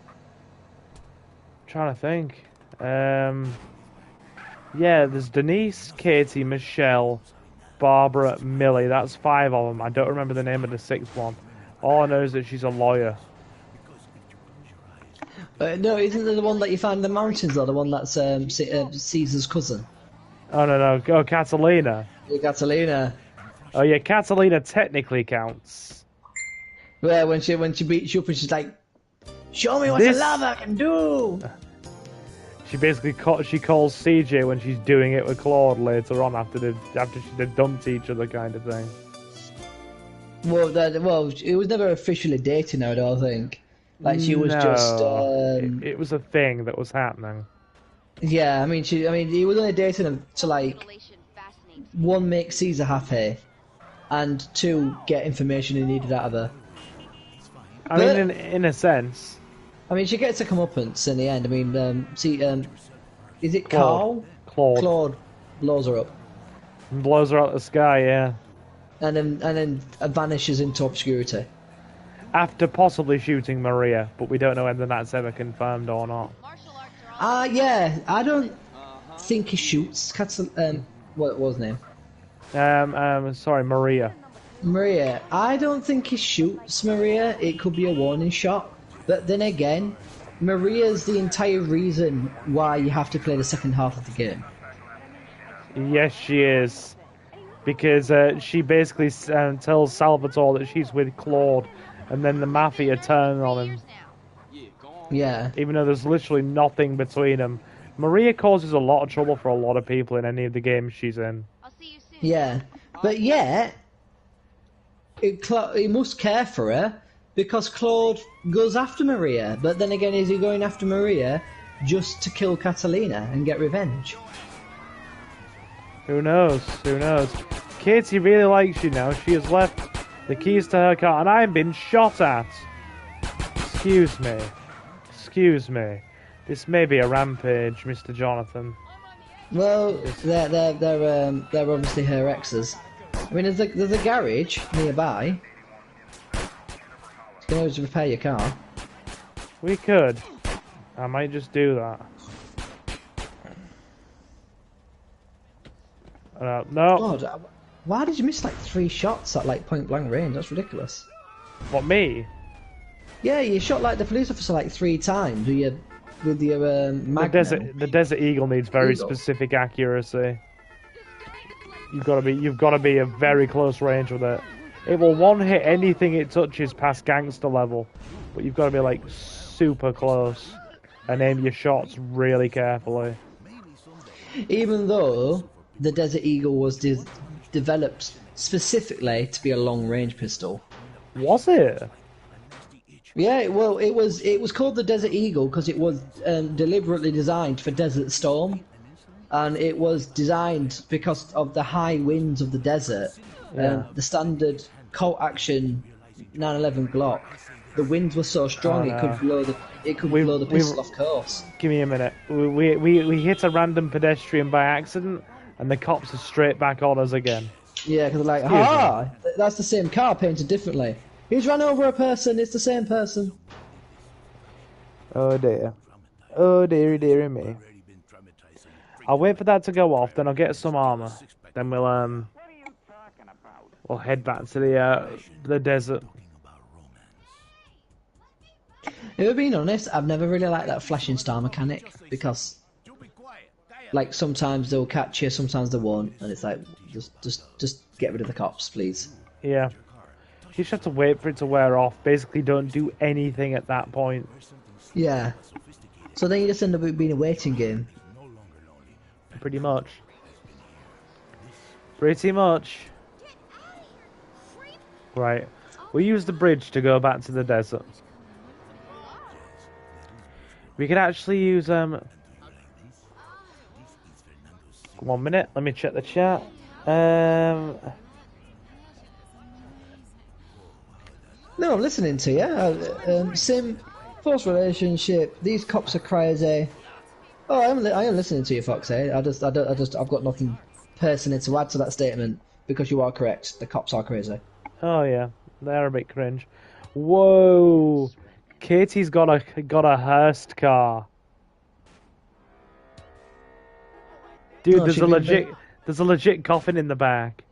Trying to think. Yeah, there's Denise, Katie, Michelle, Barbara, Millie. That's 5 of them. I don't remember the name of the 6th one. All I know is that she's a lawyer. No, isn't there the one that you find in the mountains, though? The one that's Caesar's cousin. Oh no! Oh, Catalina. Yeah, Catalina. Oh yeah, Catalina technically counts. Yeah, when she beats you up and she's like, "Show me what the lava can do." She basically calls CJ when she's doing it with Claude later on after she dumped each other, kind of thing. Well, it was never officially dating her, I don't think. Like she was just. It was a thing that was happening. Yeah, I mean, he was only dating her to like 1, make Caesar happy, and 2, get information he needed out of her. I mean, in a sense. I mean, she gets a comeuppance in the end. I mean, is it Claude. Carl? Claude blows her up. And blows her out of the sky, yeah. And then vanishes into obscurity. After possibly shooting Maria, but we don't know whether that's ever confirmed or not. Yeah, I don't think he shoots what was his name? Sorry, Maria. Maria. I don't think he shoots Maria. It could be a warning shot. But then again, Maria's the entire reason why you have to play the second half of the game. Yes, she is. Because she basically tells Salvatore that she's with Claude, and then the Mafia turn on him. Yeah. Even though there's literally nothing between them. Maria causes a lot of trouble for a lot of people in any of the games she's in. Yeah. But yeah, he must care for her, because Claude goes after Maria. But then again, is he going after Maria just to kill Catalina and get revenge? Who knows? Who knows? Katie really likes you now. She has left the keys to her car, and I'm being shot at. Excuse me. Excuse me. This may be a rampage, Mr. Jonathan. Well, they're obviously her exes. I mean, there's a garage nearby. You can always repair your car. We could. I might just do that. No. God, why did you miss like 3 shots at like point blank range? That's ridiculous. What, me? Yeah, you shot like the police officer like 3 times with your Magnum. The Desert Eagle needs very specific accuracy. You've got to be a very close range with it. It will one hit anything it touches past gangster level, but you've got to be like super close and aim your shots really carefully. Even though the Desert Eagle was developed specifically to be a long-range pistol. Was it? Yeah, well, it was called the Desert Eagle because it was deliberately designed for Desert Storm, and it was designed because of the high winds of the desert. Yeah. The standard Colt Action 911 Glock, the winds were so strong it could blow the pistol off course. Give me a minute. We hit a random pedestrian by accident, and the cops are straight back on us again. Yeah, because they're like, that's the same car painted differently. He's run over a person, it's the same person. Oh dear. Oh dearie, dearie me. I'll wait for that to go off, then I'll get some armor. Then we'll head back to the desert. If we're being honest, I've never really liked that flashing star mechanic because, like, sometimes they'll catch you, sometimes they won't, and it's like, just get rid of the cops, please. Yeah. You just have to wait for it to wear off. Basically, don't do anything at that point. Yeah. So then you just end up being a waiting game. Pretty much. Pretty much. Right. We'll use the bridge to go back to the desert. We could actually use 1 minute. Let me check the chat. No, I'm listening to you. Sim, forced relationship. These cops are crazy. Oh, I am listening to you, Foxy. I've got nothing personally to add to that statement because you are correct. The cops are crazy. Oh yeah, they're a bit cringe. Whoa, Katie's got a Hearst car. Dude, there's a legit coffin in the back.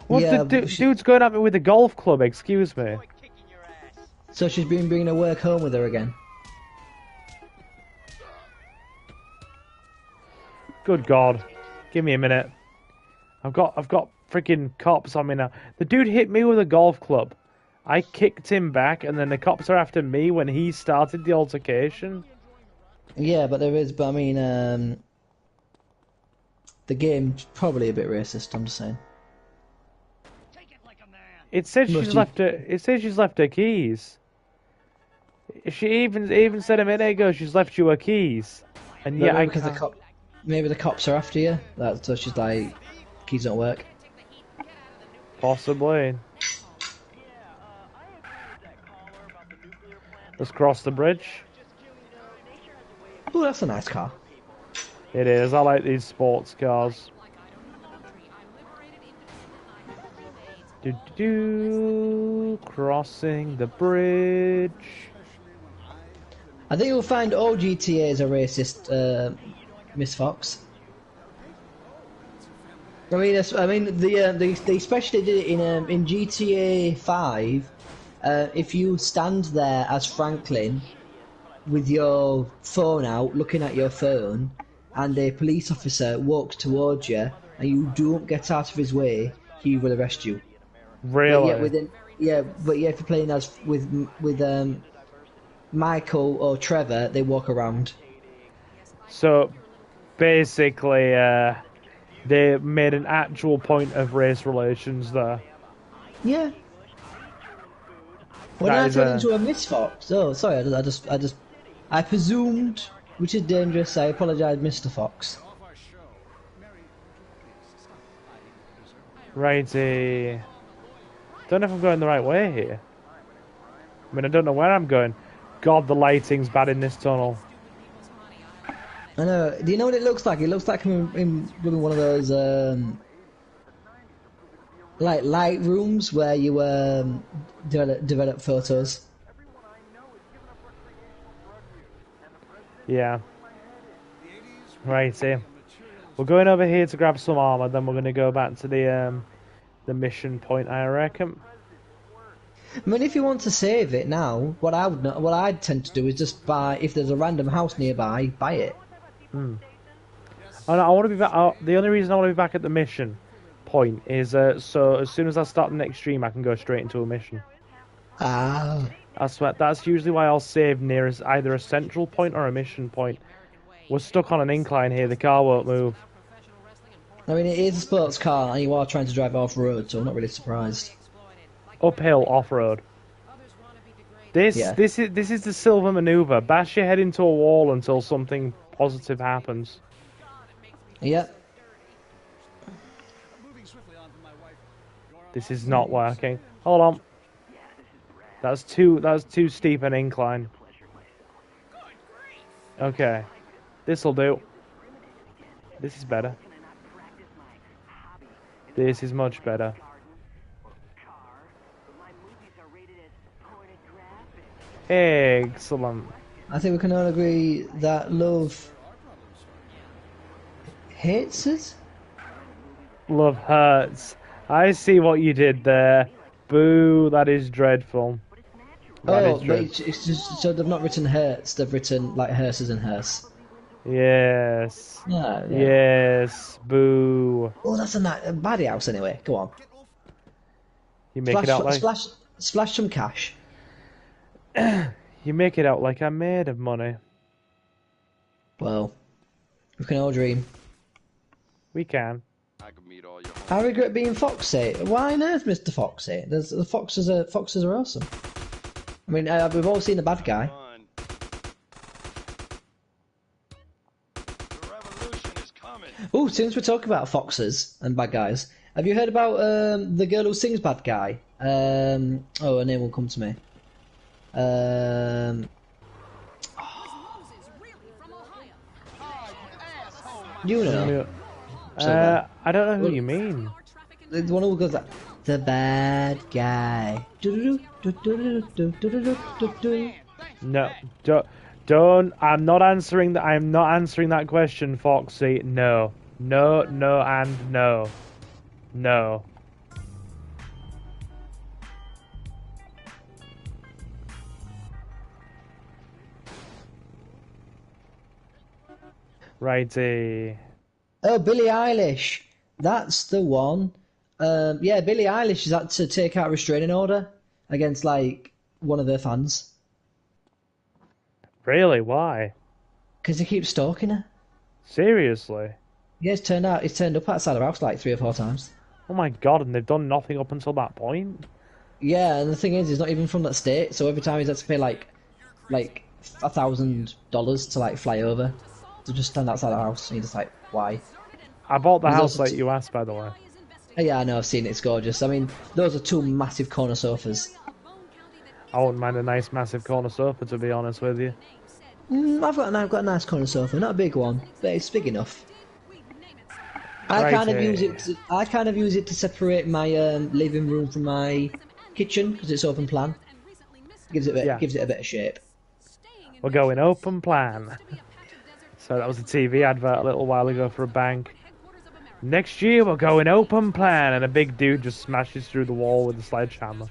What dude's going at me with a golf club? Excuse me. So she's been bringing her work home with her again. Good God, give me a minute. I've got freaking cops on me now. The dude hit me with a golf club. I kicked him back, and then the cops are after me when he started the altercation. Yeah, but I mean, the game's probably a bit racist. I'm just saying. It says she's left her. It says she's left her keys. She even said a minute ago she's left you her keys, and yeah, because maybe the cops are after you. So she's like, keys don't work. Possibly. Let's cross the bridge. Oh, that's a nice car. It is. I like these sports cars. Crossing the bridge. I think you'll find all GTAs are racist, Miss Fox. I mean, they especially did it in GTA 5. If you stand there as Franklin with your phone out, looking at your phone, and a police officer walks towards you, and you don't get out of his way, he will arrest you. Really? But if you're playing as with Michael or Trevor, they walk around. So, basically, they made an actual point of race relations there. Yeah. When I turned into a Miss Fox, oh sorry, I presumed, which is dangerous. I apologise, Mr. Fox. Righty. Don't know if I'm going the right way here. I mean, I don't know where I'm going. God, the lighting's bad in this tunnel. I know. Do you know what it looks like? It looks like I'm in one of those like light rooms where you develop photos. Yeah. Righty. We're going over here to grab some armor, then we're going to go back to the mission point, I reckon. I mean, if you want to save it now, what I'd tend to do is just buy, if there's a random house nearby, buy it. Oh, no, I want to be back. The only reason I want to be back at the mission point is so as soon as I start the next stream, I can go straight into a mission. Ah. That's usually why I'll save near either a central point or a mission point. We're stuck on an incline here. The car won't move. I mean, it is a sports car, and you are trying to drive off road, so I'm not really surprised. Uphill, off road. This is the silver maneuver. Bash your head into a wall until something positive happens. Yep. This is not working. Hold on. That's too steep an incline. Okay. This'll do. This is better. This is much better. Excellent. I think we can all agree that love hates us? Love hurts. I see what you did there. Boo, that is dreadful. That Oh, is but dreadful. it's just so they've not written hurts. They've written like hearses and hearse. Yes. Yeah, yeah. Yes. Boo. Oh, that's a baddie house anyway. Go on. You make it out like Splash some cash. you make it out like I'm made of money. Well, we can all dream. We can. I regret being Foxy. Why on earth, Mr. Foxy? The foxes are awesome. I mean, we've all seen the bad guy. Oh, since we're talking about foxes and bad guys, have you heard about the girl who sings bad guy? Oh, her name will come to me. You know. I don't know who you mean. The one who goes like, the bad guy. No, don't. I'm not answering that. I'm not answering that question, Foxy. No, and no, no. Righty. Oh, Billie Eilish. That's the one. Yeah, Billie Eilish has had to take out a restraining order against like one of her fans. Really? Why? Because they keep stalking her. Seriously? Yeah, it's turned up outside her house like 3 or 4 times. Oh my god, and they've done nothing up until that point? Yeah, and the thing is, he's not even from that state, so every time he's had to pay like $1,000 to like fly over to just stand outside the house, and you're just like, why? I bought the There's house also that you asked, by the way. Yeah, I know, I've seen it, it's gorgeous. I mean, those are 2 massive corner sofas. I wouldn't mind a nice massive corner sofa, to be honest with you. I've got a nice corner sofa, not a big one, but it's big enough. I kind of use it to separate my living room from my kitchen because it's open plan. Gives it a bit of shape. We're going open plan. So that was a TV advert a little while ago for a bank. Next year we're going open plan, and a big dude just smashes through the wall with a sledgehammer.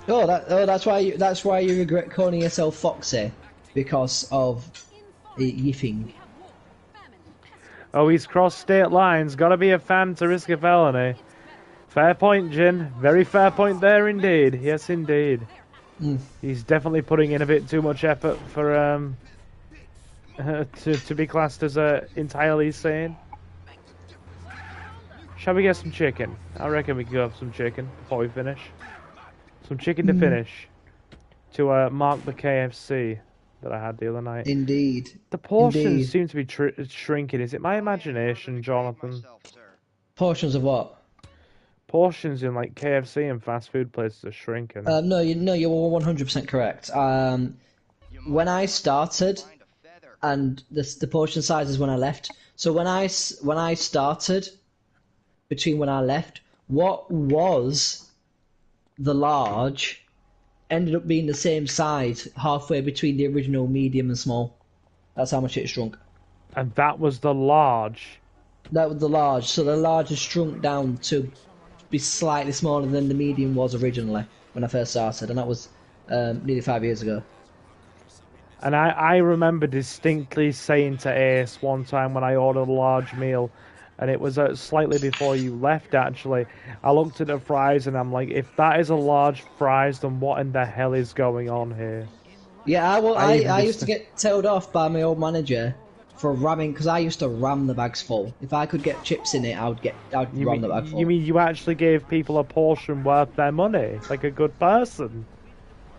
That's why you regret calling yourself Foxy, because of yiffing. Oh, he's crossed state lines. Gotta be a fan to risk a felony. Fair point, Jin. Very fair point there indeed. Yes, indeed. He's definitely putting in a bit too much effort for to be classed as entirely sane. Shall we get some chicken? I reckon we could go have some chicken before we finish. Some chicken to finish. To mark the KFC that I had the other night. Indeed. The portions seem to be shrinking. Is it my imagination, Jonathan? Portions of what? Portions in like KFC and fast food places are shrinking. No, you're 100% correct. When I started, and the portion sizes when I left. So when I started, between when I left, what was the large ended up being the same size halfway between the original medium and small. That's how much it shrunk. And that was the large? That was the large. So the large has shrunk down to be slightly smaller than the medium was originally when I first started, and that was nearly 5 years ago. And I remember distinctly saying to Ace one time when I ordered a large meal, and it was slightly before you left actually, I looked at the fries and I'm like, if that is a large fries, then what in the hell is going on here? Yeah, I used to get told off by my old manager for ramming, because I used to ram the bags full. If I could get chips in it, I'd ram the bag full. You mean you actually gave people a portion worth their money, like a good person?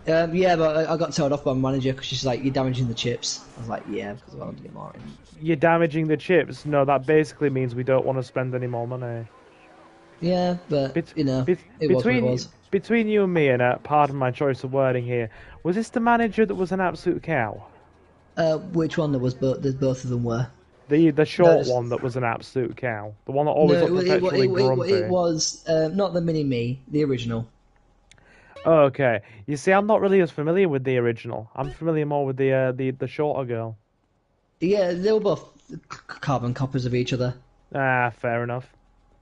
Yeah, but I got told off by my manager because she's like, you're damaging the chips. I was like, yeah, because I want to get more in. You're damaging the chips? No, that basically means we don't want to spend any more money. Yeah, but, it was what it was. Between you and me, and pardon my choice of wording here, was this the manager that was an absolute cow? Which one? There was both of them were. The short one that was an absolute cow? The one that always looked perpetually grumpy? It was not the mini-me, the original. Oh, okay. You see, I'm not really as familiar with the original. I'm familiar more with the shorter girl. Yeah, they were both carbon copies of each other. Ah, fair enough.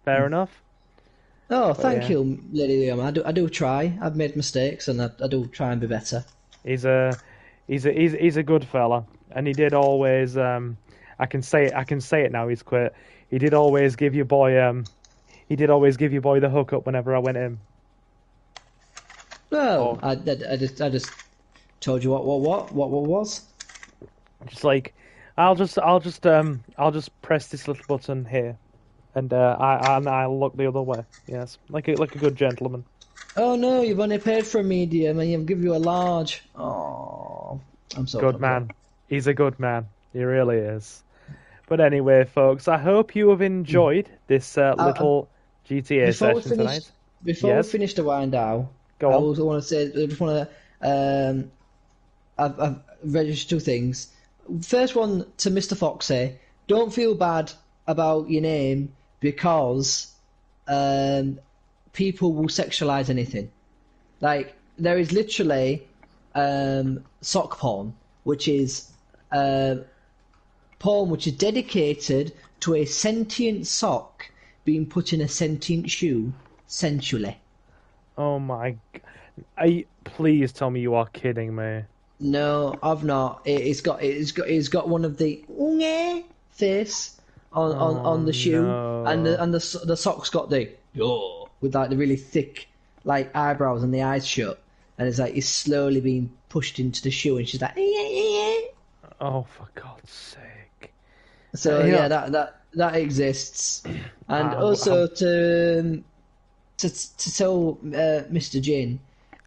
Fair enough. Oh, But thank yeah. you, Lady Liam. I do try. I've made mistakes, and I do try and be better. He's a good fella, and he did always. I can say it now. He's quit. He did always give you boy. He did always give you boy the hookup whenever I went in. No, I just told you what was. Just like, I'll just press this little button here, and I'll look the other way. Yes, like a good gentleman. Oh no, you've only paid for a medium, and you've give you a large. Oh, I'm so Good man. He's a good man. He really is. But anyway, folks, I hope you have enjoyed this little GTA session tonight. Before we finish the wind down, Go on. I also want to say, I just want to, I've registered two things. First one to Mr. Foxy, don't feel bad about your name because people will sexualize anything. Like, there is literally sock porn, which is porn which is dedicated to a sentient sock being put in a sentient shoe sensually. Oh my! Please tell me you are kidding me. No, I've not. It's got one of the face on the shoe, no. and the sock's got the with like the really thick like eyebrows and the eyes shut, and it's slowly being pushed into the shoe, and she's like, oh, for God's sake! So yeah, that exists, and also to tell Mr. Jin.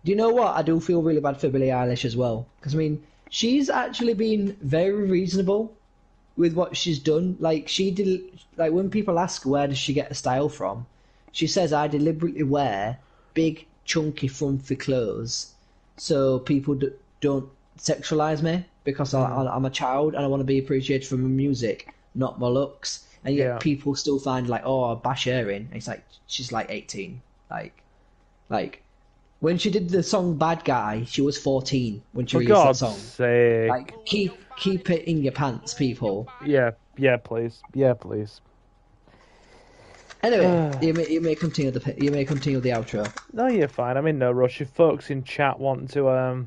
Do you know what? I do feel really bad for Billie Eilish as well. Because, I mean, she's actually been very reasonable with what she's done. Like, when people ask where does she get the style from, she says, I deliberately wear big, chunky, frumpy clothes so people don't sexualize me because I'm a child and I want to be appreciated for my music, not my looks. And yet people still find, like, oh, I bash her in. And it's like, she's like 18. Like... When she did the song "Bad Guy," she was 14 when she released that song. For God's sake! Like, keep it in your pants, people. Yeah, please. Anyway, you may continue the outro. No, you're fine. I'm in no rush. If folks in chat want to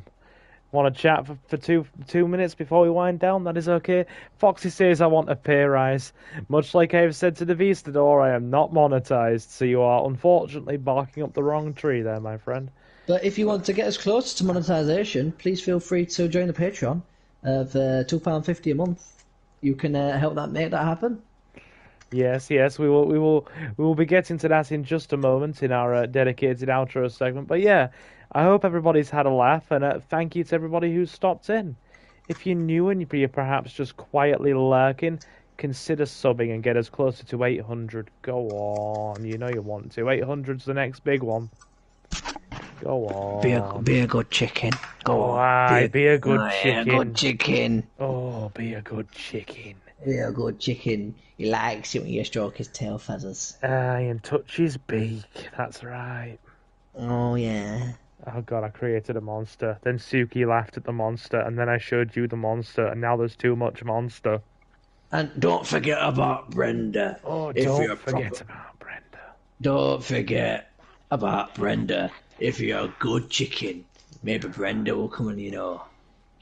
chat for two minutes before we wind down, that is okay. Foxy says I want a pay rise. Much like I have said to the Vistador, I am not monetized, so you are unfortunately barking up the wrong tree there, my friend. But if you want to get us closer to monetization, please feel free to join the Patreon of £2.50 a month. You can help make that happen. Yes, we will be getting to that in just a moment in our dedicated outro segment. But yeah, I hope everybody's had a laugh, and thank you to everybody who's stopped in. If you're new and you're perhaps just quietly lurking, consider subbing and get us closer to 800. Go on, you know you want to. 800's the next big one. Go on. Be a good chicken. Go on. Be a good chicken. Be a good chicken. Oh, be a good chicken. Be a good chicken. He likes it when you stroke his tail feathers. And touch his beak. That's right. Oh, yeah. Oh god, I created a monster. Then Suki laughed at the monster, and then I showed you the monster, and now there's too much monster. And don't forget about Brenda. Oh, don't forget about Brenda. Don't forget about Brenda. If you're a good chicken, maybe Brenda will come and,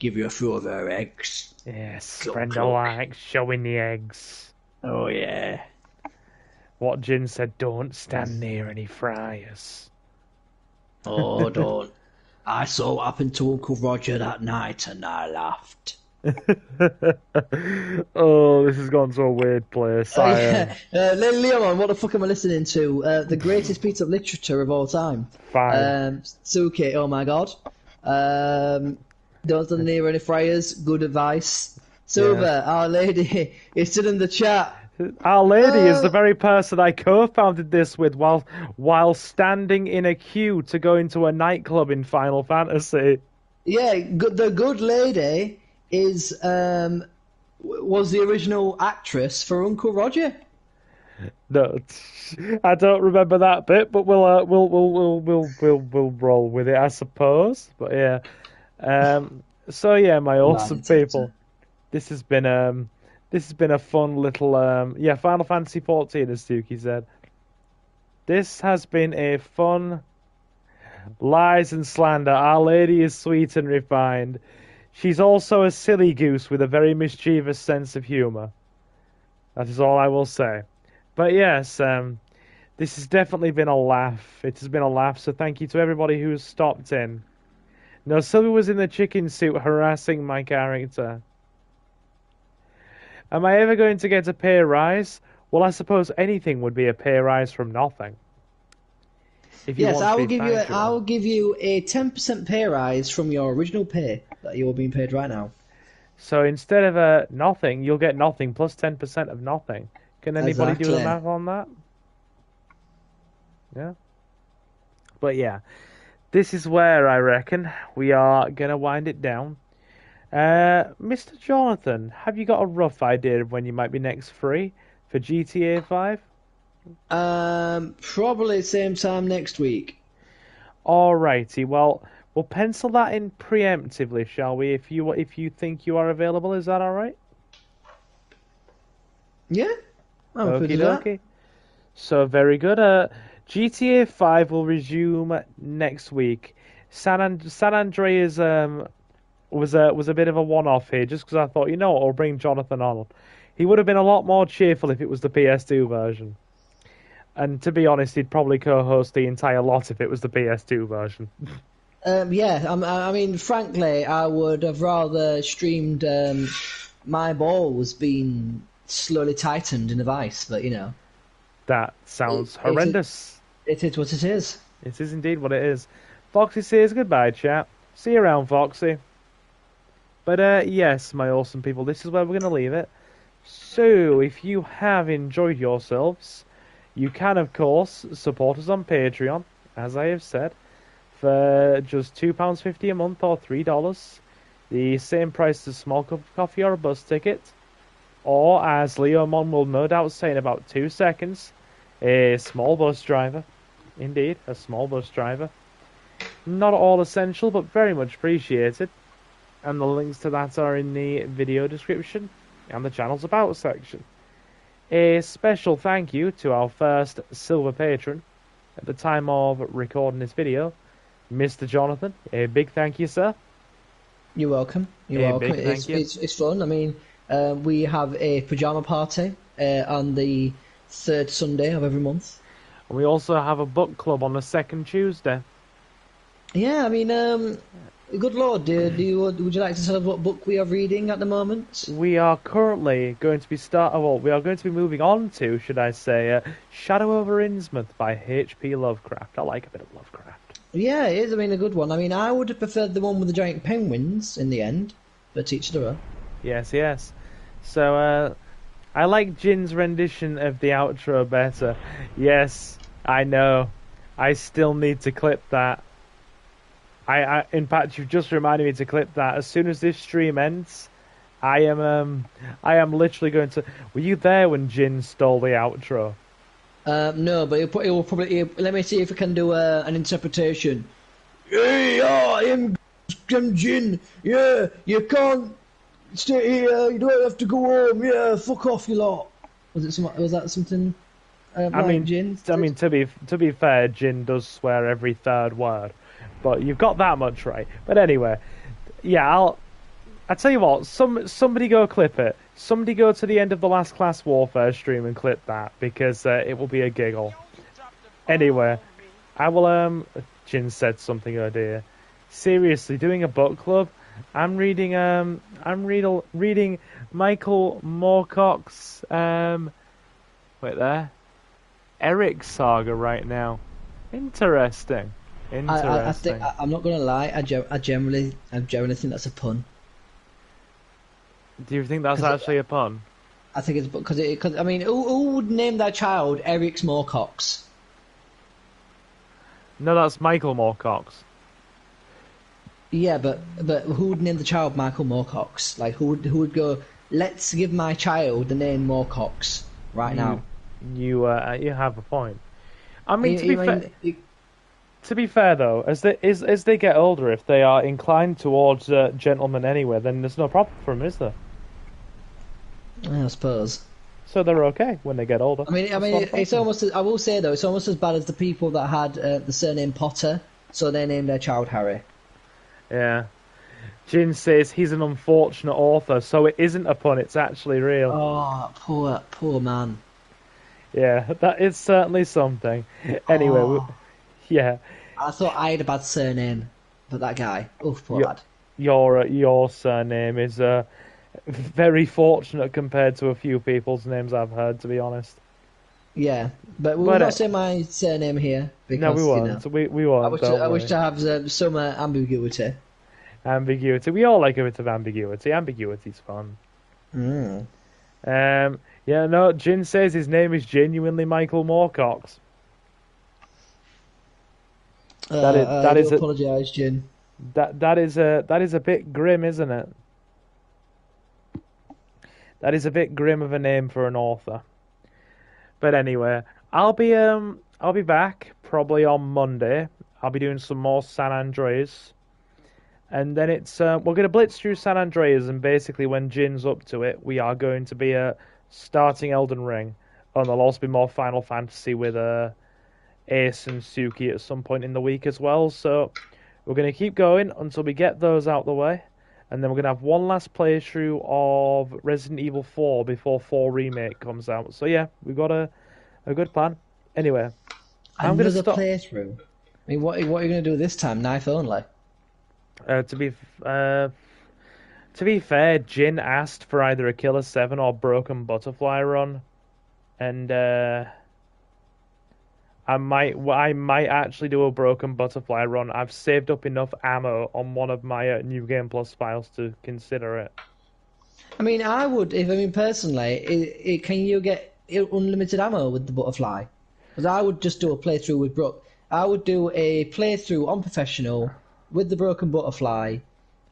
give you a few of her eggs. Yes, Brenda likes showing the eggs. Oh, yeah. What Jin said, don't stand near any fryers. Oh, don't. I saw what happened to Uncle Roger that night and I laughed. Oh, this has gone to a weird place. Leon, what the fuck am I listening to? The greatest piece of literature of all time. Fine. Suki, oh my god. Don't stand near any fryers, good advice. Silver, Our Lady, is still in the chat. Our Lady is the very person I co-founded this with while standing in a queue to go into a nightclub in Final Fantasy. Yeah, the good lady was the original actress for Uncle Roger. No, I don't remember that bit, but we'll roll with it, I suppose. But yeah, so yeah, my awesome people, this has been This has been a fun little, Final Fantasy 14, as Suki said. This has been a fun lies and slander. Our Lady is sweet and refined. She's also a silly goose with a very mischievous sense of humour. That is all I will say. But yes, this has definitely been a laugh. It has been a laugh, so thank you to everybody who's stopped in. No, Sylvie was in the chicken suit harassing my character. Am I ever going to get a pay rise? Well, I suppose anything would be a pay rise from nothing. Yes, I will give you a 10% pay rise from your original pay that you're being paid right now. So instead of nothing, you'll get nothing plus 10% of nothing. Can anybody do the math on that? Yeah. But yeah, this is where I reckon we are going to wind it down. Mr. Jonathan, have you got a rough idea of when you might be next free for GTA 5? Probably same time next week. Alrighty, well, we'll pencil that in preemptively, shall we? If you think you are available, is that alright? Yeah, I'm happy to do that. So very good. GTA 5 will resume next week. San Andreas was a bit of a one-off here, just because I thought, you know what, I'll bring Jonathan on. He would have been a lot more cheerful if it was the PS2 version. And to be honest, he'd probably co-host the entire lot if it was the PS2 version. Yeah, I mean, frankly, I would have rather streamed my balls being slowly tightened in a vice, but you know. That sounds horrendous. It is what it is. It is indeed what it is. Foxy says goodbye, chat. See you around, Foxy. But yes, my awesome people, this is where we're going to leave it. So, if you have enjoyed yourselves, you can, of course, support us on Patreon, as I have said, for just £2.50 a month or $3. The same price as a small cup of coffee or a bus ticket. Or, as Leo Mon will no doubt say in about 2 seconds, a small bus driver. Indeed, a small bus driver. Not at all essential, but very much appreciated. And the links to that are in the video description and the channel's About section. A special thank you to our first silver patron at the time of recording this video, Mr. Jonathan. A big thank you, sir. You're welcome. You're welcome. It's fun. I mean, we have a pajama party on the third Sunday of every month. And we also have a book club on the second Tuesday. Yeah, I mean, good lord, would you like to tell us what book we are reading at the moment? We are currently going to be we are going to be moving on to, should I say, Shadow over Innsmouth by H.P. Lovecraft. I like a bit of Lovecraft. Yeah, it is. I mean, a good one. I mean, I would have preferred the one with the giant penguins in the end, but each their own. Yes. So, I like Jin's rendition of the outro better. Yes, I know. I still need to clip that. In fact, you've just reminded me to clip that. As soon as this stream ends, I am literally going to. Were you there when Jin stole the outro? No, but he will probably. Let me see if I can do an interpretation. Hey, I'm Jin. Yeah, you can't stay here. You don't have to go home. Yeah, fuck off, you lot. Was that something? Jin. I mean, to be fair, Jin does swear every third word. But you've got that much right. But anyway, yeah, I tell you what, somebody go clip it. Somebody go to the end of the Last Class Warfare stream and clip that, because it will be a giggle. Anyway, I will, Jin said something, oh dear. Seriously, doing a book club? I'm reading Michael Moorcock's, Eric saga right now. Interesting. I think I'm not going to lie. I generally think that's a pun. Do you think that's actually a pun? I think it's because I mean, who would name their child Eric's Moorcocks? No, that's Michael Moorcocks. Yeah, but who would name the child Michael Moorcocks? Like who would go? Let's give my child the name Moorcocks right now. You have a point. I mean, to be fair though, as they get older, if they are inclined towards gentlemen anyway, then there's no problem for them, is there? I suppose. So they're okay when they get older. I mean, it's almost. I will say though, it's almost as bad as the people that had the surname Potter, so they named their child Harry. Yeah. Jin says he's an unfortunate author, so it isn't a pun, it's actually real. Oh, poor man. Yeah, that is certainly something. Anyway, yeah. I thought I had a bad surname, but that guy, poor lad. Your surname is very fortunate compared to a few people's names I've heard, to be honest. Yeah, but we will not say my surname here because no, we won't. You know, we won't. I wish to have some ambiguity. Ambiguity. We all like a bit of ambiguity. Ambiguity's fun. Yeah, no. Jin says his name is genuinely Michael Moorcox. I apologise, Jin. That is a bit grim, isn't it? That is a bit grim of a name for an author. But anyway, I'll be back probably on Monday. I'll be doing some more San Andreas, and then it's we're gonna blitz through San Andreas, and basically when Jin's up to it, we are going to be starting Elden Ring, and there'll also be more Final Fantasy with Ace and Suki at some point in the week as well. So we're gonna keep going until we get those out the way. And then we're going to have one last playthrough of Resident Evil 4 before 4 Remake comes out. So yeah, we've got a good plan. Anyway, I'm going to stop. Playthrough? I mean, what are you going to do this time? Knife only? To be fair, Jin asked for either a Killer 7 or Broken Butterfly run. And I might actually do a Broken Butterfly run. I've saved up enough ammo on one of my New Game Plus files to consider it. I mean, I would, personally, can you get unlimited ammo with the Butterfly? Because I would just do a playthrough with I would do a playthrough on Professional with the Broken Butterfly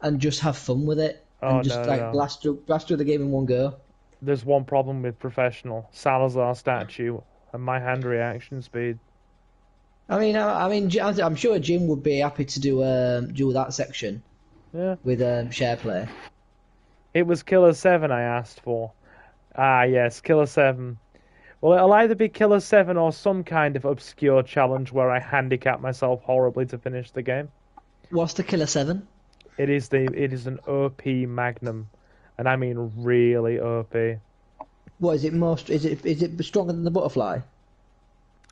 and just have fun with it. And blast through the game in one go. There's one problem with Professional. Salazar statue. And my hand reaction speed. I'm sure Jim would be happy to do that section. Yeah. With share play. It was Killer 7 I asked for. Ah, yes, Killer 7. Well, it'll either be Killer 7 or some kind of obscure challenge where I handicap myself horribly to finish the game. What's the Killer 7? It is an OP Magnum, and I mean really OP. What is it? Is it stronger than the Butterfly?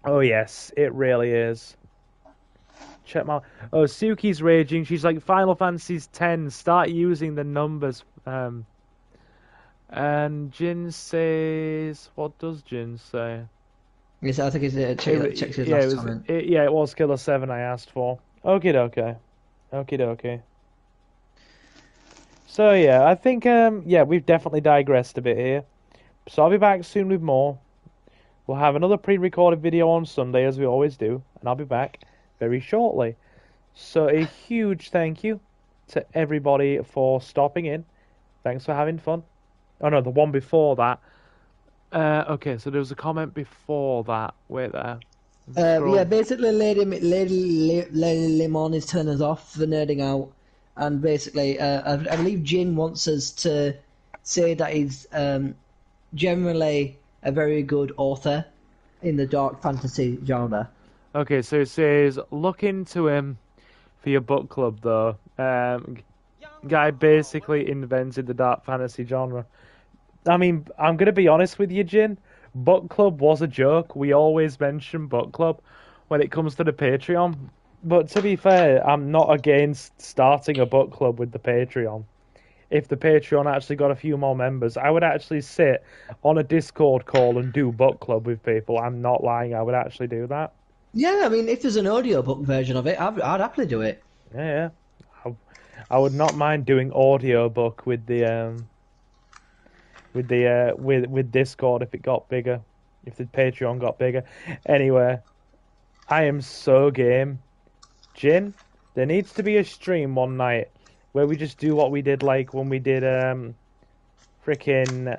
Oh yes, it really is. Check my. Oh, Suki's raging. She's like, Final Fantasy's 10. Start using the numbers. And Jin says, what does Jin say? Yes, I think it's checks his last comment. It was Killer 7 I asked for. Okie dokie. So yeah, I think we've definitely digressed a bit here. So I'll be back soon with more. We'll have another pre-recorded video on Sunday, as we always do, and I'll be back very shortly. So a huge thank you to everybody for stopping in. Thanks for having fun. Oh no, the one before that. Okay, so there was a comment before that. Wait there. Basically, Lady Lemon is turning us off for nerding out, and basically, I believe Jin wants us to say that he's generally a very good author in the dark fantasy genre. Okay, so it says, look into him for your book club, though. Guy basically invented the dark fantasy genre. I mean, I'm going to be honest with you, Jin. Book club was a joke. We always mention book club when it comes to the Patreon. But to be fair, I'm not against starting a book club with the Patreon. If the Patreon actually got a few more members, I would actually sit on a Discord call and do book club with people. I'm not lying. I would actually do that. Yeah, I mean, if there's an audiobook version of it, I'd happily do it. Yeah. I would not mind doing audiobook with the with Discord if it got bigger, if the Patreon got bigger. Anyway, I am so game. Jin, there needs to be a stream one night where we just do what we did like when we did freaking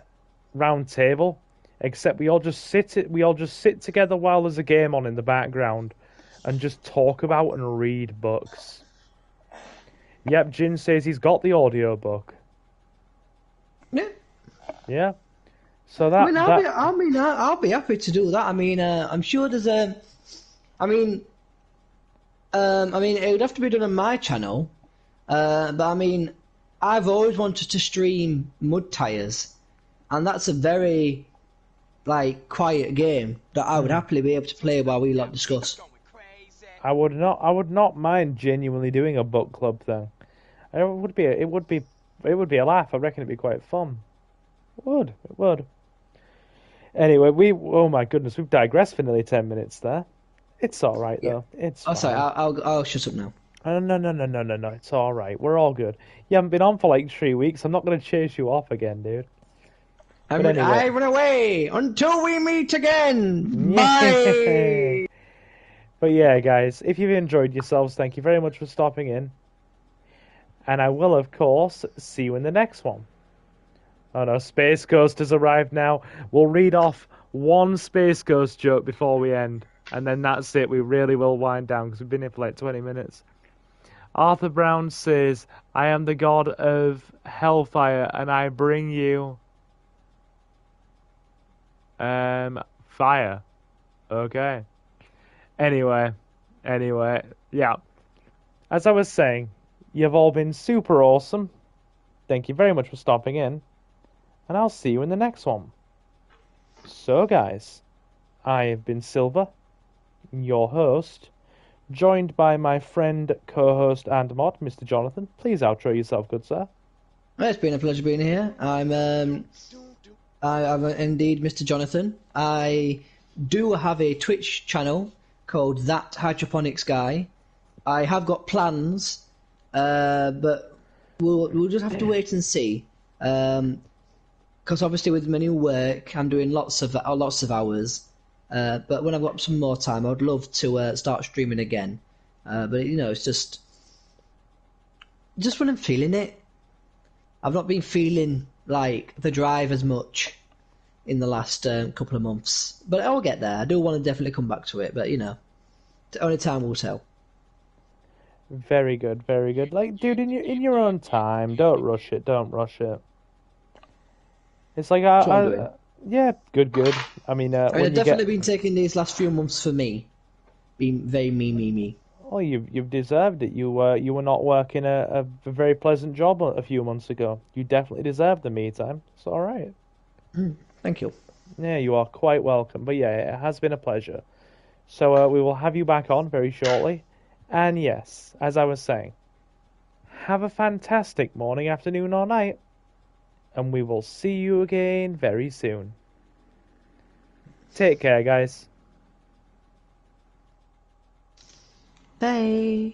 round table, except we all just sit together while there's a game on in the background and just talk about and read books. Yep, Jin says he's got the audio book. Yeah. Yeah. So I mean, that I'll be happy to do that. I mean, I'm sure there's a. I mean, it would have to be done on my channel. But I mean, I've always wanted to stream Mud Tires, and that's a very quiet game that I would happily be able to play while we discuss. I would not mind genuinely doing a book club thing. It would be a laugh. I reckon it'd be quite fun. It would. Anyway, oh my goodness, we've digressed for nearly 10 minutes there. It's all right though. It's fine. Sorry, I'll shut up now. No. It's all right. We're all good. You haven't been on for like 3 weeks. I'm not going to chase you off again, dude. I run away until we meet again. Bye. But yeah, guys, if you've enjoyed yourselves, thank you very much for stopping in. And I will, of course, see you in the next one. Oh no, Space Ghost has arrived now. We'll read off one Space Ghost joke before we end. And then that's it. We really will wind down because we've been here for like 20 minutes. Arthur Brown says, I am the god of hellfire and I bring you fire. Okay. Anyway, yeah. As I was saying, you've all been super awesome. Thank you very much for stopping in. And I'll see you in the next one. So guys, I have been Silver, your host, joined by my friend, co-host and mod, Mr. Jonathan. Please outro yourself, good sir. It's been a pleasure being here. I'm indeed Mr. Jonathan. I do have a Twitch channel called That Hydroponics Guy. I have got plans, but we'll just have to wait and see. Because obviously with my new work, I'm doing lots of hours. But when I've got some more time, I'd love to start streaming again. But it's just when I'm feeling it. I've not been feeling like the drive as much in the last couple of months, but I'll get there. I do want to definitely come back to it, but only time will tell. Very good, very good. Like, dude, in your own time, don't rush it. It's like yeah, good. I mean, I've definitely been taking these last few months for me, being very me. Oh, you've deserved it. You were not working a very pleasant job a few months ago. You definitely deserve the me time. It's all right. Thank you. Yeah, you are quite welcome. But yeah, it has been a pleasure. So we will have you back on very shortly. And yes, as I was saying, have a fantastic morning, afternoon, or night. And we will see you again very soon. Take care, guys. Bye.